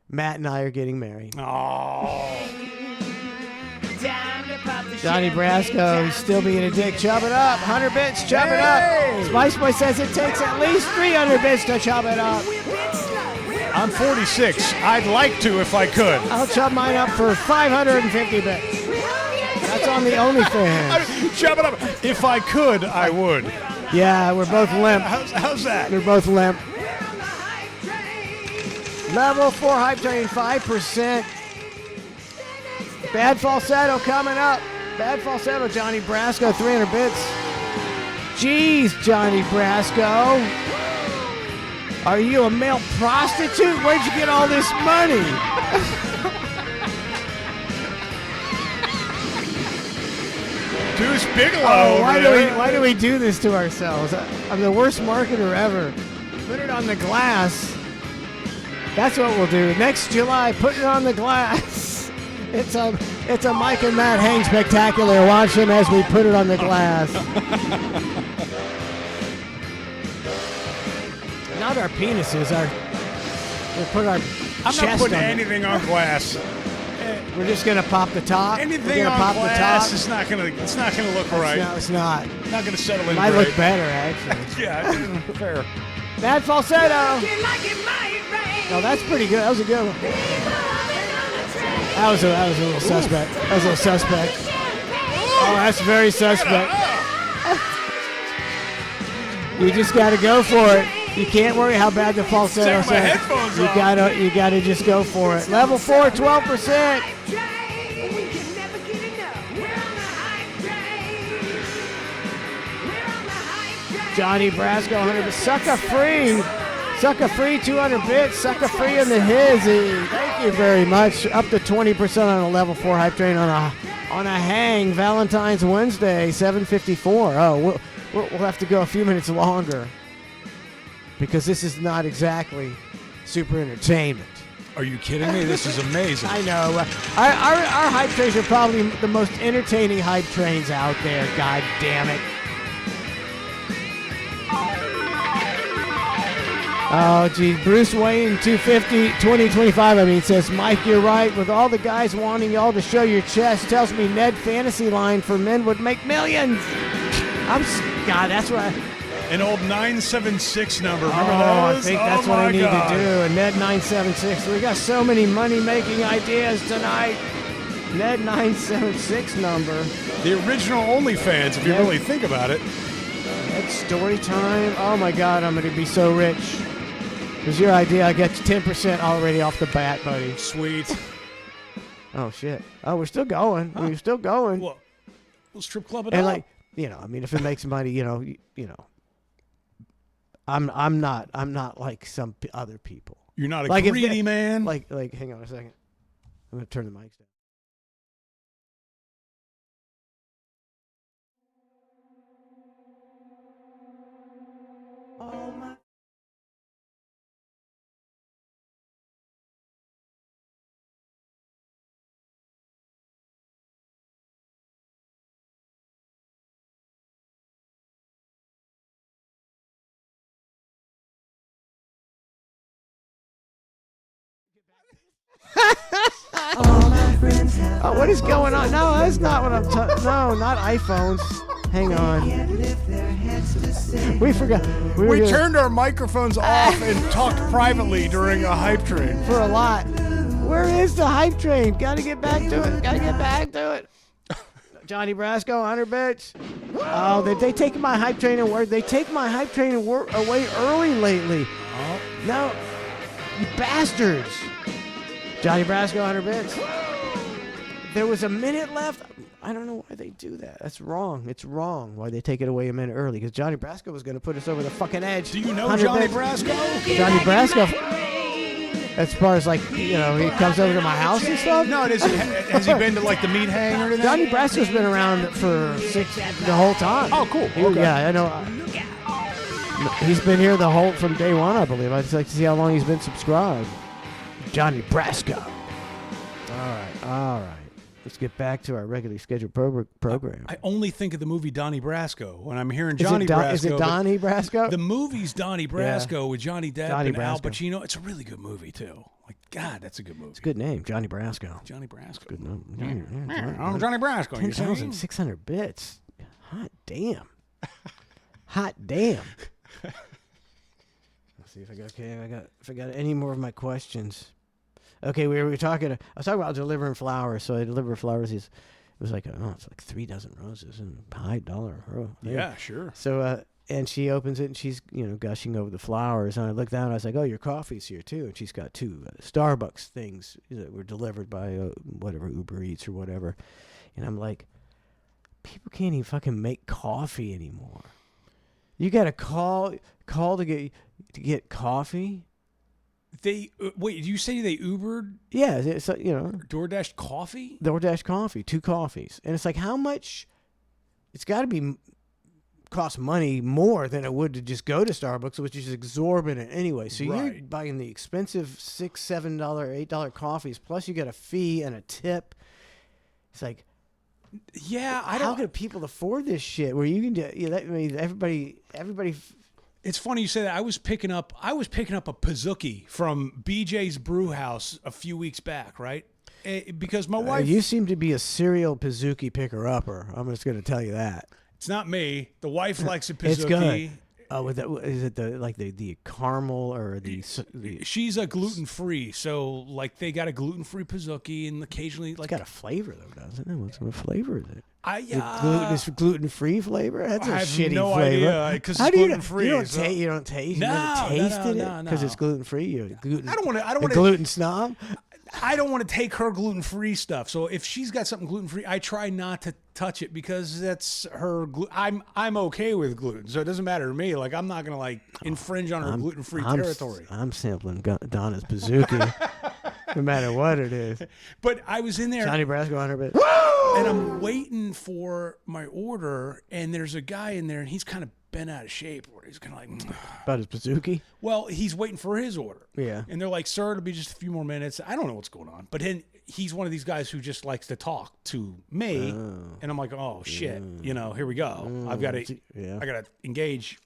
Matt and I are getting married. Oh. Johnny Brasco, he's still being a dick. Chop it up. 100 bits, chop it up. Spice Boy says it takes at least 300 bits to chop it up. I'm 46. I'd like to if I could. I'll chop mine up for 550 bits. That's on the OnlyFans. Chop it up. If I could, I would. Yeah, we're both limp. How's that? We're both limp. Level 4 hype train, 5%. Bad falsetto coming up. Bad falsetto, Johnny Brasco, 300 bits. Jeez, Johnny Brasco. Are you a male prostitute? Where'd you get all this money? Deuce Bigelow. Oh, why do we do this to ourselves? I'm the worst marketer ever. Put it on the glass. That's what we'll do. Next July, put it on the glass. It's a Mike and Matt Hang spectacular. Watch them as we put it on the glass. Not our penises. We'll put our I'm chest not putting on anything on glass. We're just gonna pop the top. Anything on pop glass the top. it's not gonna look right. No, it's not. Not gonna settle in. Might great. look better actually. Yeah, fair. Bad falsetto. No, that's pretty good. That was a good one. That was a little suspect. That was a little suspect. Oh, that's very suspect. You just got to go for it. You can't worry how bad the falsetto Take my sounds. headphones off. You gotta just go for it. Level 4, 12%. Johnny Brasco, 100. Sucker free, 200 bits. Sucker free in the hizzy. Thank you very much. Up to 20% on a level 4 hype train on a hang Valentine's Wednesday, 7:54. Oh, we'll have to go a few minutes longer because this is not exactly super entertainment. Are you kidding me? This is amazing. I know. Our hype trains are probably the most entertaining hype trains out there. God damn it. Oh, gee. Bruce Wayne, 250, 2025. I mean, says, Mike, you're right. With all the guys wanting y'all to show your chest, tells me Ned fantasy line for men would make millions. God, that's what An old 976 number. Remember I those? think that's what my I need God. to do. A Ned 976. We got so many money-making ideas tonight. Ned 976 number. The original OnlyFans, if you Yeah. really think about it. Ned story time. Oh my God, I'm going to be so rich. It was your idea. I got 10% already off the bat, buddy. Sweet. Oh shit. Oh, we're still going. We're still going. Well, we'll strip club it And up. like, I mean, if it makes money, I'm not like some other people. You're not a Like if greedy they- man. Like, hang on a second. I'm gonna turn the mics down. Oh my. Oh, what is going on? No, that's not what I'm talking. No, not iPhones. Hang on. We forgot. We, were we gonna- turned our microphones off and talked privately during a hype train. for a lot. Where is the hype train? Gotta get back to it. Gotta get back to it. Johnny Brasco, 100 bits. Oh, they take my hype train and work. They take my hype train and work away early lately. Oh. No, you bastards. Johnny Brasco, 100 bits. There was a minute left. I don't know why they do that. That's wrong. It's wrong why they take it away a minute early. Because Johnny Brasco was going to put us over the fucking edge. Do you know 100 Johnny bits. Brasco? Johnny Brasco. As far as like, he comes over to my house and stuff. No, has he been to like the meat hang or anything? Johnny Brasco's been around for the whole time. Oh, cool. He- Okay. Yeah, I know. He's been here from day one, I believe. I'd just like to see how long he's been subscribed. Johnny Brasco. All right. Let's get back to our regularly scheduled program. I only think of the movie Donnie Brasco when I'm hearing Is Johnny Brasco. Is it Donnie Brasco? The movie's Donnie Brasco with Johnny Depp Johnny and Al Brasco. Pacino. It's a really good movie too. Like God, that's a good movie. It's a good name, Johnny Brasco. Johnny Brasco. Good name. I'm Johnny Brasco. You see? 10,600 bits. Hot damn. Hot damn. Let's see if I got any more of my questions. Okay, we were talking. I was talking about delivering flowers. So I deliver flowers. It was like it's like 3 dozen roses and high dollar. Yeah, sure. So and she opens it and she's gushing over the flowers. And I look down and I was like, oh, your coffee's here too. And she's got 2 Starbucks things that were delivered by whatever Uber Eats or whatever. And I'm like, people can't even fucking make coffee anymore. You got to call to get coffee. They wait. Did you say they Ubered Yeah, it's DoorDash coffee? DoorDash coffee, 2 coffees, and it's like how much? It's got to be cost money more than it would to just go to Starbucks, which is exorbitant anyway. So you're Right. buying the expensive $6, $7, $8 coffees, plus you get a fee and a tip. It's like, Yeah, I how don't. can people afford this shit? Where you can do? I mean, everybody. It's funny you say that. I was picking up a Pizookie from BJ's Brew House a few weeks back, right? Because my wife. You seem to be a serial Pizookie picker-upper. I'm just going to tell you that. It's not me. The wife likes a Pizookie. It's good. With that, is it the caramel or the She's a gluten free, so like they got a gluten free Pizookie, and occasionally like It's got a flavor though, doesn't it? What sort of flavor is it? I Gluten free flavor? That's a I have shitty no flavor. idea, 'cause How it's do you gluten-free, You don't so- taste. You don't taste. No, You never no, tasted no, it because no. it's gluten free. You're gluten. I don't want a to. gluten snob. I don't want to take her gluten free stuff. So if she's got something gluten free, I try not to touch it because that's her. I'm okay with gluten, so it doesn't matter to me. Like I'm not gonna like infringe on her gluten free territory. I'm sampling Donna's Pizookie, no matter what it is. But I was in there. Johnny Brasco 100 bit. And I'm waiting for my order, and there's a guy in there, and he's kind of bent out of shape, or he's kind of like, About his Pizookie. well, he's waiting for his order. Yeah. And they're like, sir, it'll be just a few more minutes. I don't know what's going on. But then he's one of these guys who just likes to talk to me. And I'm like, oh, shit. Here we go. I've got to, Yeah. I got to engage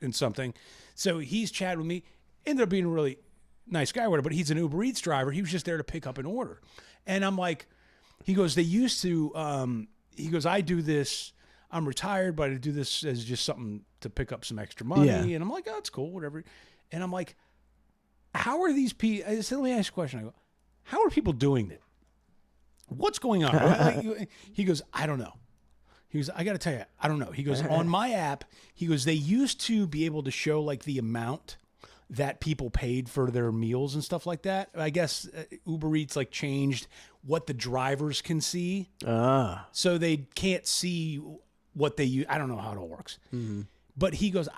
in something. So he's chatting with me. ended up being a really nice guy, or whatever, but he's an Uber Eats driver. He was just there to pick up an order. And I'm like, he goes, they used to, he goes, I do this, I'm retired, but I do this as just something to pick up some extra money. Yeah. And I'm like, oh, it's cool, whatever. And I'm like, how are these people, I said, let me ask you a question. I go, how are people doing it? What's going on? Like, he goes, I don't know. He goes, I got to tell you, I don't know. He goes, on my app, he goes, they used to be able to show like the amount that people paid for their meals and stuff like that. I guess Uber Eats like changed what the drivers can see. So they can't see what they use. I don't know how it all works. But he goes,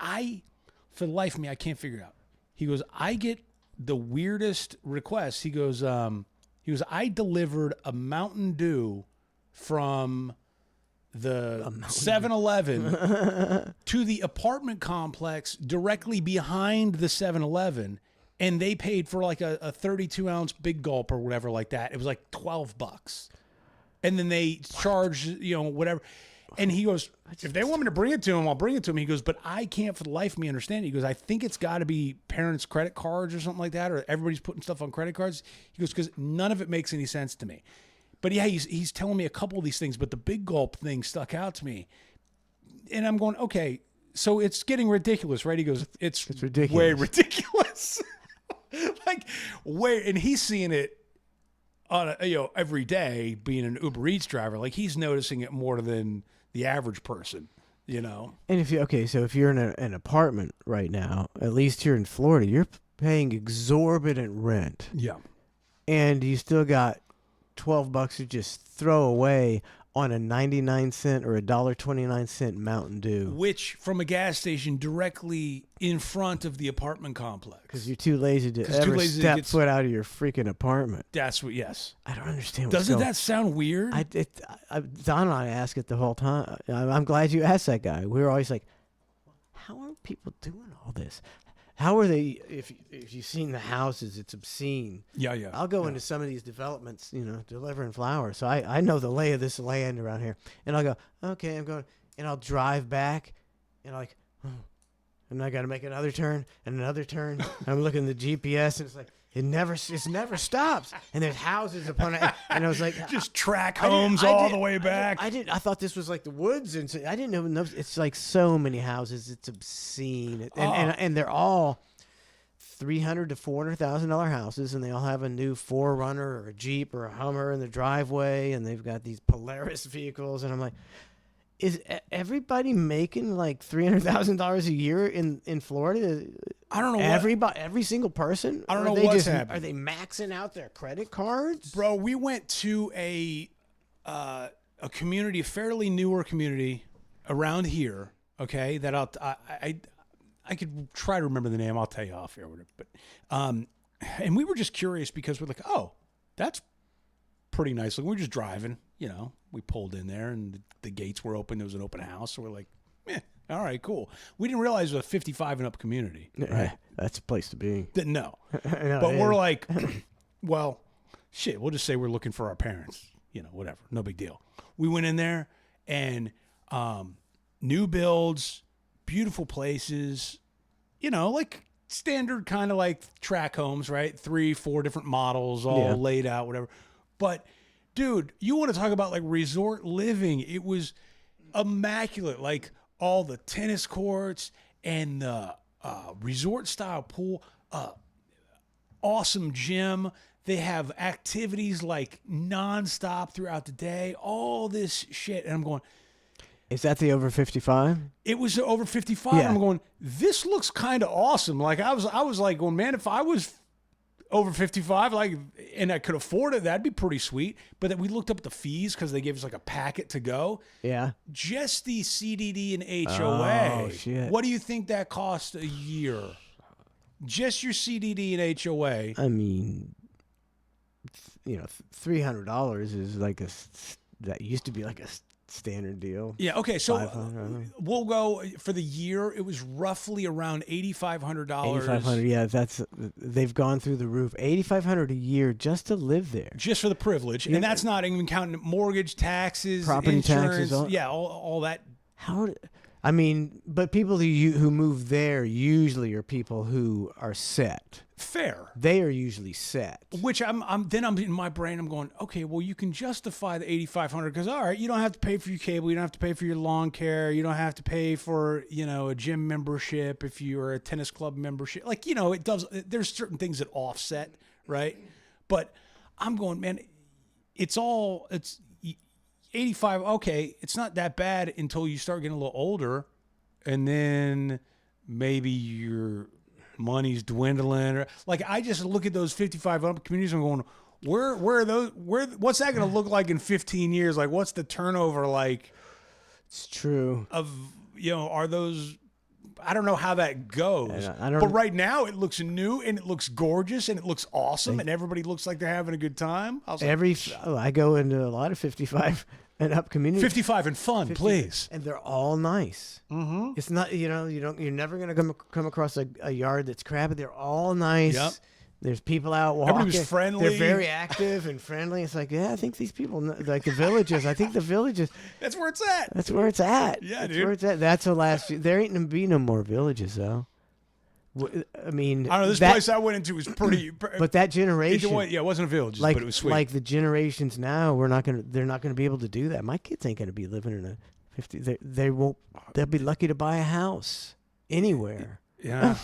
for the life of me, I can't figure it out. He goes, I get the weirdest requests. He goes, I delivered a Mountain Dew from the 7-Eleven to the apartment complex directly behind the 7-Eleven, and they paid for like a 32-ounce Big Gulp or whatever like that. It was like $12. And then they charge, whatever. And he goes, if they want me to bring it to him, I'll bring it to him. He goes, but I can't for the life of me understand it. He goes, I think it's got to be parents' credit cards or something like that, or everybody's putting stuff on credit cards. He goes, because none of it makes any sense to me. But yeah, he's telling me a couple of these things, but the Big Gulp thing stuck out to me. And I'm going, okay, so it's getting ridiculous, right? He goes, it's ridiculous. Way ridiculous. And he's seeing it on every day, being an Uber Eats driver. Like, he's noticing it more than the average person, And if you're in an apartment right now, at least here in Florida, you're paying exorbitant rent. Yeah. And you still got $12 to just throw away on a 99-cent or a $1.29 Mountain Dew. Which from a gas station directly in front of the apartment complex. Because you're too lazy to ever step foot out of your freaking apartment. That's what, yes. I don't understand Doesn't that sound weird? Don and I ask it the whole time. I'm glad you asked that guy. We were always like, how are people doing all this? How are they? If you've seen the houses, it's obscene. Yeah. I'll go into some of these developments, delivering flowers. So I know the lay of this land around here, and I'll go, okay, I'm going, and I'll drive back, and like, and I got to make another turn and another turn. I'm looking at the GPS, and it's like it never stops. And there's houses upon it, and I was like, just track homes all the way back. I thought this was like the woods, and so I didn't know. It's like so many houses. It's obscene, and they're all $300,000 to $400,000 houses, and they all have a new 4Runner or a Jeep or a Hummer in the driveway, and they've got these Polaris vehicles, and I'm like, is everybody making like $300,000 a year in Florida? I don't know. Every single person. I don't know what's happening. Are they maxing out their credit cards, bro? We went to a community, a fairly newer community around here. Okay, that I could try to remember the name. I'll tell you off here, but and we were just curious because we're like, oh, that's pretty nice. Like, we're just driving, we pulled in there and the gates were open. There was an open house. So we're like, all right, cool. We didn't realize it was a 55 and up community. Right? That's a place to be. No. But we're like, well, shit, we'll just say we're looking for our parents, whatever. No big deal. We went in there and new builds, beautiful places, like standard kind of like track homes, right? 3-4 different models all laid out, whatever. But dude, you want to talk about like resort living. It was immaculate. Like all the tennis courts and the resort style pool, awesome gym. They have activities like nonstop throughout the day, all this shit. And I'm going, is that the over 55? It was over 55. Yeah. I'm going, this looks kind of awesome. Like I was like going, man, if I was over 55, like, and I could afford it, that'd be pretty sweet. But then we looked up the fees because they gave us like a packet to go. Yeah. Just the CDD and HOA. Oh, shit. What do you think that cost a year? Just your CDD and HOA. I mean, $300 is like that used to be like a standard deal. Yeah. Okay. So we'll go for the year. It was roughly around $8,500. $8,500. Yeah, they've gone through the roof. $8,500 a year just to live there, just for the privilege, and that's not even counting mortgage, taxes, property insurance, taxes, all that. I mean, but people who move there usually are people who are set. Fair. They are usually set. Which I'm in my brain. I'm going, okay, well, you can justify the $8,500 because all right, you don't have to pay for your cable, you don't have to pay for your lawn care, you don't have to pay for a gym membership if you're a tennis club membership. Like it does. There's certain things that offset, right? But I'm going, man, it's 85. Okay, it's not that bad until you start getting a little older, and then maybe your money's dwindling. Or like I just look at those 55 up communities and I'm going, where are those? What's that going to look like in 15 years? Like, what's the turnover like? It's true. Of are those? I don't know how that goes. I don't. But right now it looks new and it looks gorgeous and it looks awesome and everybody looks like they're having a good time. I was like, I go into a lot of 55 and up communities. 55 and fun, 50, please. And they're all nice. Mm-hmm. It's not, you're never going to come across a yard that's crappy. They're all nice. Yep. There's people out walking. Everybody was friendly. They're very active and friendly. It's like, yeah, I think these people, like the villages, That's where it's at. that's where it's at. Yeah, that's dude. where it's at. That's the last few. There ain't going to be no more villages, though. I mean, I don't know. This place I went into was pretty. but that generation, it wasn't a village, like, but it was sweet. like the generations now, they're not gonna be able to do that. My kids ain't gonna be living in a 50. They won't. They'll be lucky to buy a house anywhere. Yeah.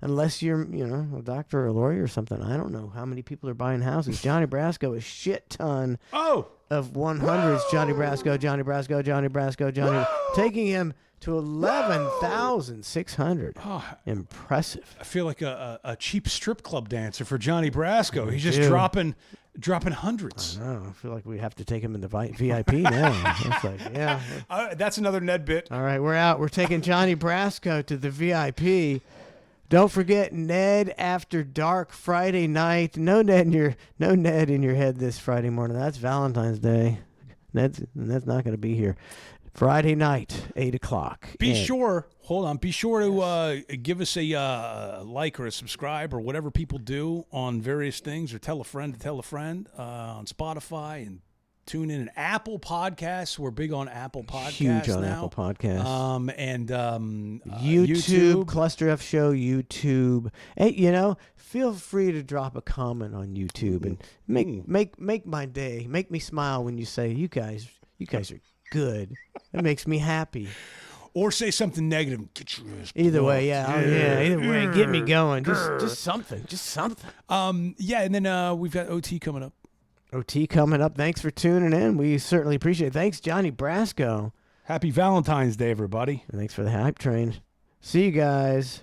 Unless you're, a doctor or a lawyer or something. I don't know how many people are buying houses. Johnny Brasco, a shit ton Oh. of 100s. Johnny Brasco, Johnny Brasco, Johnny Brasco, Johnny, taking him to 11,600. Oh, Impressive. I feel like a cheap strip club dancer for Johnny Brasco. He's just do. dropping hundreds. I feel like we have to take him in the VIP now. It's like, yeah. That's another Ned bit. All right, we're out. We're taking Johnny Brasco to the VIP. Don't forget Ned After Dark Friday night. No Ned in your head this Friday morning. That's Valentine's Day. Ned's not going to be here. Friday night, 8 o'clock. Be sure to give us a like or a subscribe or whatever people do on various things, or tell a friend on Spotify, and tune in. Apple Podcasts. We're big on Apple Podcasts. Huge on now. Apple Podcasts. And YouTube, Cluster F Show, YouTube. Hey, feel free to drop a comment on YouTube and make my day. Make me smile when you say, you guys are good. It makes me happy. Or say something negative. Get your ass Either way, blocked. yeah. Oh, yeah. Either way, get me going. Just something. Just something. Yeah, and then we've got OT coming up. OT coming up. Thanks for tuning in. We certainly appreciate it. Thanks, Johnny Brasco. Happy Valentine's Day, everybody. And thanks for the hype train. See you guys.